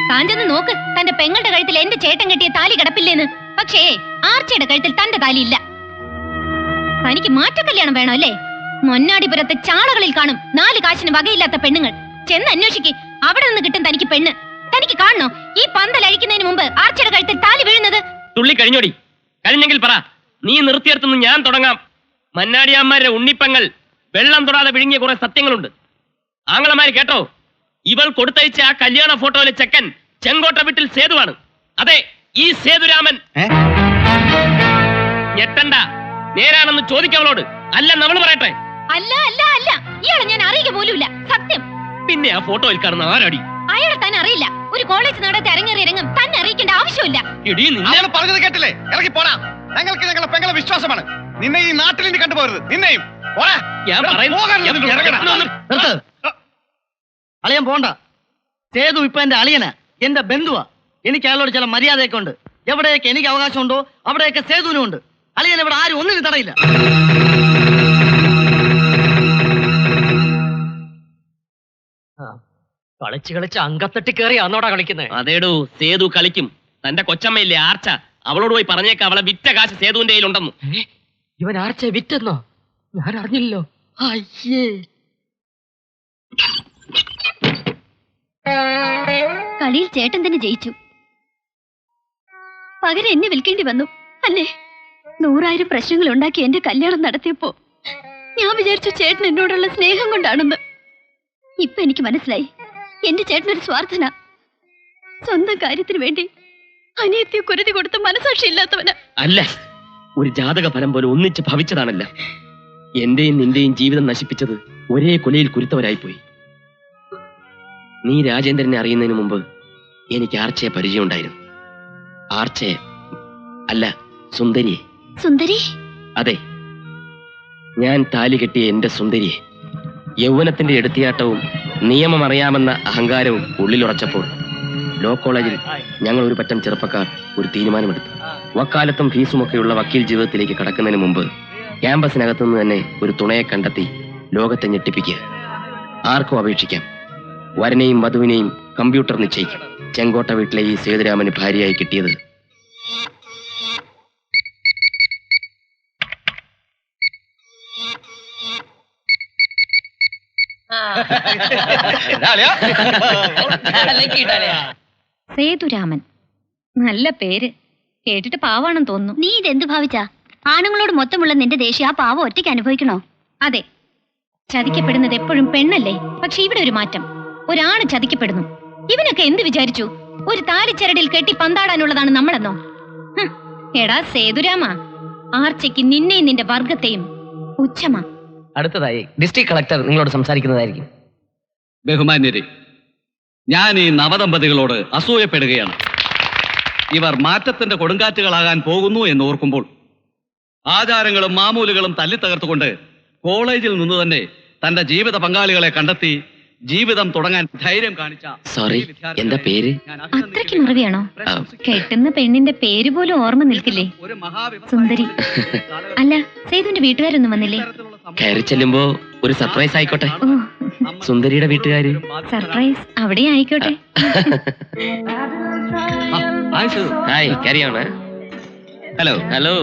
താൻ ചെന്ന് നോക്ക്, തന്റെ പെങ്ങളുടെ കഴുത്തിൽ എന്റെ ചേട്ടൻ കെട്ടിയ താലി കിടപ്പില്ലേന്ന്. പക്ഷേ ആർച്ചയുടെ കഴുത്തിൽ തന്റെ താലി ഇല്ല. തനിക്ക് മാറ്റ കല്യാണം വേണോ അല്ലേ? മൊന്നാടിപുരത്തെ ചാളകളിൽ കാണും 4 കാശിന് വകയില്ലാത്ത പെണ്ണുങ്ങൾ. ചെന്ന് അന്വേഷിക്ക്, അവിടെ നിന്ന് കിട്ടും തനിക്ക് പെണ്ണ്. തനിക്ക് കാണണോ ഈ പന്തൽ അഴിക്കുന്നതിന് മുമ്പ് ആർച്ചയുടെ കഴുത്തിൽ താലി വീഴുന്നത്? തുള്ളി കഴിഞ്ഞോടി. കഴിഞ്ഞെങ്കിൽ പറ, നീ നിർത്തിയെടുത്തുനിന്ന് ഞാൻ തുടങ്ങാം. മന്നാടിയാന്മാരുടെ ഉണ്ണിപ്പങ്ങൾ വെള്ളം തൊടാതെ വിഴുങ്ങിയ കുറെ സത്യങ്ങളുണ്ട്. ആങ്ങളമാര് കേട്ടോ, ഇവൾ കൊടുത്തയച്ച ആ കല്യാണ ഫോട്ടോയിലെ ചെക്കൻ ചെങ്കോട്ട വീട്ടിൽ സേതുവാണ്. അതെ, ഈ സേതുരാമൻ. ഞെട്ടണ്ട, നേരാണെന്ന് ചോദിക്കവളോട്. അല്ല നമ്മൾ പറയട്ടെ. അല്ല അല്ല അല്ല, ഇയാളെ ഞാൻ അറിയുക പോലുമില്ല, സത്യം. പിന്നെ ആ ഫോട്ടോയിൽ കാണുന്ന ആരടി? അയാളെ തന്നെ അറിയില്ല. ഒരു കോളേജ് നടത്തി അരങ്ങേറി ഇറങ്ങും തന്നെ അറിയിക്കേണ്ട ആവശ്യമില്ല. അവള് പറഞ്ഞത് കേട്ടില്ലേ? ഇറങ്ങി പോടാ. ഞങ്ങൾക്ക് ഞങ്ങളുടെ പെങ്ങളെ വിശ്വാസമാണ്. നിന്നെ ഈ നാട്ടിൽ നിന്ന് കണ്ടുപോകരുത്. നിന്നെയും അളിയൻ പോണ്ട. സേതു ഇപ്പൊ എന്റെ അളിയനാ, എന്റെ ബന്ധുവാ. എനിക്ക് അയാളോട് ചില മര്യാദയൊക്കെ ഉണ്ട്. എവിടെയൊക്കെ എനിക്ക് അവകാശമുണ്ടോ അവിടെയൊക്കെ സേതുവിനും ഉണ്ട്. അളിയൻ ഇവിടെ ആരും ഒന്നിനും തടയില്ല. കളിച്ച് കളിച്ച് അങ്കത്തട്ടി കയറി അന്നോടാ കളിക്കുന്നത്. അതേടൂ, സേതു കളിക്കും. തന്റെ കൊച്ചമ്മയില്ലേ ആർച്ച, അവളോട് പോയി പറഞ്ഞേക്ക അവളെ വിറ്റ കാശ് സേതുവിന്റെ കയ്യിലുണ്ടെന്നു. ഇവൻ ആർച്ച വിറ്റെന്നോ? ഞാൻ അറിഞ്ഞില്ലല്ലോ. അയ്യേ, കളിയിൽ ചേട്ടൻ തന്നെ ജയിച്ചു. പകരം എന്നെ വിൽക്കേണ്ടി വന്നു അല്ലേ? 100,000 പ്രശ്നങ്ങൾ ഉണ്ടാക്കി എന്റെ കല്യാണം നടത്തിയപ്പോ ഞാൻ വിചാരിച്ചു ചേട്ടൻ എന്നോടുള്ള സ്നേഹം കൊണ്ടാണെന്ന്. ഇപ്പൊ എനിക്ക് മനസ്സിലായി, എന്റെ ചേട്ടനൊരു സ്വാർത്ഥന. സ്വന്തം കാര്യത്തിന് വേണ്ടി അനിയത്തിയെ കുരുതി കൊടുത്ത മനസാക്ഷി ഇല്ലാത്തവന്. അല്ല, ഒരു ജാതക ഫലം പോലെ ഒന്നിച്ച് ഭവിച്ചതാണല്ല. എന്റെയും നിന്റെയും ജീവിതം നശിപ്പിച്ചത് ഒരേ കൊലയിൽ കുരുത്തവരായിപ്പോയി. നീ രാജേന്ദ്രനെ അറിയുന്നതിന് മുമ്പ് എനിക്ക് ആർച്ചയെ പരിചയമുണ്ടായിരുന്നു. ആർച്ചയെ അല്ല, സുന്ദരിയെ. സുന്ദരി? അതെ, ഞാൻ താലി കെട്ടിയ എന്റെ സുന്ദരിയെ. യൗവനത്തിന്റെ എടുത്തിയാട്ടവും നിയമം അറിയാമെന്ന അഹങ്കാരവും ഉള്ളിലുറച്ചപ്പോൾ ലോ കോളേജിൽ ഞങ്ങൾ ഒരു പറ്റം ചെറുപ്പക്കാർ ഒരു തീരുമാനമെടുത്തു. വക്കാലത്തും ഫീസുമൊക്കെയുള്ള വക്കീൽ ജീവിതത്തിലേക്ക് കടക്കുന്നതിന് മുമ്പ് ക്യാമ്പസിനകത്തുനിന്ന് തന്നെ ഒരു തുണയെ കണ്ടെത്തി ലോകത്തെ ഞെട്ടിപ്പിക്കുക. ആർക്കും അപേക്ഷിക്കാം. വരനെയും വധുവിനെയും കമ്പ്യൂട്ടർ നിശ്ചയിക്കും. ചെങ്കോട്ട വീട്ടിലെ ഈ സേതുരാമന് ഭാര്യയായി കിട്ടിയത് സേതുരാമൻ. നല്ല പേര്. കേട്ടിട്ട് പാവാണെന്ന് തോന്നുന്നു. നീ ഇതെന്ത് ഭാവിച്ചാ? ആണുങ്ങളോട് മൊത്തമുള്ള നിന്റെ ദേഷ്യം ആ പാവം ഒറ്റയ്ക്ക് അനുഭവിക്കണോ? അതെ, ചതിക്കപ്പെടുന്നത് എപ്പോഴും പെണ്ണല്ലേ. പക്ഷെ ഇവിടെ ഒരു മാറ്റം. ഒരാണ് ചതിക്കപ്പെടുന്നു. ഇവനൊക്കെ എന്ത് വിചാരിച്ചു? ഒരു താലിച്ചരടിൽ കെട്ടി പന്താടാനുള്ളതാണ് നമ്മളെന്നോ? എടാ സേതുരാമ, ആർച്ചയ്ക്ക് നിന്നെയും നിന്റെ വർഗത്തെയും പുച്ഛമാ. അടുത്തതായി ഡിസ്ട്രിക്ട് കളക്ടർ നിങ്ങളോട് സംസാരിക്കുന്നതായിരിക്കും. ബഹുമാന്യരെ, ഞാൻ ഈ നവദമ്പതികളോട് അസൂയപ്പെടുകയാണ്. ഇവർ മാറ്റത്തിന്റെ കൊടുങ്കാറ്റുകളാകാൻ പോകുന്നു എന്ന് ഓർക്കുമ്പോൾ ആചാരങ്ങളും മാമൂലുകളും തല്ലിത്തകർത്തുകൊണ്ട് കോളേജിൽ നിന്ന് തന്നെ തന്റെ ജീവിത പങ്കാളികളെ കണ്ടെത്തി ജീവിതം തുടങ്ങാൻ ധൈര്യം കാണിച്ച സോറി, എന്താ പേര്? അത്രയ്ക്ക് മറവിയാണോ? കെട്ടുന്ന പെണ്ണിന്റെ പേര് പോലും ഓർമ്മ നിൽക്കില്ലേ? സുന്ദരി. അല്ല, സേതുവിന്റെ വീട്ടുകാരൊന്നും വന്നില്ലേ? കയറി ചെല്ലുമ്പോ ഒരു സർപ്രൈസ് ആയിക്കോട്ടെ. സുന്ദരിയുടെ വീട്ടുകാര്. സർപ്രൈസ് അവിടെ ആയിക്കോട്ടെ. ഹായ്, കാര്യമാണ്. Hello hello.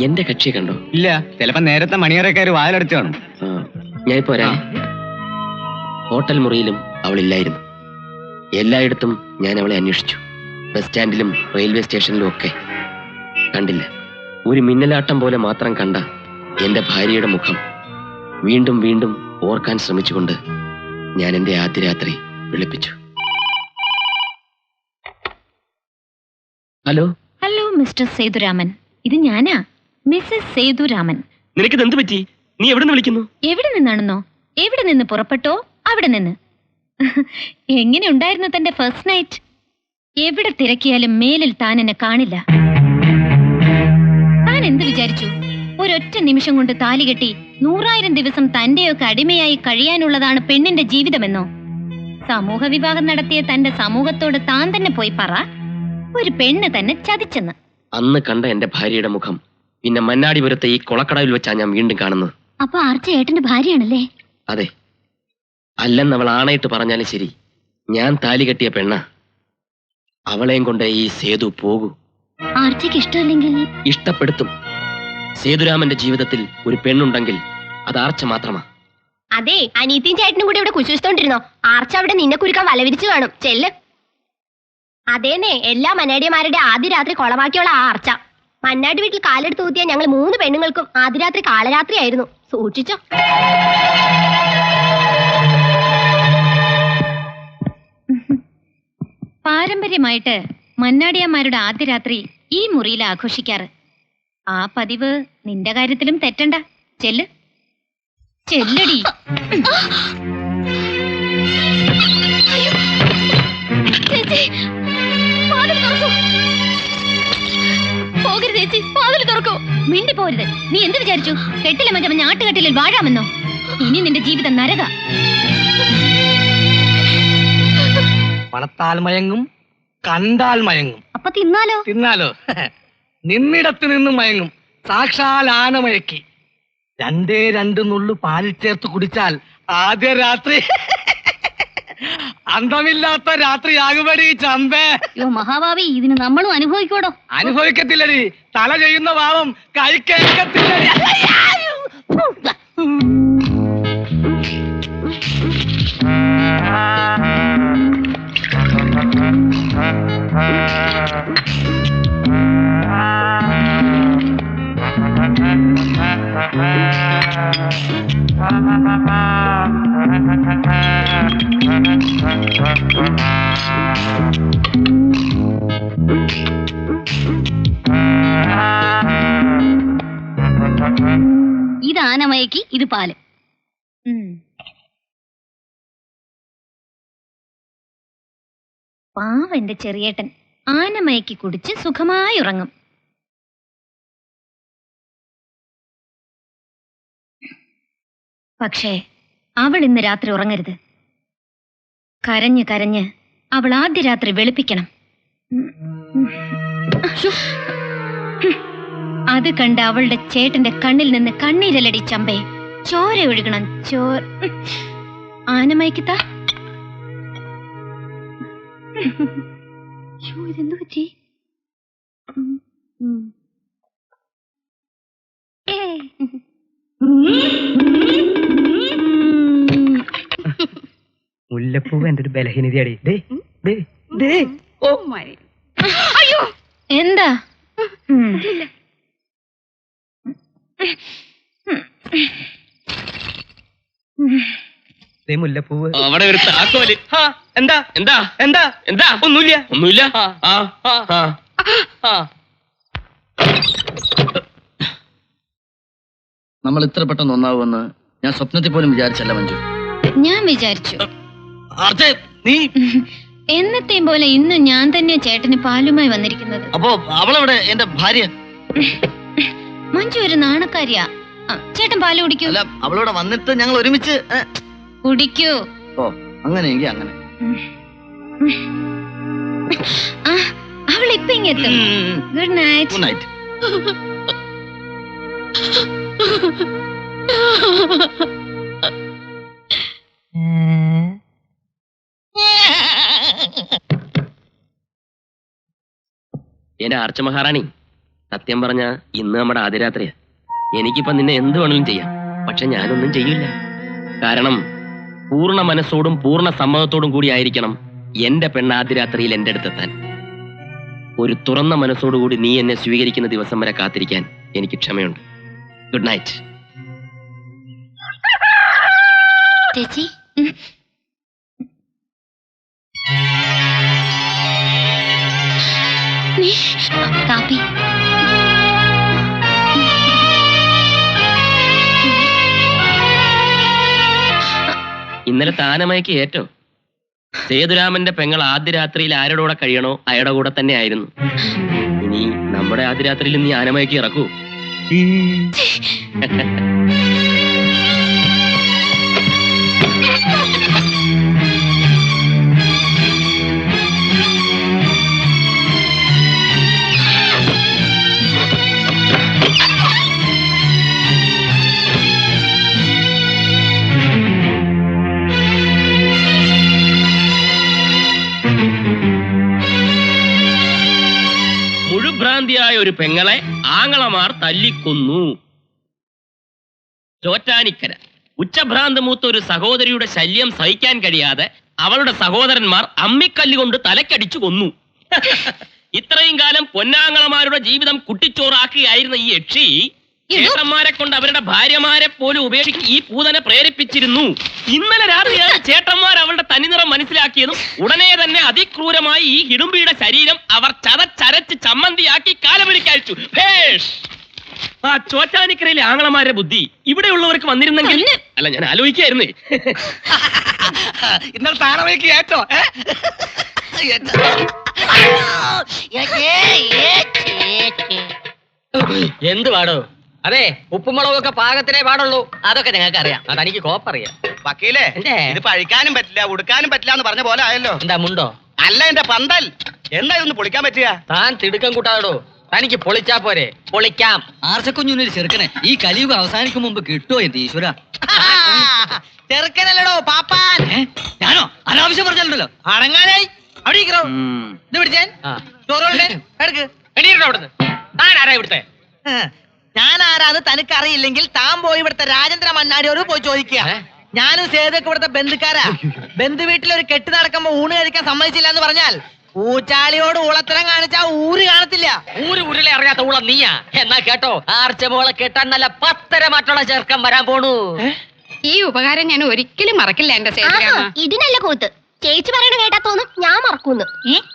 എന്റെ കക്ഷിയെ കണ്ടോ? ഇല്ല, ചിലപ്പോ നേരത്തെ മണിയറക്കാര് വാതിലടച്ചു കാണും. ഞാനിപ്പോ വരാം. ഹോട്ടൽ മുറിയിലും അവളില്ലായിരുന്നു. എല്ലായിടത്തും ഞാൻ അവളെ അന്വേഷിച്ചു. ബസ് സ്റ്റാൻഡിലും റെയിൽവേ സ്റ്റേഷനിലും ഒക്കെ കണ്ടില്ല. ഒരു മിന്നലാട്ടം പോലെ മാത്രം കണ്ട എന്റെ ഭാര്യയുടെ മുഖം വീണ്ടും വീണ്ടും ഓർക്കാൻ ശ്രമിച്ചുകൊണ്ട് ഞാൻ എന്റെ ആദ്യ രാത്രി വിളിപ്പിച്ചു. ഹലോ. ഹലോ മിസ്റ്റർ സേതുരാമൻ, ഇത് ഞാനാ, മിസ്സസ് സേതുരാമൻ. നിനക്കിത് എന്ത് പറ്റി? നീ എവിടെ നിന്ന് വിളിക്കുന്നു? എവിടെ നിന്നാണെന്നോ? എവിടെ നിന്ന് പുറപ്പെട്ടോ അവിടെ നിന്ന്. എങ്ങനെ ഉണ്ടായിരുന്നു തന്റെ ഫസ്റ്റ് നൈറ്റ്? എവിടെ തിരക്കിയാലും മേലിൽ താൻ എന്നെ കാണില്ല. താൻ എന്ത് വിചാരിച്ചു? ഒരൊറ്റ നിമിഷം കൊണ്ട് താലി കെട്ടി 100,000 ദിവസം തന്റെയൊക്കെ അടിമയായി കഴിയാനുള്ളതാണ് പെണ്ണിന്റെ ജീവിതമെന്നോ? സമൂഹ വിവാഹം നടത്തിയ തന്റെ സമൂഹത്തോട് താൻ തന്നെ പോയി പറ, ഒരു പെണ്ണ് തന്നെ ചതിച്ചെന്ന്. അന്ന് കണ്ട എന്റെ ഭാര്യയുടെ മുഖം പിന്നെ മന്നാടിപുരത്തെ ഈ കൊളക്കടവിൽ വെച്ചാ ഞാൻ വീണ്ടും കാണുന്നത്. അപ്പൊ ആർച്ച ഏട്ടന്റെ ഭാര്യയാണല്ലേ? അതെ, അല്ലെന്ന് അവൾ ആണയിട്ട് പറഞ്ഞാലും ശരി, ഞാൻ താലി കെട്ടിയ പെണ്ണ. അവളെയും കൊണ്ട് ഈ സേതു പോകൂ. ആർച്ചയ്ക്ക് ഇഷ്ടമല്ലെങ്കിൽ? ഇഷ്ടപ്പെടുത്തും. സേതുരാമന്റെ ജീവിതത്തിൽ ഒരു പെണ്ണുണ്ടെങ്കിൽ അത് ആർച്ച മാത്രമാ. അതെ, അനീത്തിയും ചേട്ടനും കൂടി ഇവിടെ കുശിഷ്ടോണ്ടിരുന്നോ? ആർച്ച അവിടെ നിന്നെ കുരുക്കാൻ വലവിരിച്ചു കാണും. ചെല്ല്. അതേന്നെ, എല്ലാ മന്നാടിയമാരുടെ ആദ്യ രാത്രി കൊളമാക്കിയുള്ള ആ ആർച്ച. മന്നാടി വീട്ടിൽ കാലെടുത്ത് ഊത്തിയ ഞങ്ങൾ 3 പെണ്ണുങ്ങൾക്കും ആദ്യ രാത്രി കാലരാത്രിയായിരുന്നു. സൂക്ഷിച്ചോ. പാരമ്പര്യമായിട്ട് മന്നാടിയന്മാരുടെ ആദ്യ രാത്രി ഈ മുറിയിൽ ആഘോഷിക്കാറ്. ആ പതിവ് നിന്റെ കാര്യത്തിലും തെറ്റണ്ട. ചെല്ല് ചെല്ലടി. പോകരുത് ചേച്ചി, വാതിൽ തുറക്കൂ. മിണ്ടി പോരുത്. നീ എന്ത് വിചാരിച്ചു? കെട്ടിലെ മറ്റവൻ ആട്ടുകെട്ടിലിൽ വാഴാമെന്നോ? ഇനി നിന്റെ ജീവിതം നരക. പണത്താൽ മയങ്ങും, കണ്ടാൽ മയങ്ങും. അപ്പൊ തിന്നാലോ? തിന്നാലോ? നിന്നിടത്ത് നിന്ന് മയങ്ങും. സാക്ഷാൽ ആനമയക്കി. 2 നുള്ളു പാലിൽ ചേർത്ത് കുടിച്ചാൽ ആദ്യ രാത്രി അന്തമില്ലാത്ത രാത്രിയാകുമടി ചമ്പേ. യോ മഹാഭാവി, ഇതിന് നമ്മളും അനുഭവിക്കോടോ? അനുഭവിക്കത്തില്ലടി. തല ചെയ്യുന്ന പാവം കൈ കേൾക്കത്തില്ലടി. ഇത് ആനമയക്കി, ഇത് പാല്. പാവന്റെ ചെറിയേട്ടൻ ആനമയക്കി കുടിച്ച് സുഖമായി ഉറങ്ങും. പക്ഷേ അവൾ ഇന്ന് രാത്രി ഉറങ്ങരുത്. കരഞ്ഞ് കരഞ്ഞ് അവൾ ആദ്യ രാത്രി വെളുപ്പിക്കണം. അത് കണ്ട് അവളുടെ ചേട്ടന്റെ കണ്ണിൽ നിന്ന് കണ്ണീരലടി ചമ്പേ. ചോര ഒഴുകണം. ആനമയക്കിത്ത. ഇതെന്തു പറ്റി? മുല്ലപ്പൂവ് എന്റെ ഒരു ബലഹീനതയാടി. എന്താ? മുല്ലപ്പൂവ് അവിടെ ഒരു താക്കോല്. എന്താ എന്താ എന്താ എന്താ? ഒന്നുമില്ല. ഒന്നുമില്ല. നമ്മൾ ഇത്ര പെട്ടെന്ന് ഒന്നാവുമെന്ന് ഞാൻ സ്വപ്നത്തിൽ പോലും വിചാരിച്ചല്ല മഞ്ജു. ഞാൻ വിചാരിച്ചു. നീ എന്നത്തെയും പോലെ ഇന്നും ഞാൻ തന്നെ ചേട്ടന് പാലുമായി വന്നിരിക്കുന്നത്. അപ്പോ അവളെവിടെ? എന്റെ ഭാര്യ. മഞ്ജു ഒരു നാണക്കാരിയാ. ചേട്ടൻ പാല് കുടിക്കൂ. അല്ല, അവളോടെ വന്നിട്ട് ഞങ്ങൾ ഒരുമിച്ച് കുടിക്കൂ. ഓ, അങ്ങനെയെങ്കിൽ അങ്ങനെ. അവൾ ഇപ്പൊ ഇങ്ങെത്തും. Good night. Good night. എന്റെ ആർച്ച മഹാറാണി, സത്യം പറഞ്ഞ ഇന്ന് നമ്മുടെ ആദ്യരാത്രിയാ. എനിക്കിപ്പം നിന്നെ എന്ത് വേണമെങ്കിലും ചെയ്യാം. പക്ഷെ ഞാനൊന്നും ചെയ്യില്ല. കാരണം പൂർണ്ണ മനസ്സോടും പൂർണ്ണ സമ്മതത്തോടും കൂടി ആയിരിക്കണം എന്റെ പെണ്ണ് ആദ്യരാത്രിയിൽ എന്റെ അടുത്തെത്താൻ. ഒരു തുറന്ന മനസ്സോടുകൂടി നീ എന്നെ സ്വീകരിക്കുന്ന ദിവസം വരെ കാത്തിരിക്കാൻ എനിക്ക് ക്ഷമയുണ്ട്. Good night. ചേച്ചി, കാപ്പി. ഇന്നലെ താനമയക്ക് ഏറ്റോ. സേതുരാമന്റെ പെങ്ങൾ ആദ്യ രാത്രിയിൽ ആരുടെ കൂടെ കഴിയണോ അയാളുടെ കൂടെ തന്നെ ആയിരുന്നു. ഇനി നമ്മുടെ ആദ്യ രാത്രിയിൽ നീ ആനമയക്ക് ഇറക്കൂ. മുഴുഭ്രാന്തിയായ ഒരു പെങ്ങളെ ആങ്ങളമാർ തല്ലിക്കൊന്നു. ചോറ്റാനിക്കര ഉച്ചഭ്രാന്ത് മൂത്ത ഒരു സഹോദരിയുടെ ശല്യം സഹിക്കാൻ കഴിയാതെ അവളുടെ സഹോദരന്മാർ അമ്മിക്കല്ലുകൊണ്ട് തലക്കടിച്ചു കൊന്നു. ഇത്രയും കാലം പൊന്നാങ്ങളമാരുടെ ജീവിതം കുട്ടിച്ചോറാക്കുകയായിരുന്ന ഈ യക്ഷി ചേട്ടന്മാരെ കൊണ്ട് അവരുടെ ഭാര്യമാരെ പോലും ഉപേക്ഷിച്ച് ഈ പൂതനെ പ്രേരിപ്പിച്ചിരുന്നു. ഇന്നലെ രാത്രിയാണ് ചേട്ടന്മാർ അവളുടെ തനിനിറം മനസ്സിലാക്കിയതും ഉടനെ തന്നെ അതിക്രൂരമായി ഈ ഹിഡുംബിയുടെ ശരീരം അവർ ചതച്ചരച്ച് ചമ്മന്തിയാക്കി കാലപിടിക്കയച്ചു. ആ ചോറ്റാനിക്കരയിലെ ആങ്ങളമാരുടെ ബുദ്ധി ഇവിടെയുള്ളവർക്ക് വന്നിരുന്നെങ്കിൽ. അല്ല, ഞാൻ ആലോചിക്കായിരുന്നേ. ഇന്നലെ താറവയ്ക്ക് ഏറ്റോ എന്ത് പാടോ? അതെ, ഉപ്പുമുളകൊക്കെ പാകത്തിനേ പാടുള്ളൂ. അതൊക്കെ ഞങ്ങൾക്ക് അറിയാം. അതെനിക്ക് കോപ്പറിയാം. വക്കീലേ, ഇത് പഴിക്കാനും പറ്റില്ല ഉടുക്കാനും പറ്റില്ല എന്ന് പറഞ്ഞ പോലെ ആയല്ലോ. എന്താ മുണ്ടോ? അല്ല, എന്റെ പന്തൽ. എന്താ ഇതൊന്ന് പൊളിക്കാൻ പറ്റുക? താൻ തിടുക്കം കൂട്ടാടോ. തനിക്ക് പൊളിച്ചാ പോരെ? പൊളിക്കാം. ആർച്ചക്കുഞ്ഞൊരു ചെറുക്കനെ ഈ കലിയുഗം അവസാനിക്കും മുമ്പ് കിട്ടുമോ എന്റെ ഈശ്വര? ചെറുക്കനല്ലടോ പാപ്പാൻ. ഞാനോ അനാവശ്യം പറഞ്ഞല്ലോ. അടങ്ങാനായി അവിടെ ഇരിക്കണോ? ഇത് പിടിച്ചാൻ ചോറോടെ എടുക്ക്. എണീറ്റോ അവിടുന്ന്. താൻ ആരാ ഇവിടുത്തെ? ഞാൻ ആരാന്ന് തനിക്ക് അറിയില്ലെങ്കിൽ താൻ പോയി ഇവിടുത്തെ രാജേന്ദ്ര മണ്ണാടിയോട് പോയി ചോദിക്കുക. ഞാനും സേതൊക്കെ ഇവിടുത്തെ ബന്ധുക്കാരാ. ബന്ധു വീട്ടിലൊരു കെട്ട് നടക്കുമ്പോ ഊണ് കഴിക്കാൻ സമ്മതിച്ചില്ല എന്ന് പറഞ്ഞാൽ ഊച്ചാളിയോട് ഊളത്തരം കാണിച്ചാ ഊര് കാണത്തില്ല. ഉരുളെ അറിയാത്ത ഊളം നീയാ. എന്നാ കേട്ടോ, ആർച്ചമോളെ കെട്ടാൻ നല്ല 10 മറ്റുള്ള ചെറുക്കം വരാൻ പോണു. ഈ ഉപകാരം ഞാൻ ഒരിക്കലും മറക്കില്ല എന്റെ സേതുരാമ. ഇതിനല്ല കൂത്ത്. ചേച്ചി പറയണ കേട്ടാ തോന്നും ഞാൻ മറക്കൂന്ന്.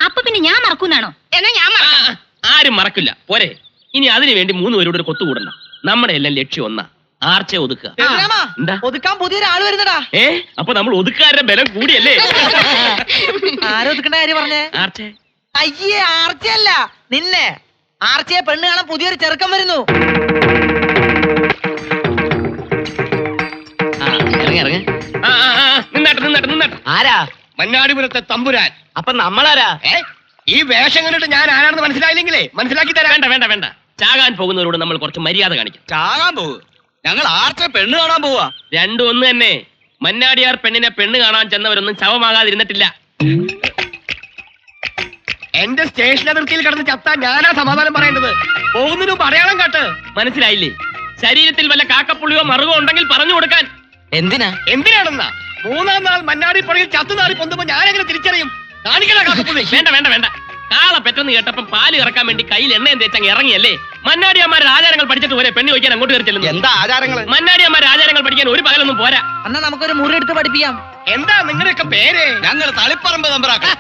അപ്പൊ പിന്നെ ഞാൻ മറക്കൂന്നാണോ? എന്നാ ഞാൻ മറക്കാം. ആരും മറക്കില്ല. പോരെ, ഇനി അതിനു വേണ്ടി 3 പേരോട് ഒരു കൊത്തുകൂടണ്ട. നമ്മുടെ എല്ലാം ലക്ഷ്യം ഒന്നാ, ആർച്ചയെ ഒതുക്കുക. എന്താ ഒതുക്കാൻ പുതിയൊരാള് വരുന്നടാ. അപ്പൊ നമ്മൾ ഒതുക്കാരുടെ ബലം കൂടിയല്ലേ? ആരൊതുക്കണ്ട കാര്യം പറഞ്ഞേ? ആർച്ചേ. അയ്യേ, ആർച്ചയല്ല നിന്നെ. ആർച്ചയെ പെണ്ണ് കാണാൻ പുതിയൊരു ചെറുക്കൻ വരുന്നു. ഇറങ്ങി നിന്നാട്ടെ. ആരാ? മന്നാടിപുരത്തെ തമ്പുരാൻ. അപ്പൊ നമ്മളാരാ? ഈ വേഷം കണ്ടിട്ട് ഞാൻ ആരാണെന്ന് മനസ്സിലായില്ലെങ്കിലേ മനസ്സിലാക്കി തരാം. വേണ്ട. ചാകാൻ പോകുന്നവരോട് നമ്മൾ കുറച്ച് മര്യാദ കാണിക്കാം. ചാകാൻ പോവുക? ഞങ്ങൾ ആർച്ച പെണ്ണ് കാണാൻ പോവാ. രണ്ടും ഒന്ന് തന്നെ. മന്നാടിയാർ പെണ്ണിനെ പെണ്ണ് കാണാൻ ചെന്നവരൊന്നും ശവമാകാതിരുന്നിട്ടില്ല. എന്റെ സ്റ്റേഷൻ അതിർത്തിയിൽ കിടന്ന് ചത്താ ഞാനാ സമാധാനം പറയേണ്ടത്. പോകുന്നതിനും അടയാളം കാട്ട്. മനസ്സിലായില്ലേ? ശരീരത്തിൽ വല്ല കാക്കപ്പുള്ളിയോ മറുകോ ഉണ്ടെങ്കിൽ പറഞ്ഞു കൊടുക്കാൻ. എന്തിനാണെന്നാ? 3-ാം നാൾ മന്നാടി പുറകിൽ ചത്തുനാറി പൊന്തുമ്പോ ഞാനെങ്ങനെ തിരിച്ചറിയും? കാണിക്കണ കാക്കപ്പുള്ളി. വേണ്ട. കാള പെട്ടെന്ന് കേട്ടപ്പം പാല് ഇറക്കാൻ വേണ്ടി കയ്യിൽ എണ്ണയും തേച്ചങ്ങ് ഇറങ്ങിയല്ലേ? മന്നാടിയന്മാരുടെ ആചാരങ്ങൾ പഠിച്ചിട്ട് പോരെ പെണ്ണ് ചോദിക്കാൻ അങ്ങോട്ട് കയറി ചെല്ലുന്നു. എന്താ ആചാരങ്ങള്? മന്നാടിയന്മാരുടെ ആചാരങ്ങൾ പഠിക്കാൻ ഒരു പകലൊന്നും പോരാ. എന്നാ നമുക്കൊരു മുറി എടുത്ത് പഠിപ്പിക്കാം. എന്താ നിങ്ങളുടെയൊക്കെ പേര്? ഞങ്ങൾ തളിപ്പറമ്പ് തമ്പ്രാക്കൾ.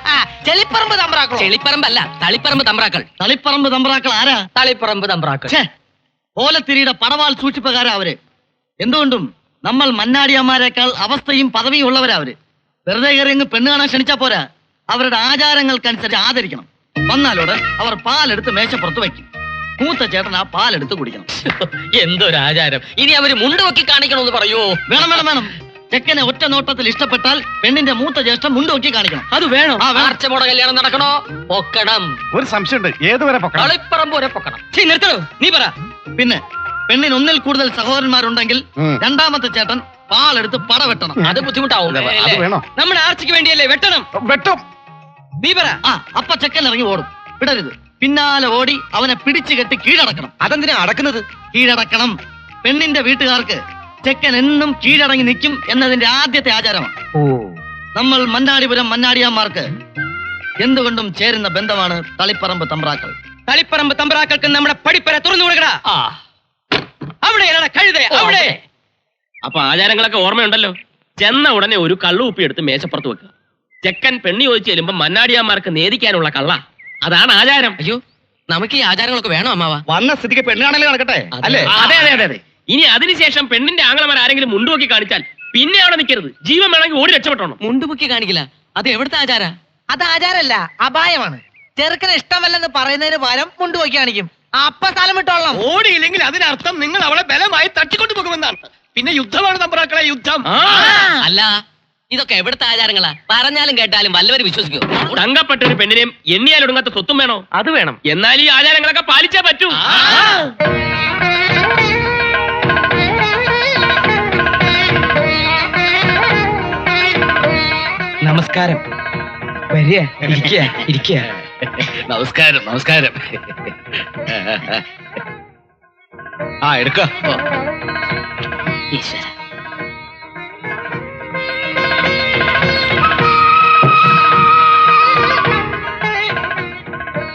ചെളിപ്പറമ്പ് തമ്പ്രാക്കളോ? ചെളിപ്പറമ്പല്ല, തളിപ്പറമ്പ് തമ്പ്രാക്കൾ. തളിപ്പറമ്പ് തമ്പ്രാക്കൾ ആരാ? തളിപ്പറമ്പ് തമ്പ്രാക്കൾ. ഓലത്തിരിയുടെ പടവാൾ സൂക്ഷിപ്പുകാരാ അവര്. എന്തുകൊണ്ടും നമ്മൾ മന്നാടിയന്മാരെക്കാൾ അവസ്ഥയും പദവിയും ഉള്ളവരാ അവര്. വെറുതെ കയറി പെണ്ണ് കാണാൻ ക്ഷണിച്ചാ പോരാ, അവരുടെ ആചാരങ്ങൾക്കനുസരിച്ച് ആദരിക്കണം. വന്നാലോട് അവർ പാലെടുത്ത് മേശപ്പുറത്ത് വയ്ക്കും. മൂത്ത ചേട്ടൻ ആ പാലെടുത്ത് കുടിക്കണം. എന്തൊരു ആചാരം! ഇനി അവര് മുണ്ട് വെക്കി കാണിക്കണമെന്ന് പറയൂ. വേണം. ചെക്കനെ ഒറ്റ നോട്ടത്തിൽ ഇഷ്ടപ്പെട്ടാൽ പെണ്ണിന്റെ മൂത്ത ജ്യേഷ്ഠം മുണ്ട് വെക്കി കാണിക്കണം. അത് വേണം. ആർച്ചമോടെ കല്യാണം നടക്കണോ? പൊക്കണം. ഒരു സംശയമുണ്ട്, ഏതുവരെ പൊക്കണം? തളിപ്പറമ്പ് വരെ പൊക്കണം. നിർത്തണോ? നീ പറ. പിന്നെ പെണ്ണിന് ഒന്നിൽ കൂടുതൽ സഹോദരന്മാരുണ്ടെങ്കിൽ രണ്ടാമത്തെ ചേട്ടൻ പാലെടുത്ത് പടവെട്ടണം. അത് ബുദ്ധിമുട്ടാവും. അത് വേണോ? നമ്മുടെ ആർച്ചയ്ക്ക് വേണ്ടിയല്ലേ വെട്ടണം. വെട്ടും. നീ പറ. അപ്പ ചെക്കൻ ഇറങ്ങി ഓടും. വിടരുത്. പിന്നാലെ ഓടി അവനെ പിടിച്ചു കെട്ടി കീഴടക്കണം. അതെന്തിനാ അടക്കുന്നത്? കീഴടക്കണം. പെണ്ണിന്റെ വീട്ടുകാർക്ക് ചെക്കൻ എന്നും കീഴടങ്ങി നിൽക്കും എന്നതിന്റെ ആദ്യത്തെ ആചാരമാണ്. നമ്മൾ മന്നാടിപുരം മന്നാടിയാന്മാർക്ക് എന്തുകൊണ്ടും ചേരുന്ന ബന്ധമാണ് തളിപ്പറമ്പ് തമ്പ്രാക്കൾ. തളിപ്പറമ്പ് തമ്പ്രാക്കൾക്ക് നമ്മുടെ പടിപ്പര തുറന്നു കൊടുക്കടാ. അവിടെ കഴുത അവിടെ. അപ്പൊ ആചാരങ്ങളൊക്കെ ഓർമ്മയുണ്ടല്ലോ. ചെന്ന ഉടനെ ഒരു കള്ളുപ്പി എടുത്ത് മേശപ്പുറത്ത് വെക്കുക. ചെക്കൻ പെണ്ണി ചോദിച്ചു ചെല്ലുമ്പോ മന്നാടിയാന്മാർക്ക് നേദിക്കാനുള്ള കള്ള. അതാണ് ആചാരം. അയ്യോ, നമുക്ക് ഈ ആചാരങ്ങളൊക്കെ വേണോ അമ്മാവ? വന്ന സ്ഥിതിക്ക് പെണ്ണ് കാണലേ നടക്കട്ടെ അല്ലേ? അതെ. ഇനി അതിനുശേഷം പെണ്ണിന്റെ ആങ്ങളമാർ ആരെങ്കിലും മുണ്ടുപൊക്കി കാണിച്ചാൽ പിന്നെ അവിടെ നിൽക്കരുത്. ജീവൻ വേണമെങ്കിൽ ഓടി രക്ഷപ്പെട്ടോണം. മുണ്ടുപൊക്കി കാണിക്കില്ല. അത് എവിടുത്തെ ആചാര? അത് ആചാരല്ല, അപായമാണ്. ചെറുക്കന് ഇഷ്ടമല്ലെന്ന് പറയുന്നതിന് പകരം മുണ്ടുപോക്കി കാണിക്കും. അപ്പ സ്ഥലം വിട്ടോളണം. ഓടിയില്ലെങ്കിൽ അതിനർത്ഥം നിങ്ങൾ അവളെ ബലമായി തട്ടിക്കൊണ്ടു പോകുമെന്നാണ്. പിന്നെ യുദ്ധമാണ് തമ്പ്രാക്കളെ, യുദ്ധം. അല്ല, ഇതൊക്കെ എവിടുത്തെ ആചാരങ്ങളാ? പറഞ്ഞാലും കേട്ടാലും വല്ലവരും വിശ്വസിക്കോ? തങ്കപ്പെട്ട ഒരു പെണ്ണിനെയും എണ്ണിയാലൊടുങ്ങാത്ത സ്വത്തും വേണോ? അത് വേണം. എന്നാൽ ഈ ആചാരങ്ങളൊക്കെ പാലിച്ചേ പറ്റൂ. നമസ്കാരം. ഇരിക്കുക. നമസ്കാരം. എടുക്ക.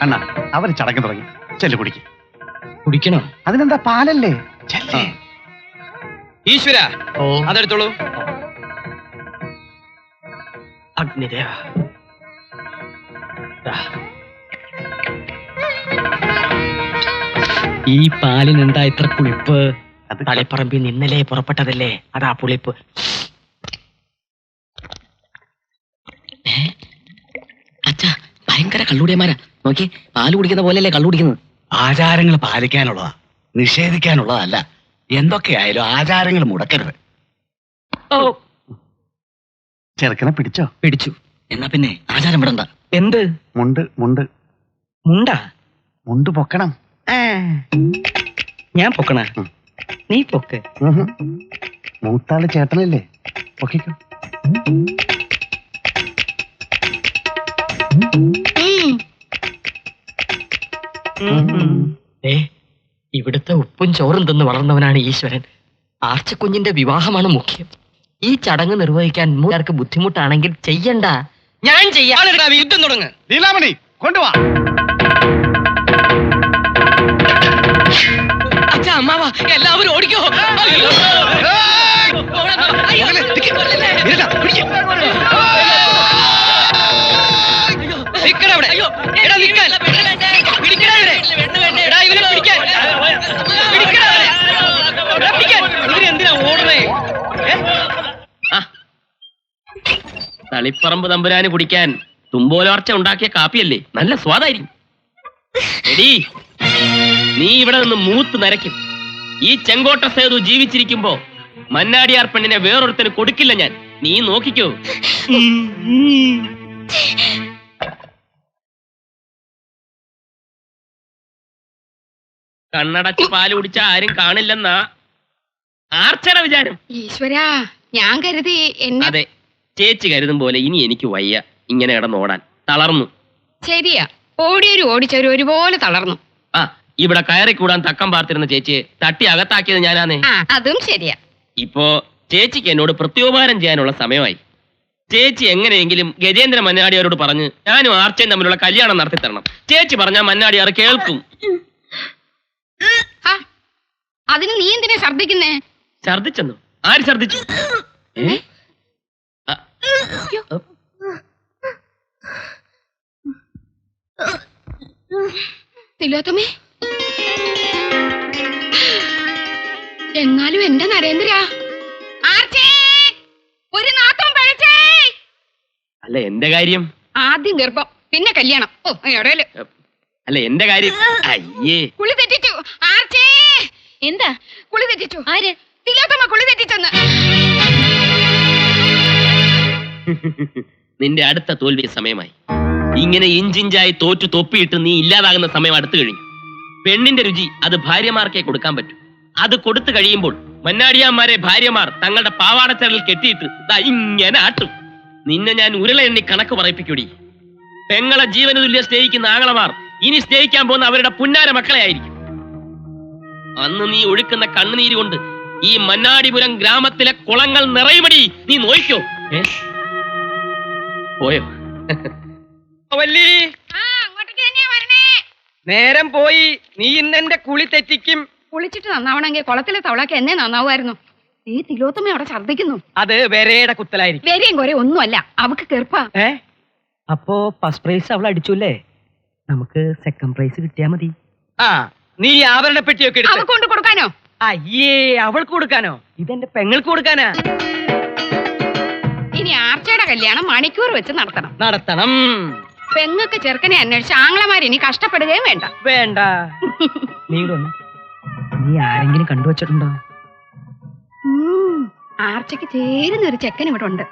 അണ്ണാ, അവര് ചടങ്ങ് തുടങ്ങി. ചെല്ലു കുടിക്ക്. കുടിക്കണോ? അതിനെന്താ, പാലല്ലേ? ഈശ്വര അതെടുത്തോളൂ. അഗ്നിദേവ, ഈ പാലിനെന്താ ഇത്ര പുളിപ്പ്? തളിപ്പറമ്പിൽ നിന്ന് ഇന്നലെ പുറപ്പെട്ടതല്ലേ, അതാ പുളിപ്പ്. അച്ഛാ, ഭയങ്കര കള്ളുടിയന്മാരാ. നോക്കി, പാല് കുടിക്കുന്ന പോലെയല്ലേ കള്ളു കുടിക്കുന്നത്. ആചാരങ്ങൾ പാലിക്കാനുള്ളതാ, നിഷേധിക്കാനുള്ളതല്ല. എന്തൊക്കെയായാലും ആചാരങ്ങൾ മുടക്കരുത്. ചെറുക്കനെ പിടിച്ചോ? പിടിച്ചു. എന്നാ പിന്നെ ആചാരം വിടണ്ട. എന്ത് മുണ്ട് മുണ്ട് മുണ്ടാ? മുണ്ട് പൊക്കണം. ഞാൻ പൊക്കണ? നീ പൊക്ക്. മൂത്താള് ചേട്ടനല്ലേ, പൊക്കിക്കോ. ഇവിടുത്തെ ഉപ്പും ചോറും തിന്ന് വളർന്നവനാണ് ഈശ്വരൻ. ആർച്ചക്കുഞ്ഞിന്റെ വിവാഹമാണ് മുഖ്യം. ഈ ചടങ്ങ് നിർവഹിക്കാൻ മൂന്നാർക്ക് ബുദ്ധിമുട്ടാണെങ്കിൽ ചെയ്യണ്ട, ഞാൻ ചെയ്യാം. യുദ്ധം തുടങ്ങ്. ലീലാമണി കൊണ്ടുവാ. അച്ഛാ, അമ്മാവ, എല്ലാവരും ഓടിക്കോ. എന്തിനാ ഓടണേ? തളിപ്പറമ്പ് തമ്പുരാന് കുടിക്കാൻ തുമ്പോലോർച്ച ഉണ്ടാക്കിയ കാപ്പിയല്ലേ, നല്ല സ്വാദായിരിക്കും. എടീ, നീ ഇവിടെ നിന്ന് മൂത്ത് നരയ്ക്കും. ഈ ചെങ്കോട്ട സേതു ജീവിച്ചിരിക്കുമ്പോ മന്നാടിയാർ പെണ്ണിനെ വേറൊരുത്തന് കൊടുക്കില്ല ഞാൻ. നീ നോക്കിക്കോ. കണ്ണടച്ച് പാല് കുടിച്ച ആരും കാണില്ലെന്നാ ആർച്ചയുടെ വിചാരം. ഈശ്വരാ, ഞാൻ കരുതി എന്നെ. അതെ, ചേച്ചി കരുതും പോലെ ഇനി എനിക്ക് വയ്യ ഇങ്ങനെ കിടന്നോടാൻ. തളർന്നു. ശരിയാ, ഓടിച്ചവരും ഒരുപോലെ തളർന്നു. ആ, ഇവിടെ കയറി കൂടാൻ തക്കം പാർത്തിരുന്ന ചേച്ചിയെ തട്ടി അകത്താക്കിയത് ഞാനാന്നേ. ആ, അതും ശരിയാ. ഇപ്പോ ചേച്ചിക്ക് എന്നോട് പ്രത്യോപകാരം ചെയ്യാനുള്ള സമയമായി. ചേച്ചി എങ്ങനെയെങ്കിലും ഗജേന്ദ്ര മന്നാടിയാരോട് പറഞ്ഞ് ഞാനും ആർച്ചയും തമ്മിലുള്ള കല്യാണം നടത്തി തരണം. ചേച്ചി പറഞ്ഞാൽ മന്നാടിയാർ കേൾക്കും. അതിന് നീ എന്തിനാ ഛർദിക്കുന്നേ? ഛർദിച്ചെന്നു? ആര് ഛർദിച്ചു? തിലോത്തമേ, എന്നാലും എന്റെ നരേന്ദ്ര, ഒരു നാത്തം പഴച്ചേ. അല്ല, എന്റെ കാര്യം. ആദ്യം ഗർഭം, പിന്നെ കല്യാണം. ഓ, എവിടെയല്ലേ. അല്ല, എന്റെ കാര്യം. അയ്യേ, കുളി തെറ്റിച്ചു. ആർച്ചേ, എന്താ? കുളി തെറ്റിച്ചു. ആര്? തിലോത്തമ കുളി തെറ്റിച്ചെന്ന്. നിന്റെ അടുത്ത തോൽവി സമയമായി. ഇങ്ങനെ ഇഞ്ചിഞ്ചായി തോറ്റു തൊപ്പിയിട്ട് നീ ഇല്ലാതാകുന്ന സമയം അടുത്തു കഴിഞ്ഞു. പെണ്ണിന്റെ രുചി അത് ഭാര്യമാർക്കേ കൊടുക്കാൻ പറ്റൂ. അത് കൊടുത്തു കഴിയുമ്പോൾ മന്നാടിയാന്മാരെ ഭാര്യമാർ തങ്ങളുടെ പാവാടച്ചരലിൽ കെട്ടിയിട്ട് ഇങ്ങനെ ആട്ടും. നിന്നെ ഞാൻ ഉരുള എണ്ണി കണക്ക് പറയിപ്പിക്കൂടി. പെങ്ങളെ ജീവന് തുല്യം സ്നേഹിക്കുന്ന ആങ്ങളമാർ ഇനി സ്നേഹിക്കാൻ പോകുന്ന അവരുടെ പുന്നാര മക്കളെ ആയിരിക്കും. അന്ന് നീ ഒഴുക്കുന്ന കണ്ണുനീര് കൊണ്ട് ഈ മന്നാടിപുരം ഗ്രാമത്തിലെ കുളങ്ങൾ നിറയുമടി. നീ നോയിക്കോ. പോയോ? വല്ലി, നേരം പോയി. നീ ഇന്നെന്റെ കുളി തെറ്റിക്കും. കുളിച്ചിട്ട് നന്നാവണമെങ്കിൽ കുളത്തിലെ തവളക്ക് എന്നെ നന്നാവുമായിരുന്നു. ഈ തിലോത്തമ അവിടെ ഛർദിക്കുന്നു. അത് വെരയുടെ കുത്തലായിരിക്കും. വേരെയും കുറെ ഒന്നുമല്ല, അവക്ക് കെറുപ്പാ. അപ്പോ ഫസ്റ്റ് പ്രൈസ് അവൾ അടിച്ചുല്ലേ, നമുക്ക് സെക്കൻഡ് പ്രൈസ് കിട്ടിയാ മതി. ആ, നീ ആഭരണ പെട്ടിയൊക്കെ എടുത്ത്. അവക്ക് കൊണ്ട് കൊടുക്കാനോ? അയ്യേ, അവൾക്ക് കൊടുക്കാനോ? ഇതെന്റെ പെങ്ങൾക്ക് കൊടുക്കാനാ. ഇനി ആർച്ചയുടെ കല്യാണം മണിക്കൂർ വെച്ച് നടത്തണം. പെങ്ങൾക്ക് ചെറുക്കനെ അന്വേഷിച്ച് ആങ്ങളമാർ ഇനി കഷ്ടപ്പെടുകയും വേണ്ട. വേണ്ട. നീ ആരെങ്കിലും കണ്ടുവച്ചിട്ടുണ്ടോ? ആർച്ചയ്ക്ക് ചേരുന്ന ഒരു ചെക്കൻ ഇവിടെ ഉണ്ട്.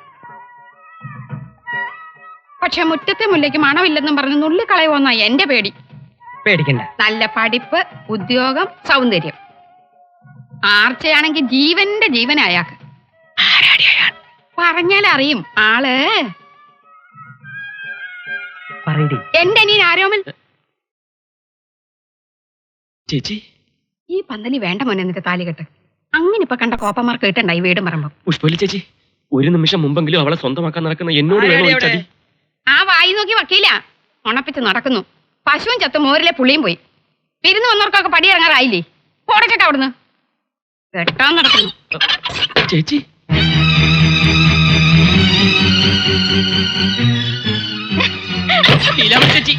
പക്ഷെ മുറ്റത്തെ മുല്ലയ്ക്ക് മണമില്ലെന്നും പറഞ്ഞ് നുള്ളിക്കളയുമെന്നാ എന്റെ പേടി. പേടിക്കണ്ട. നല്ല പഠിപ്പ്, ഉദ്യോഗം, സൗന്ദര്യം. ആർച്ചയാണെങ്കിൽ ജീവന്റെ ജീവനായാക്ക്. പറഞ്ഞാൽ അറിയും ആള്. എന്റെ അനിയൻ ആരോമൽ. ചേച്ചി, ഈ പന്തലി വേണ്ട മോനെ എന്നിട്ട് താലികെട്ട്. അങ്ങനെ ഇപ്പൊ കണ്ട കോപ്പമാർക്ക് കിട്ടണ്ടായി വീടും പറമ്പും. പുഷ്പലി ചേച്ചി, ഒരു നിമിഷം മുമ്പെങ്കിലും അവളെ സ്വന്തമാക്കാൻ നടക്കുന്ന എന്നോട് വേണോ? ആ വായി നോക്കി വക്കീല ഉണപ്പിച്ച് നടക്കുന്നു. പശുവും ചത്ത് മോരിലെ പുള്ളിയും പോയി. വിരുന്ന് വന്നവർക്കൊക്കെ പടിയിറങ്ങാറായില്ലേ? പോടച്ചേട്ടാ അവിടുന്ന്. കെട്ടാൻ നടക്കുന്നു. ചേച്ചി ലീലാമ്മ ചേച്ചി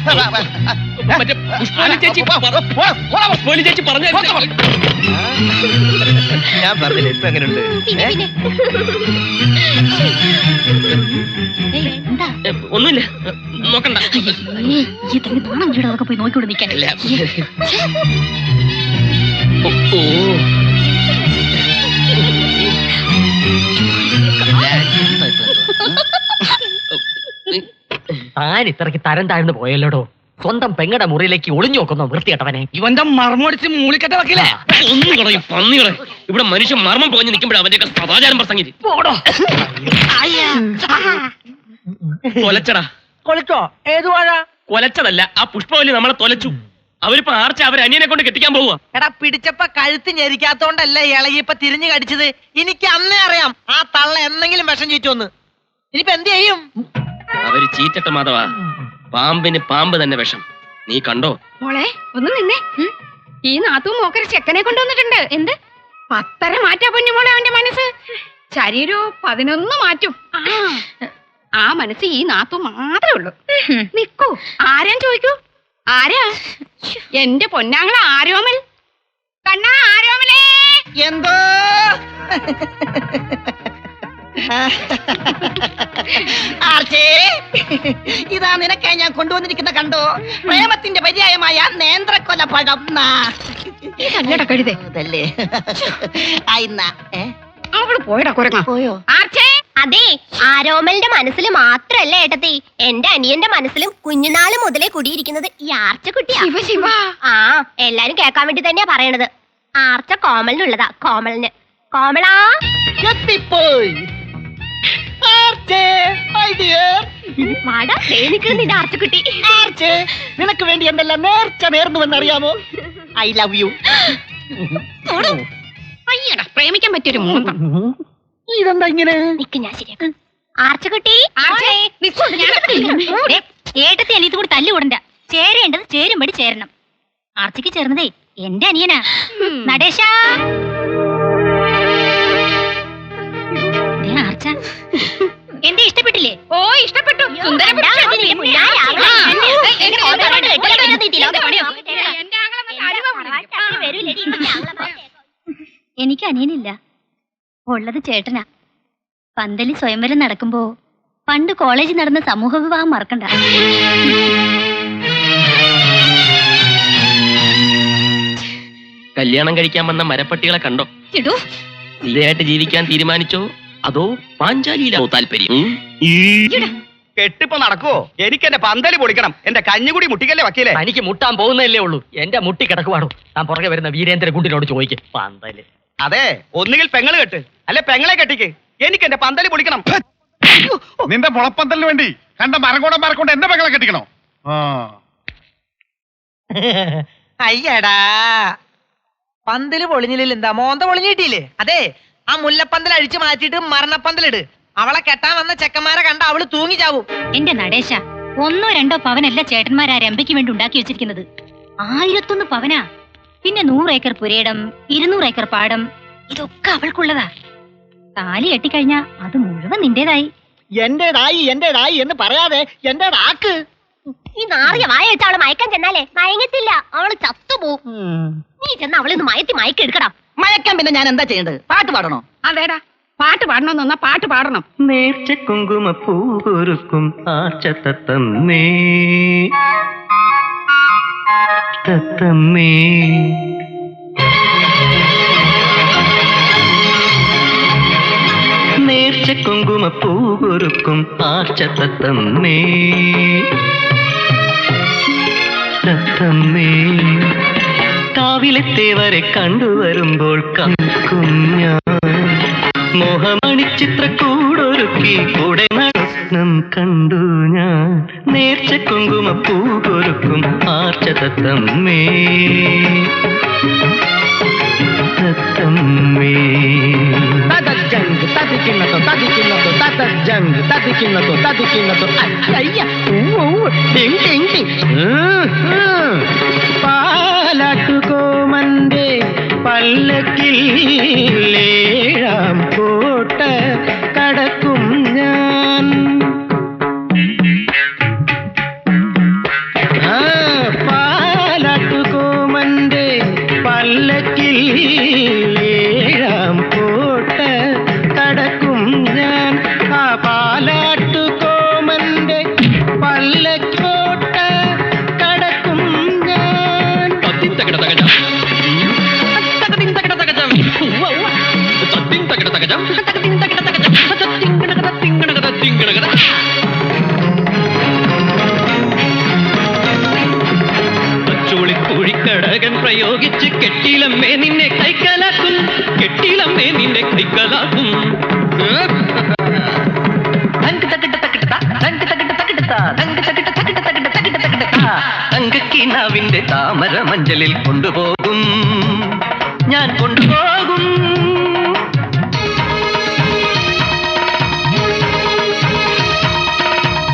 മറ്റേ പുഷ്പാലി ചേച്ചി പുഷ്പാലി ചേച്ചി പറഞ്ഞു ഞാൻ പറഞ്ഞില്ലേ ഇപ്പൊ എങ്ങനെയുണ്ട്? ഒന്നുമില്ല നോക്കണ്ട. അതൊക്കെ പോയി നോക്കിക്കൊണ്ട് നിൽക്കാൻ. ഓ താൻ ഇത്രയ്ക്ക് തരം താഴ്ന്നു പോയല്ലോടോ. സ്വന്തം പെങ്ങടെ മുറിയിലേക്ക് ഒളിഞ്ഞു നോക്കുന്നോ വൃത്തികെട്ടവനെ. ഇവന്റെ മർമ്മടിച്ച് മൂളിക്കട്ട വക്കില്ലേ? ഒന്നും കളയും പന്നികളെ. ഇവിടെ മനുഷ്യൻ മർമ്മം പോഞ്ഞ് നിൽക്കുമ്പോഴാണ് അവന്റെ സദാചാരം പ്രസംഗിച്ച് കൊലച്ചടാ. കൊളിച്ചോ? ഏതു വാഴ? കൊലച്ചതല്ല, ആ പുഷ്പവല്ലി നമ്മളെ തൊലച്ചു. അവരിപ്പോ ആർച്ച അവരനിയനെ കൊണ്ട് കെട്ടിക്കാൻ പോവുക. എടാ പിടിച്ചപ്പ കഴുത്ത് ഞെരിക്കാത്തോണ്ടല്ലേ ഇളകിയപ്പ തിരിഞ്ഞു കടിച്ചത്. എനിക്ക് അന്നേ അറിയാം ആ തള്ള എന്തെങ്കിലും വിഷം ചീറ്റോന്ന്. ഇനിയിപ്പോ എന്ത് ചെയ്യും? അവര് ചീറ്റട്ട മാധവ. പാമ്പിന് പാമ്പ് തന്നെ വിഷം. നീ കണ്ടോ? മോളെ ഒന്ന് നിന്നെ. ഈ നാത്തും മോക്കര ചെക്കനെ കൊണ്ടുവന്നിട്ടുണ്ട്. എന്ത് 10 മാറ്റാ പൊന്നുമോളെ അവന്റെ മനസ്സ്. ശരീരോ 11 മാറ്റും. ആ മനസ്സ് ഈ നാത്തു മാത്രമേ ഉള്ളൂ. നിക്കൂ, ആരാൻ ചോദിക്കൂ. ആരാ? എന്റെ പൊന്നാങ്ങള ആരോമൽ. കണ്ണാ ആരോമലേ. എന്തോ ആർച്ചേ, ഇതാ നിനക്കായി ഞാൻ കൊണ്ടുവന്നിരിക്കുന്ന കണ്ടോ, പ്രേമത്തിന്റെ പര്യായമായ നേന്ത്രക്കൊല പഴം. കഴുതേ അവള് പോയടാ കുരങ്ങ. പോയോ? ആർച്ചേ, അതെ, ആരോമലിന്റെ മനസ്സിൽ മാത്രല്ല ഏട്ടത്തി, എന്റെ അനിയന്റെ മനസ്സിലും കുഞ്ഞുനാള് മുതലേ കുടിയിരിക്കുന്നത് ഈ ആർച്ചക്കുട്ടിയാ. ശിവ ശിവ. ആ, എല്ലാരും കേൾക്കാൻ വേണ്ടി തന്നെയാ പറയണത്. ആർച്ച കോമലിനുള്ളതാ. കോമലിന്. കോമളാ എത്തിപ്പോയി. ആർച്ചേ, my dear. വാടാ, നിന്റെ ആർച്ചക്കുട്ടി. ആർച്ചേ, നിനക്ക് വേണ്ടി എന്തെല്ലാം നേർച്ച നേർന്നുവെന്നറിയാമോ? I love you. അയ്യടാ, പ്രേമിക്കാൻ പറ്റിയൊരു മൂന്ന്. ഇതെന്താ ഇങ്ങനെ? നിക്ക്, ഞാൻ ശരിയാക്കാം. ആർച്ചക്കുട്ടി, ഏട്ടത്തെ അനിയത്ത് കൂടി തല്ലുകൂടണ്ട. ചേരേണ്ടത് ചേരുംപടി ചേരണം. ആർച്ചയ്ക്ക് ചേർന്നതേ എന്റെ അനിയനാ. നടേശ ആർച്ച എന്റെ ഇഷ്ടപ്പെട്ടില്ലേ? ഓ, ഇഷ്ടപ്പെട്ടു. സുന്ദര എനിക്ക് അനിയനില്ല, ഉള്ളത് ചേട്ടനാ. പന്തലി സ്വയംവരം നടക്കുമ്പോ പണ്ട് കോളേജിൽ നടന്ന സമൂഹ വിവാഹം മറക്കണ്ട. കല്യാണം കഴിക്കാൻ വന്ന മരപ്പട്ടികളെ കണ്ടോ? സ്ഥിരമായിട്ട് ജീവിക്കാൻ തീരുമാനിച്ചോ അതോ പാഞ്ചാലിയിലാവോ താല്പര്യം? കെട്ടിപ്പോ നടക്കുവോ? എനിക്ക് എന്റെ പന്തല് പൊളിക്കണം. എന്റെ കഞ്ഞുകൂടി മുട്ടിക്കല്ലേ വക്കീലെ? എനിക്ക് മുട്ടാൻ പോകുന്നതല്ലേ ഉള്ളൂ. എന്റെ മുട്ടി കിടക്കുവാണോ? താൻ പുറകെ വരുന്ന വീരേന്ദ്ര കുണ്ടിനോട് ചോദിക്കും. പന്തല് അതെ, ഒന്നുകിൽ പെങ്ങള് കെട്ട്, അല്ലെ പെങ്ങളെ കെട്ടിക്ക്. എനിക്ക് എന്റെ പന്തല് പൊളിക്കണം. നിന്റെ മുളപ്പന്തലിന് വേണ്ടി കണ്ട മരംകൂടം മരക്കൊണ്ട് എന്റെ പെങ്ങളെ കെട്ടിക്കണോ? അയ്യടാ, പന്തല് പൊളിഞ്ഞില്ല, എന്താ മോന്ത പൊളിഞ്ഞു കിട്ടിയില്ലേ? അതെ, ആ മുല്ലപ്പന്തൽ അഴിച്ചു മാറ്റിയിട്ട് മരണപ്പന്തലിട്. അവളെ കെട്ടാൻ വന്ന ചെക്കന്മാരെ കണ്ട അവള് തൂങ്ങി ചാവും. എന്റെ നടേശ, 1-2 പവനല്ല ചേട്ടന്മാരാ രമ്പയ്ക്ക് വേണ്ടി ഉണ്ടാക്കി വെച്ചിരിക്കുന്നത്. 1001 പവനാ. പിന്നെ 100 ഏക്കർ പുരയിടം, 200 ഏക്കർ പാടം, ഇതൊക്കെ അവൾക്കുള്ളതാ. താലി കെട്ടിക്കഴിഞ്ഞാ അത് മുഴുവൻ നിന്റേതായി. എന്റേതായി എന്ന് പറയാതെ എന്റെ ആക്ക്. ഈ നാറിയ വായ വെച്ച അവള് മയക്കാൻ ചെന്നാലേ മയങ്ങത്തില്ല, അവള് ചത്തുപോകും. നീ ചെന്ന് അവളിന്ന് മയക്കെടുക്കണം. മയക്കാൻ പിന്നെ ഞാൻ എന്താ ചെയ്യേണ്ടത്? പാട്ട് പാടണോ? അതേടാ, പാട്ട് പാടണമെന്ന് വന്നാ പാട്ട് പാടണം. നേർച്ച കുങ്കുമ പൂകൊരുക്കും ആർച്ച തത്തമ്മേ തത്തമ്മേ. നേർച്ച കുങ്കുമ പൂകൊരുക്കും ആർച്ച തത്തമ്മേ തത്തമ്മേ. കാവിലെത്തേവരെ കണ്ടുവരുമ്പോൾ കുഞ്ഞാ മോഹമണിച്ചിത്രക്കൂടൊരുക്കി കൂടെ നടനം കണ്ടു ഞാൻ. നേർച്ച കുങ്കുമ പൂകൊരുക്കും ആർച്ച തത്തമ്മേ തത്തമ്മേ. പാലാട്ടുകോമന്റെ പല്ലക്കിൽ ഏഴാം കോട്ട കടക്കും ഞാൻ. പാലാട്ടുകോമന്റെ പല്ലക്കിൽ ഏഴാം കോട്ട കടക്കും ഞാൻ. ആ പാലാട്ടുകോമന്റെ പല്ലക്കോട്ട കടക്കും ഞാൻ. കോഴിക്കടകൻ പ്രയോഗിച്ച് കെട്ടിലമ്മേ നിന്നെ കൈക്കലാക്കും, കെട്ടിലമ്മേ നിന്നെ കൈക്കലാക്കും. തങ്കക്കിനാവിന്റെ താമര മഞ്ചലിൽ കൊണ്ടുപോകും, ഞാൻ കൊണ്ടുപോകും.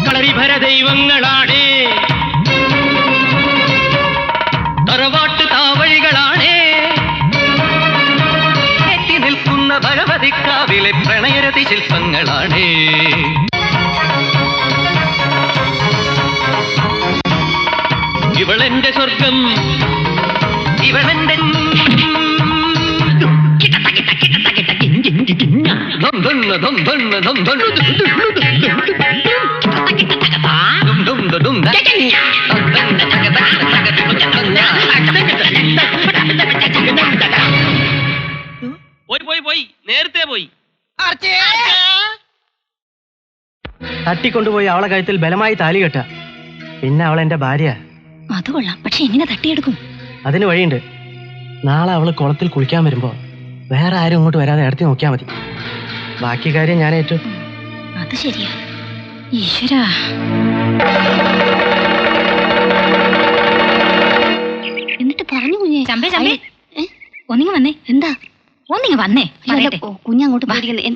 കളരിഭര ദൈവങ്ങളാണേ, തറവാട്ട് താവഴികളാണേ, എത്തി നിൽക്കുന്ന ഭഗവതിക്കാവിലെ പ്രണയരതി ശില്പങ്ങളാണേ. ഇവളെന്റെ സ്വർഗം, ഇവളെന്റെ പോയി നേരത്തെ പോയി. തട്ടിക്കൊണ്ടുപോയി അവളെ കഴുത്തിൽ ബലമായി താലി കെട്ട, പിന്നെ അവൾ എന്റെ ഭാര്യ. അത് കൊള്ളാം, പക്ഷെ എങ്ങനെ തട്ടിയെടുക്കും? അതിന് വഴിയുണ്ട്. നാളെ അവള് കുളത്തിൽ കുളിക്കാൻ വരുമ്പോ വേറെ ആരും ഇങ്ങോട്ട് വരാതെ അടുത്ത് നോക്കിയാൽ മതി. ബാക്കി കാര്യം ഞാൻ ഏറ്റു. അത് ശരിയാ. ഈശ്വരാ, എന്നിട്ട് പറഞ്ഞു കുഞ്ഞെ. ചമ്പേ ചമ്പേ, ഒന്നിങ്ങ വന്നേ. എന്താ ഒന്നിങ്ങ വന്നേ? കുഞ്ഞങ്ങോട്ട് പേടിക്കുന്നേ.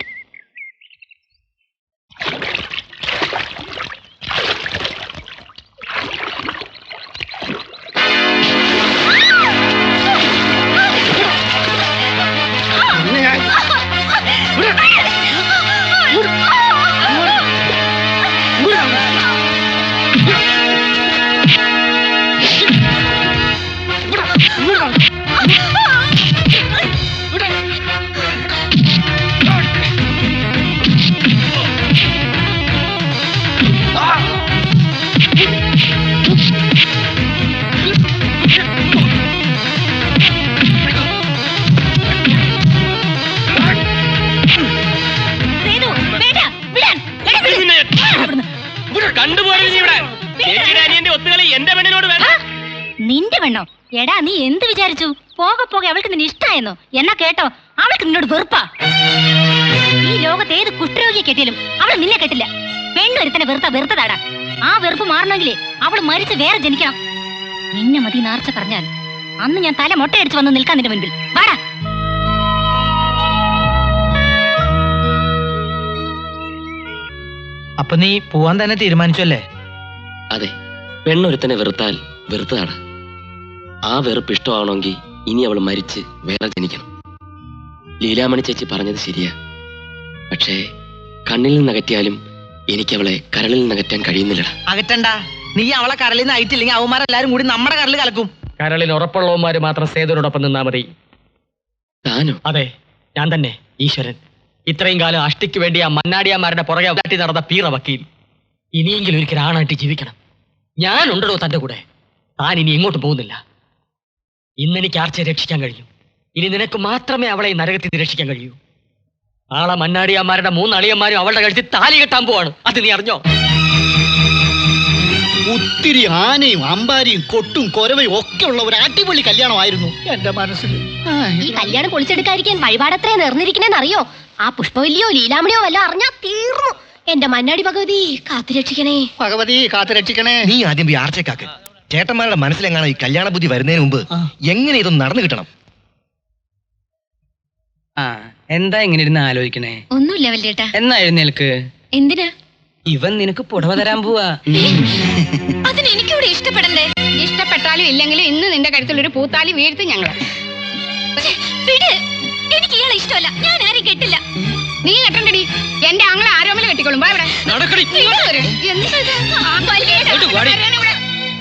നിന്റെ പെണ്ണോ? എടാ, നീ എന്ത് വിചാരിച്ചു? പോകെ പോകെ അവൾക്ക് നിന്നെ ഇഷ്ടായെന്നോ? എന്നാ കേട്ടോ, അവൾക്ക് നിന്നോട് വെറുപ്പാ. ഈ ലോകത്ത് ഏത് കുഷ്ഠരോഗിയെ കെട്ടിയാലും അവൾ നിന്നെ കെട്ടില്ല. പെണ്ണൊരുത്തനെ വെറുത്തതാടാ. ആ വെറുപ്പ് മാറണമെങ്കിലേ അവൾ മരിച്ച് വേറെ ജനിക്കണം. നിന്നെ മതി നാർച്ച പറഞ്ഞാൽ അന്ന് ഞാൻ തല മൊട്ടയടിച്ച് വന്ന് നിൽക്കാൻ നിന്റെ മുൻപിൽ. വാടാ. അപ്പൊ നീ പോവാൻ തന്നെ തീരുമാനിച്ചല്ലേ? അതെ, പെണ്ണൊരുത്തനെ വെറുത്താൽ വെറുത്തതാണ്. ആ വെറുപ്പ് ഇഷ്ടമാണെങ്കിൽ ഇനി അവൾ മരിച്ച് വേറെ ജനിക്കണം. ലീലാമണി ചേച്ചി പറഞ്ഞത് ശരിയാ. പക്ഷേ കണ്ണിൽ നിന്നകറ്റിയാലും എനിക്ക് അവളെ കരളിൽ നിന്നകറ്റാൻ കഴിയുന്നില്ലടാ. അകറ്റണ്ട. നീ അവളെ കരളിൽ നിന്ന് അയറ്റില്ലെങ്കിൽ അവന്മാരെല്ലാരും കൂടി നമ്മുടെ കരളിൽ കലക്കും. കരളിൽ ഉറപ്പുള്ളവന്മാര് മാത്രം സേതുവിനോടൊപ്പം നിന്നാ മതി. താനോ? അതെ, ഞാൻ തന്നെ, ഈശ്വരൻ. ഇത്രയും കാലം അഷ്ടിക്ക് വേണ്ടി ആ മന്നാടിയാന്മാരുടെ പുറകെ കാട്ടി നടന്ന പീറ വക്കീൽ. ഇനിയെങ്കിലും ഒരിക്കൽ ആണായിട്ട് ജീവിക്കണം. ഞാനുണ്ടോ തന്റെ കൂടെ. താൻ ഇനി എങ്ങോട്ടും പോകുന്നില്ല. ഇന്നെനിക്ക് ആർച്ചയെ രക്ഷിക്കാൻ കഴിയും. ഇനി നിനക്ക് മാത്രമേ അവളെ നരകത്തിൽ നിന്ന് രക്ഷിക്കാൻ കഴിയൂ. ആളെ മന്നാടിയാന്മാരുടെ 3 അളിയന്മാരും അവളുടെ കഴുത്തിൽ താലി കെട്ടാൻ പോവാണ്. അത് നീ അറിഞ്ഞോ? ഒത്തിരി ആനയും അമ്പാരിയും കൊട്ടും കൊരവയും ഒക്കെ ഉള്ള ഒരു അടിപൊളി കല്യാണമായിരുന്നു എന്റെ മനസ്സിൽ. ഈ കല്യാണം പൊളിച്ചെടുക്കാതിരിക്കാൻ വഴിപാടത്രേ നേർന്നിരിക്കണേന്ന് അറിയോ? ആ പുഷ്പവല്ലിയോ ലീലാമണിയോ വല്ല അറിഞ്ഞാ തീർന്നു. എന്റെ മന്നാടി ഭഗവതി കാത്തുരക്ഷിക്കണേ. ഭഗവതി കാത്തുരക്ഷിക്കണേ. നീ ആദ്യം പോയി ആർച്ചക്കാക്ക്. ചേട്ടന്മാരുടെ മനസ്സിലെങ്ങാണോ ഈ കല്യാണ ബുദ്ധി വരുന്നതിന് മുമ്പ് എങ്ങനെ ഇതൊന്നും നടന്നു കിട്ടണം. ആ, എന്താ ഇങ്ങനെ ഇരുന്ന് ആലോചിക്കണേ? ഒന്നുമില്ല വല്യേട്ടാ. എന്നാ എഴുന്നേൽക്ക്. എന്തിനാ? ഇവൻ നിനക്ക് പുടവ തരാൻ പോവാ. അതിന് എനിക്കൂടെ ഇഷ്ടപ്പെടണ്ടേ? ഇഷ്ടപ്പെട്ടാലും ഇല്ലെങ്കിലും ഇന്ന് നിന്റെ കഴുത്തിൽ ഒരു പൂത്താലി വീഴ്ത്തും ഞങ്ങൾ. വിട്. എനിക്ക് ഇയാളെ ഇഷ്ടമല്ല. ഞാൻ ആരും കെട്ടില്ല. നീ കെട്ടണ്ടടി. എന്റെ ആങ്ങളെ ആരോമല കെട്ടിക്കോളും. വാ ഇവിടെ.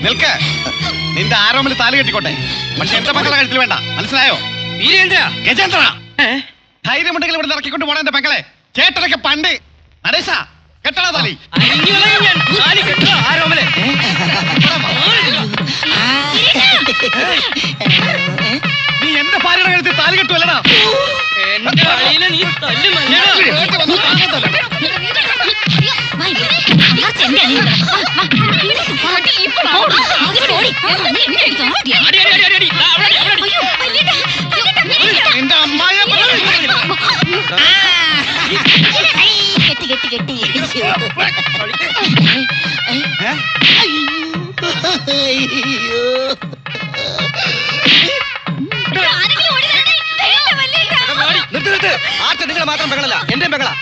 നിൽക്ക്. നിന്റെ ആരോമല് താലി കെട്ടിക്കോട്ടെ, പക്ഷെ എന്റെ മക്കളെ കഴുത്തിൽ വേണ്ട. മനസ്സിലായോ? ഗജേന്ദ്ര, ധൈര്യമുണ്ടെങ്കിൽ ഇവിടെ ഇറക്കിക്കൊണ്ട് പോണ എന്റെ മക്കളെ. ചേട്ടനൊക്കെ പണ്ട് നടേശ കെട്ടണ താലി. നീ എന്റെ ഭാര്യയുടെ കഴുത്തിൽ താലി കെട്ടുവല്ലടാ. എന്റെ അമ്മായ ആർച്ച നിങ്ങളെ മാത്രം പെങ്ങളല്ല, എന്റെയും പെങ്ങളാ.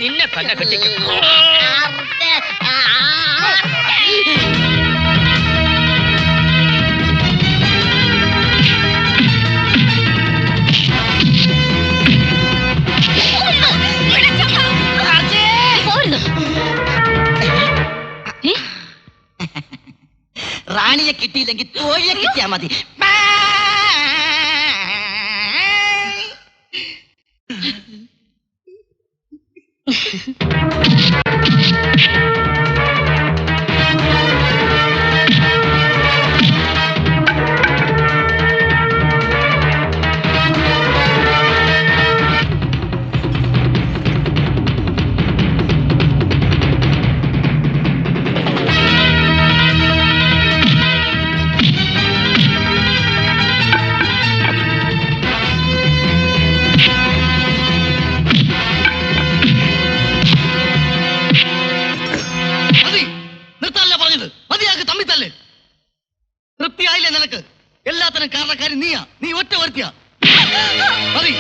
നിന്നെ തന്നെ കെട്ടിക്കും. റാണിയെ കിട്ടിയില്ലെങ്കിൽ തോഴിയെ കിട്ടിയാ മതി. തൃപ്തിയായില്ലേ നിനക്ക്? എല്ലാത്തിനും കാരണക്കാരി നീയാ. നീ ഒറ്റ വരുത്തിയാ മതി.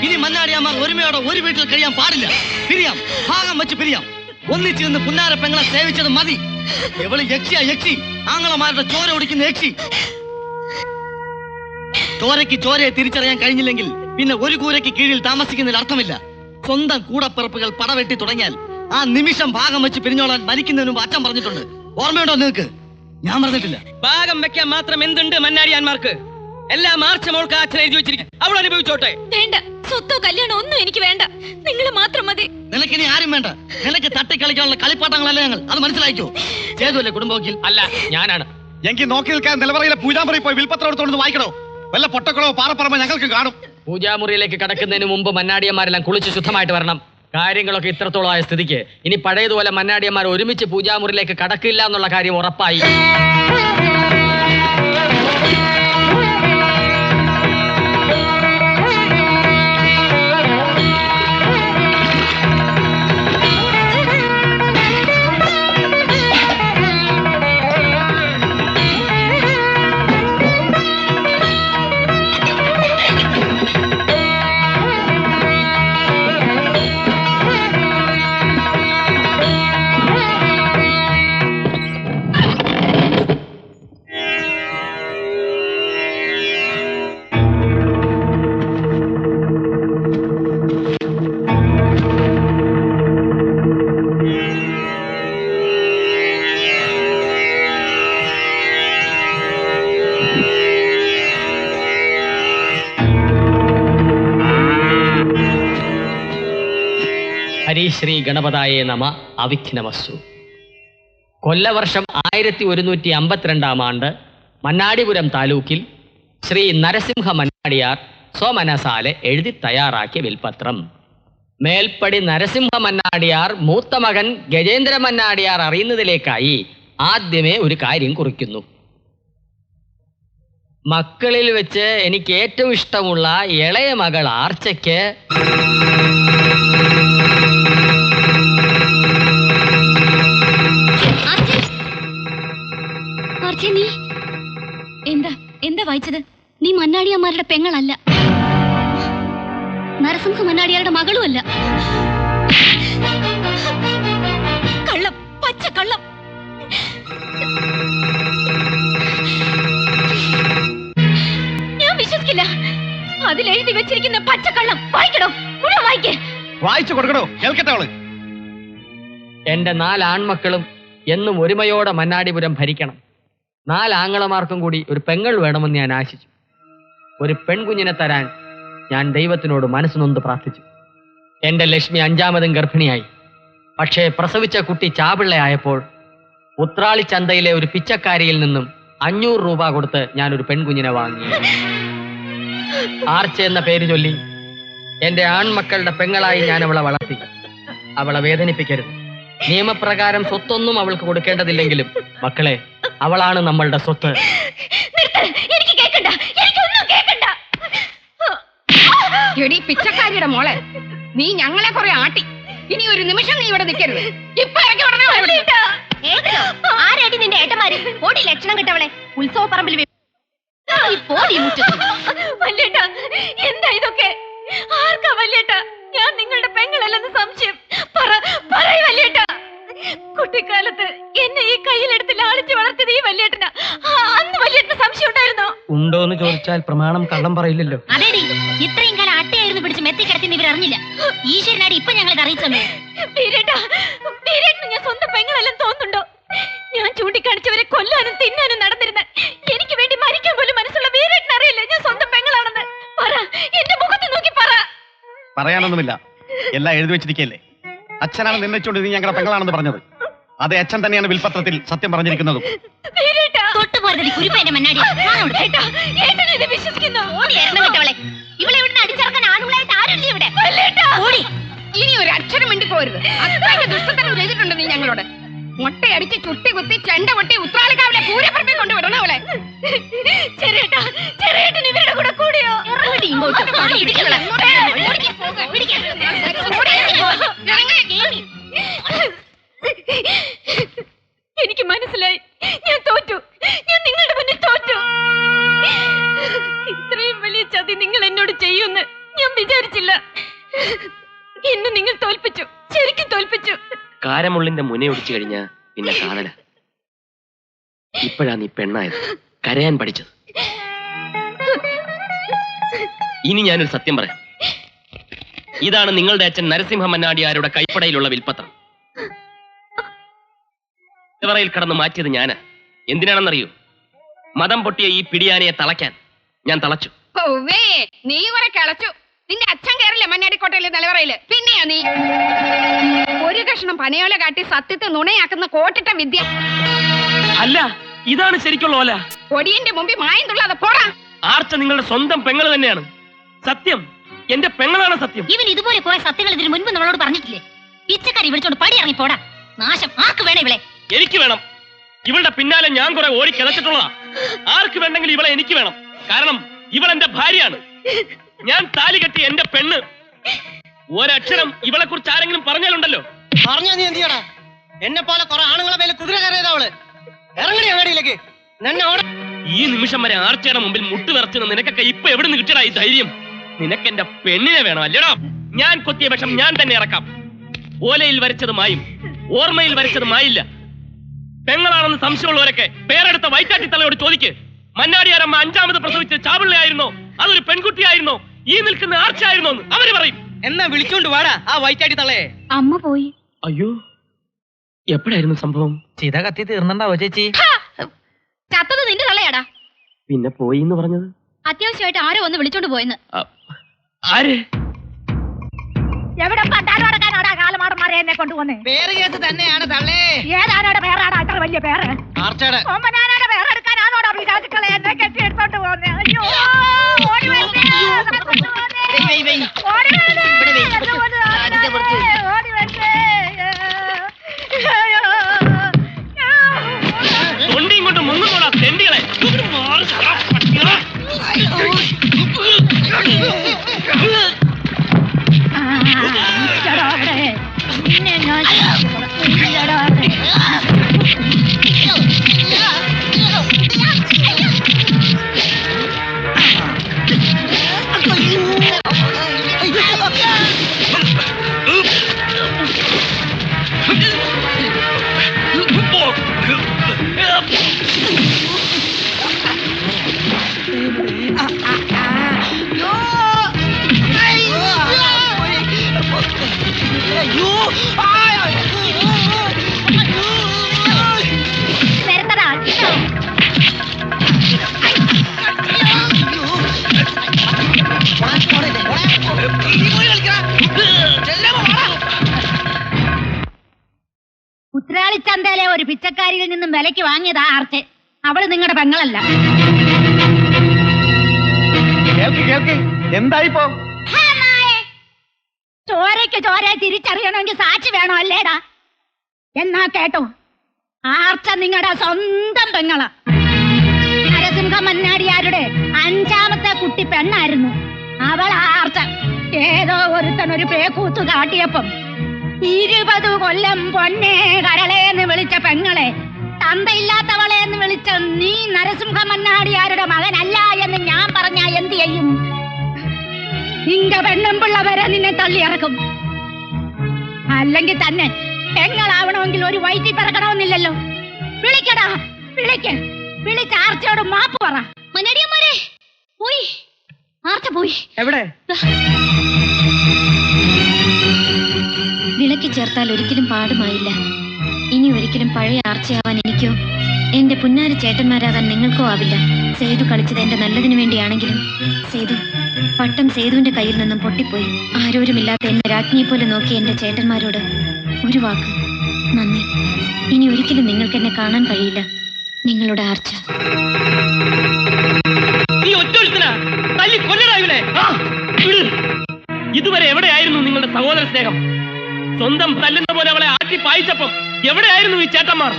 ഇനി മന്നാടിയാമാർ ഒരുമയോടെ ഒരു വീട്ടിൽ കഴിയാൻ പാടില്ല. പിരിയാം, ഭാഗം വെച്ച് പിരിയാം. ഒന്നിച്ച് നിന്ന് പുന്നാര പെങ്ങളെ സേവിച്ചത് മതി. എവള് യക്ഷിയാ യക്ഷി, ആങ്ങളമാരുടെ ചോര ഒടിക്കുന്ന യക്ഷി. ചോരയ്ക്ക് ചോരയെ തിരിച്ചറിയാൻ കഴിഞ്ഞില്ലെങ്കിൽ പിന്നെ ഒരു കൂരയ്ക്ക് കീഴിൽ താമസിക്കുന്നതിൽ അർത്ഥമില്ല. സ്വന്തം കൂടപ്പിറപ്പുകൾ പടവെട്ടി തുടങ്ങിയാൽ ആ നിമിഷം ഭാഗം വെച്ച് പിരിഞ്ഞോളാൻ മരിക്കുന്നതിന് മുമ്പ് അച്ഛൻ പറഞ്ഞിട്ടുണ്ട്. ഓർമ്മയുണ്ടോ നിങ്ങൾക്ക്? ഞാൻ പറഞ്ഞിട്ടില്ല. ഭാഗം വെക്കാൻ മാത്രം എന്തുണ്ട് മന്നാടിയാന്മാർക്ക്? എല്ലാം മാർച്ച് മോൾക്ക് അച്ഛൻ എഴുതി വെച്ചിരിക്കും. അവൾ അനുഭവിച്ചോട്ടെ. വേണ്ട, സ്വത്തോ കല്യാണോ ഒന്നും എനിക്ക് വേണ്ട. നിങ്ങൾ മാത്രം മതി. നിനക്കിനി ആരും വേണ്ട. നിനക്ക് തട്ടിക്കളിക്കാനുള്ള കളിപ്പാട്ടങ്ങളല്ല ഞങ്ങൾ. അത് മനസ്സിലായിക്കോ? ചെയ്തുവല്ലേ കുടുംബവക്കീൽ? അല്ല, ഞാനാണ്. എങ്കിൽ നോക്കി നിൽക്കാൻ നിലവറയിലെ പൂജാമുറി പോയി വിൽപ്പത്രം എടുത്തോണ്ട് വായിക്കണോ? വല്ല പൊട്ടക്കളോ പാറപ്പറമ്പോ ഞങ്ങൾക്ക് കാണും. പൂജാമുറിയിലേക്ക് കടക്കുന്നതിന് മുമ്പ് മന്നാടിയന്മാരെല്ലാം കുളിച്ച് ശുദ്ധമായിട്ട് വരണം. കാര്യങ്ങളൊക്കെ ഇത്രത്തോളമായ സ്ഥിതിക്ക് ഇനി പഴയതുപോലെ മന്നാടിയന്മാർ ഒരുമിച്ച് പൂജാമുറിയിലേക്ക് കടക്കില്ല എന്നുള്ള കാര്യം ഉറപ്പായി. ഹരിശ്രീ ഗണപതായേ നമ. അവിഘ്നമസ്തു. കൊല്ലവർഷം 1152 ആണ്ട് മന്നാടിപുരം താലൂക്കിൽ ശ്രീ നരസിംഹ മന്നാടിയാർ സ്വമനസാലെ എഴുതി തയ്യാറാക്കിയ വിൽപത്രം. മേൽപ്പടി നരസിംഹ മന്നാടിയാർ മൂത്ത മകൻ ഗജേന്ദ്ര മന്നാടിയാർ അറിയുന്നതിലേക്കായി ആദ്യമേ ഒരു കാര്യം കുറിക്കുന്നു. മക്കളിൽ വെച്ച് എനിക്ക് ഏറ്റവും ഇഷ്ടമുള്ള ഇളയ മകൾ ആർച്ചയ്ക്ക് നീ എന്താ വായിച്ചത്? നീ മന്നാടിയന്മാരുടെ പെങ്ങളല്ല, നരസിംഹ മന്നാടിയാരുടെ മകളുമല്ല. കള്ളം, പച്ച കള്ളം. ഞാൻ വിശ്വസിക്കില്ല. അതിലെഴുതി വെച്ചിരിക്കുന്ന പച്ചക്കള്ളം വായിക്കണോ? മുഴുവൻ വായിക്കേ. വായിച്ചു കൊടുക്കണോ? കേൾക്കട്ടെ അവള്. എന്റെ 4 ആൺമക്കളും എന്നും ഒരുമയോടെ മന്നാടിപുരം ഭരിക്കണം. 4 ആങ്ങളമാർക്കും കൂടി ഒരു പെങ്ങൾ വേണമെന്ന് ഞാൻ ആശിച്ചു. ഒരു പെൺകുഞ്ഞിനെ തരാൻ ഞാൻ ദൈവത്തിനോട് മനസ്സ് നൊന്ത് പ്രാർത്ഥിച്ചു. എന്റെ ലക്ഷ്മി 5ാമതും ഗർഭിണിയായി. പക്ഷേ പ്രസവിച്ച കുട്ടി ചാപിള്ളയായപ്പോൾ ഉത്രാളി ചന്തയിലെ ഒരു പിച്ചക്കാരിയിൽ നിന്നും 500 രൂപ കൊടുത്ത് ഞാനൊരു പെൺകുഞ്ഞിനെ വാങ്ങി. ആർച്ച എന്ന പേര് ചൊല്ലി എന്റെ ആൺമക്കളുടെ പെങ്ങളായി ഞാൻ അവളെ വളർത്തി. അവളെ വേദനിപ്പിക്കരുത്. നിയമപ്രകാരം സ്വത്തൊന്നും അവൾക്ക് കൊടുക്കേണ്ടതില്ലെങ്കിലും മക്കളെ, അവളാണ് നമ്മളുടെ സ്വത്ത്. എനിക്ക് കേൾക്കണ്ട, എനിക്കൊന്നും കേൾക്കണ്ട. എടി പിച്ചക്കാരിയുടെ മോളെ, നീ ഞങ്ങളെ കുറെ ആട്ടി. ഇനി ഒരു നിമിഷം നീ ഇവിടെ നിൽക്കരുത്. ഇപ്പൊ ഇറങ്ങി ഉടനെ ആരാട്ടി നിന്റെ ഏട്ടന്മാര്? ഓടി ലക്ഷണം കിട്ടവളെ. ഉത്സവ പറമ്പിൽ എന്താ ഇതൊക്കെ? ആർക്കാ വല്യേട്ട? ഞാൻ നിങ്ങളുടെ പെങ്ങളല്ലെന്ന് സംശയം. വല്യേട്ട, കുട്ടിക്കാലത്ത് എന്നെ ഈ കയ്യിലെടുത്ത് ലാളിച്ച് വളർത്തിയത് ഈ വല്യേട്ടനാ. അന്ന് വല്യേട്ടന് സംശയം ഉണ്ടായിരുന്നോ? ഉണ്ടോന്ന് ചോദിച്ചാൽ പ്രമാണം കള്ളം പറയില്ലല്ലോ. അതേടി, ഇത്രയും കാലം അട്ടയായിരുന്നു പിടിച്ച് മെത്തി കിടത്തിന്ന് ഇവർ അറിഞ്ഞില്ല. ഈശ്വരനാടി ഇപ്പൊ ഞങ്ങളത് അറിയിച്ചല്ലോ. ഞാൻ സ്വന്തം പെങ്ങളല്ലെന്ന് തോന്നുന്നുണ്ടോ? ഞാൻ ചൂണ്ടിക്കാണിച്ചവരെ കൊല്ലാനും തിന്നാനും നടന്നിരുന്ന, എനിക്ക് വേണ്ടി മരിക്കാൻ പോലും മനസ്സുള്ള വീരേട്ടൻ അറിയില്ല ഞാൻ സ്വന്തം പെങ്ങളാണെന്ന്. പറ, എന്റെ മുഖത്ത് നോക്കി പറ. പറയാനൊന്നുമില്ല, എല്ലാം എഴുതി വെച്ചിരിക്കല്ലേ. അച്ഛനാണ് നിർണയിച്ചുകൊണ്ട് നീ ഞങ്ങളുടെ പെങ്ങളാണെന്ന് പറഞ്ഞത്. അതേ അച്ഛൻ തന്നെയാണ് വിൽപത്രത്തിൽ സത്യം പറഞ്ഞിരിക്കുന്നതും. ഇനി ഒരു അക്ഷരം വേണ്ടി പോരുത്. അത്രയ്ക്ക് ദുഷ്ടത്തരം ചെയ്തിട്ടുണ്ട് നീ ഞങ്ങളോട്. മുട്ടയടിച്ച് ചുട്ടി കുത്തി ചെണ്ട പൊട്ടി ഉത്രാളിക്കാവിലെ പൂരപ്പറമ്പിൽ കൊണ്ടുവിടണം അവളെ. ചെറിയേട്ടൻ ഇവരുടെ കൂടെ കൂടിയോ? എനിക്ക് മനസ്സിലായി, ഞാൻ തോറ്റു. ഞാൻ നിങ്ങളുടെ മുന്നിൽ തോറ്റു. ഇത്രയും വലിയ ചതി നിങ്ങൾ എന്നോട് ചെയ്യുമെന്ന് ഞാൻ വിചാരിച്ചില്ല. എന്നെ നിങ്ങൾ തോൽപ്പിച്ചു, ശരിക്കും തോൽപ്പിച്ചു. കാരമുള്ളിന്റെ മുനെ ഒടിച്ചു കഴിഞ്ഞാ പിന്നെ കാതല. ഇപ്പോഴാ നീ പെണ്ണായത്, കരയാൻ പഠിച്ചത്. ഇനി ഞാനൊരു സത്യം പറയാം. ഇതാണ് നിങ്ങളുടെ അച്ഛൻ നരസിംഹ മന്നാടിയാരുടെ കൈപ്പടയിലുള്ള വിൽപ്പത്രം. ിൽ കടന്ന് മാറ്റിയത് ഞാനാ. എന്തിനാണെന്നറിയൂ? മതം പൊട്ടിയ ഈ പിടിയാനയെ തളയ്ക്കാൻ ഞാൻ തളച്ചു. നീ കുറെ കിളച്ചു. നിന്റെ അച്ഛൻ കയറില്ല മണ്ണാടിക്കോട്ടയിലെ നിലവറയില്. പിന്നെയാ നീ ഒരു കഷ്ണം പനയോല കാട്ടി സത്യത്തെ നുണയാക്കുന്ന കോട്ടിട്ട വിദ്യ. അല്ല, ഇതാണ് ശരിക്കുള്ള ഓല. പൊടിയന്റെ മുമ്പിൽ മായം തുള്ളാതെ പോടാ. ആർച്ച നിങ്ങളുടെ സ്വന്തം പെങ്ങള് തന്നെയാണ്. സത്യം, എന്റെ പെങ്ങളാണ് സത്യം. ഇവൻ ഇതുപോലെ കുറെ സത്യങ്ങൾ ഇതിന് മുൻപ് നമ്മളോട് പറഞ്ഞിട്ടില്ലേ? പിച്ചക്കാരി വിളിച്ചോണ്ട് പടി ഇറങ്ങി പോടാ. നാശം ആർക്ക് വേണം ഇവളെ? എനിക്ക് വേണം. ഇവളുടെ പിന്നാലെ ഞാൻ കുറെ ഓടി കിടച്ചിട്ടുള്ളതാ. ആർക്ക് വേണ്ടെങ്കിലും ഇവളെ എനിക്ക് വേണം. കാരണം ഇവൾ എന്റെ ഭാര്യയാണ്. ഞാൻ താലി കെട്ടി എന്റെ പെണ്ണ്. ഒരക്ഷരം ഇവളെ കുറിച്ച് ആരെങ്കിലും പറഞ്ഞാലുണ്ടല്ലോ. പറഞ്ഞാ നീ എന്ത് ചെയ്യടാ? എന്നെ പോലെ കുറെ ആണുങ്ങളെ മേലെ കുതിര കയറിയതാ അവള്. ഇറങ്ങണി അങ്ങടിയിലേക്ക്. ഈ നിമിഷം വരെ ആർച്ചയുടെ മുമ്പിൽ മുട്ട് വിറച്ചുന്ന നിനക്കൊക്കെ ഇപ്പൊ എവിടെ നിന്ന് കിട്ടിയടാ ഈ ധൈര്യം? നിനക്ക് എന്റെ പെണ്ണിനെ വേണം അല്ലേടാ? ഞാൻ കൊത്തിയ വിഷം ഞാൻ തന്നെ ഇറക്കാം. ഓലയിൽ വരച്ചത് മായും, ഓർമ്മയിൽ വരച്ചത് മായില്ല. പെങ്ങളാണെന്ന് സംശയമുള്ളവരൊക്കെ പേരെടുത്ത വൈറ്റാട്ടി തലയോട് ചോദിക്ക്. മന്നാടിയാരമ്മ 5ാമത് പ്രസവിച്ച ചാപിള്ളയായിരുന്നോ, അതൊരു പെൺകുട്ടിയായിരുന്നോ, ഈ നിൽക്കുന്ന ആർച്ചയായിരുന്നോ എന്ന് അവര് പറയും. എന്നാ വിളിച്ചോണ്ട് വാടാ ആ വൈറ്റാട്ടി തള്ളയെ. അമ്മ പോയി. അയ്യോ, എപ്പോഴായിരുന്നു സംഭവം? ചിത കത്തി തീർന്നുണ്ടാവോ ചേച്ചി? ചത്തത് നിന്റെ തള്ളയാടാ. പിന്നെ പോയി എന്ന് പറഞ്ഞത്? അത്യാവശ്യമായിട്ട് ആരോ വന്ന് വിളിച്ചോണ്ട് പോയെന്ന്. ആര്? എവിടെ പണ്ടാരോടക്കാനാടാ കാലമാടന്മാരെ എന്നെ കൊണ്ടുപോന്നെ? പേര് കേട്ട് തന്നെയാണ് തള്ളേ. ഏതാനോടെ പേരാടാ ഇത്ര വലിയ പേര്? ആർച്ചയുടെ ഓമനാനോടെ പേരെടുക്കാനാണോടാ വിചാരിച്ചുക്കളെ എന്നെ കെട്ടി എടുത്തോണ്ട് പോന്നെ? അയ്യോ, ഓടി വന്നേ, ഓടി വന്നേ, ഓടി വന്നേ. തൊണ്ടിയും കൊണ്ട് മുങ്ങുന്നോടാ തെണ്ടികളെ. വരത്തടാ ഉത്രാളിച്ചന്തയിലെ ഒരു പിച്ചക്കാരിയിൽ നിന്നും വിലയ്ക്ക് വാങ്ങിയതാ ആർച്ച്. അവള് നിങ്ങളുടെ പെങ്ങളല്ല. എന്തായിപ്പോ? ചോരയ്ക്ക് ചോരയെ തിരിച്ചറിയണമെങ്കിൽ സാക്ഷി വേണോ അല്ലേടാ? എന്നാ കേട്ടോ, ആർച്ച നിങ്ങളുടെ സ്വന്തം പെങ്ങള. നരസിംഹ മന്നാടിയാരുടെ 5ാമത്തെ കുട്ടി പെണ്ണായിരുന്നു അവൾ. ആർച്ച ഏതോ ഒരുത്തൻ ഒരു പേക്കൂത്ത് കാട്ടിയപ്പം 20 കൊല്ലം പൊന്നേ കരളേന്ന് വിളിച്ച പെങ്ങളെ തന്തയില്ലാത്തവളെ എന്ന് വിളിച്ച നീ നരസിംഹ മന്നാടിയാരുടെ മകനല്ല എന്ന് ഞാൻ പറഞ്ഞാ എന്ത് ചെയ്യും? നിന്റെ പെണ്ണുമ്പിള്ള വരെ നിന്നെ തള്ളിയിറക്കും. അല്ലെങ്കിൽ തന്നെ പെങ്ങളാവണമെങ്കിൽ ഒരു വയറ്റിൽ പിറക്കണമെന്നില്ലല്ലോ. വിളിക്കടാ, വിളിച്ച് ആർച്ചയോട് മാപ്പ് പറ. മന്നാടിയന്മാരെ പോയി, ആർച്ച പോയി. എവിടെ? വിളക്കി ചേർത്താൽ ഒരിക്കലും പാടുമായില്ല. ഇനി ഒരിക്കലും പഴയ ആർച്ചയാവാൻ എനിക്കോ എന്റെ പുന്നാര ചേട്ടന്മാരാകാൻ നിങ്ങൾക്കോ ആവില്ല. സേതു കളിച്ചത് എന്റെ നല്ലതിനു വേണ്ടിയാണെങ്കിലും സേതു പട്ടം സേതുവിന്റെ കയ്യിൽ നിന്നും പൊട്ടിപ്പോയി. ആരോരുമില്ലാത്ത എന്നെ രാജ്ഞിയെ പോലെ നോക്കിയ എന്റെ ചേട്ടന്മാരോട് ഒരു വാക്ക് നന്ദി. ഇനി ഒരിക്കലും നിങ്ങൾക്ക് എന്നെ കാണാൻ കഴിയില്ല. നിങ്ങളുടെ ആർച്ച. ഇതുവരെ എവിടെയായിരുന്നു നിങ്ങളുടെ സഹോദര സ്നേഹം? സ്വന്തം തല്ലുന്ന പോലെ അവളെ ആട്ടി പായിച്ചപ്പം എവിടെയായിരുന്നു ഈ ചേട്ടന്മാർ?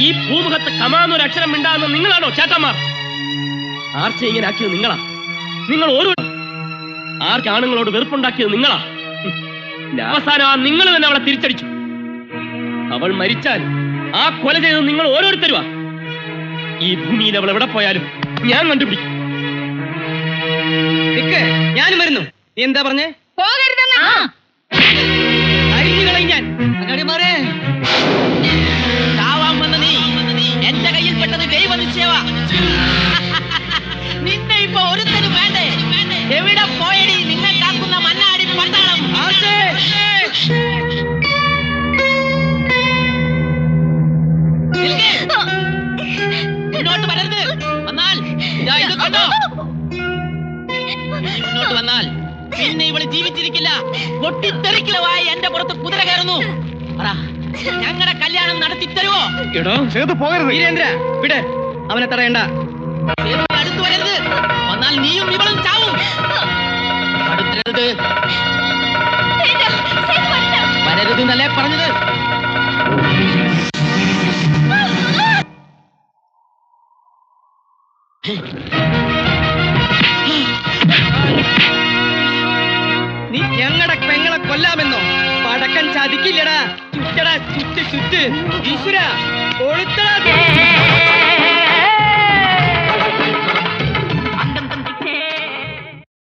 ഈ ഭൂമുഖത്ത് കമാന്നൊരു അക്ഷരം മിണ്ടാകുന്ന നിങ്ങളാണോ ചേട്ടന്മാർ? ആർച്ച ഇങ്ങനെ ആക്കിയത് നിങ്ങളാ. നിങ്ങൾ ഓരോ ആർക്കാണുങ്ങളോട് വെറുപ്പുണ്ടാക്കിയത് നിങ്ങളാ. അവസാനം ആ നിങ്ങൾ തന്നെ അവളെ തിരിച്ചടിച്ചു. അവൾ മരിച്ചാൽ ആ കൊല ചെയ്തത് നിങ്ങൾ ഓരോരുത്തരുവാ. ഈ ഭൂമിയിൽ അവൾ എവിടെ പോയാലും ഞാൻ കണ്ടുപിടിക്കും. ഞാനും വരുന്നു. നീ എന്താ പറഞ്ഞേ? പോകരുതെന്ന്. അരിഞ്ഞുകളയും ഞാൻ. ചാവാൻ വന്ന നീ എന്റെ കയ്യിൽ പെട്ടത് ദൈവ നിശ്ചയവാ. നിന്നെ ഇപ്പൊ ഒരുത്തനും വേണ്ടേ? എവിടെ പോയടി നിന്നെ കാക്കുന്ന മന്നാടി പട്ടാളം? മുന്നോട്ട് വരരുത്. വന്നാൽ ഇതാ ഇത് കണ്ടോ? മുന്നോട്ട് വന്നാൽ പിന്നെ ഇവള് ജീവിച്ചിരിക്കില്ല. പൊട്ടിത്തെറിക്കലവായി എന്റെ പുറത്ത് കുതിര കയറുന്നു. ഞങ്ങളുടെ കല്യാണം നടത്തി തരുവോ? വീരേന്ദ്ര വിട്, അവനെ തടയണ്ട. അടുത്തു വരരുത്. വന്നാൽ നീയും ഇവളും ചാവും. അടുത്തരുത്. വരരുത് എന്നല്ലേ പറഞ്ഞത്? നീ ഞങ്ങളുടെ പെങ്ങളെ കൊല്ലാമെന്നോ? പടക്കം ചതിക്കില്ലടാ. ചുറ്റടാ, ചുറ്റ് ഈശ്വര കൊളുത്തടാ.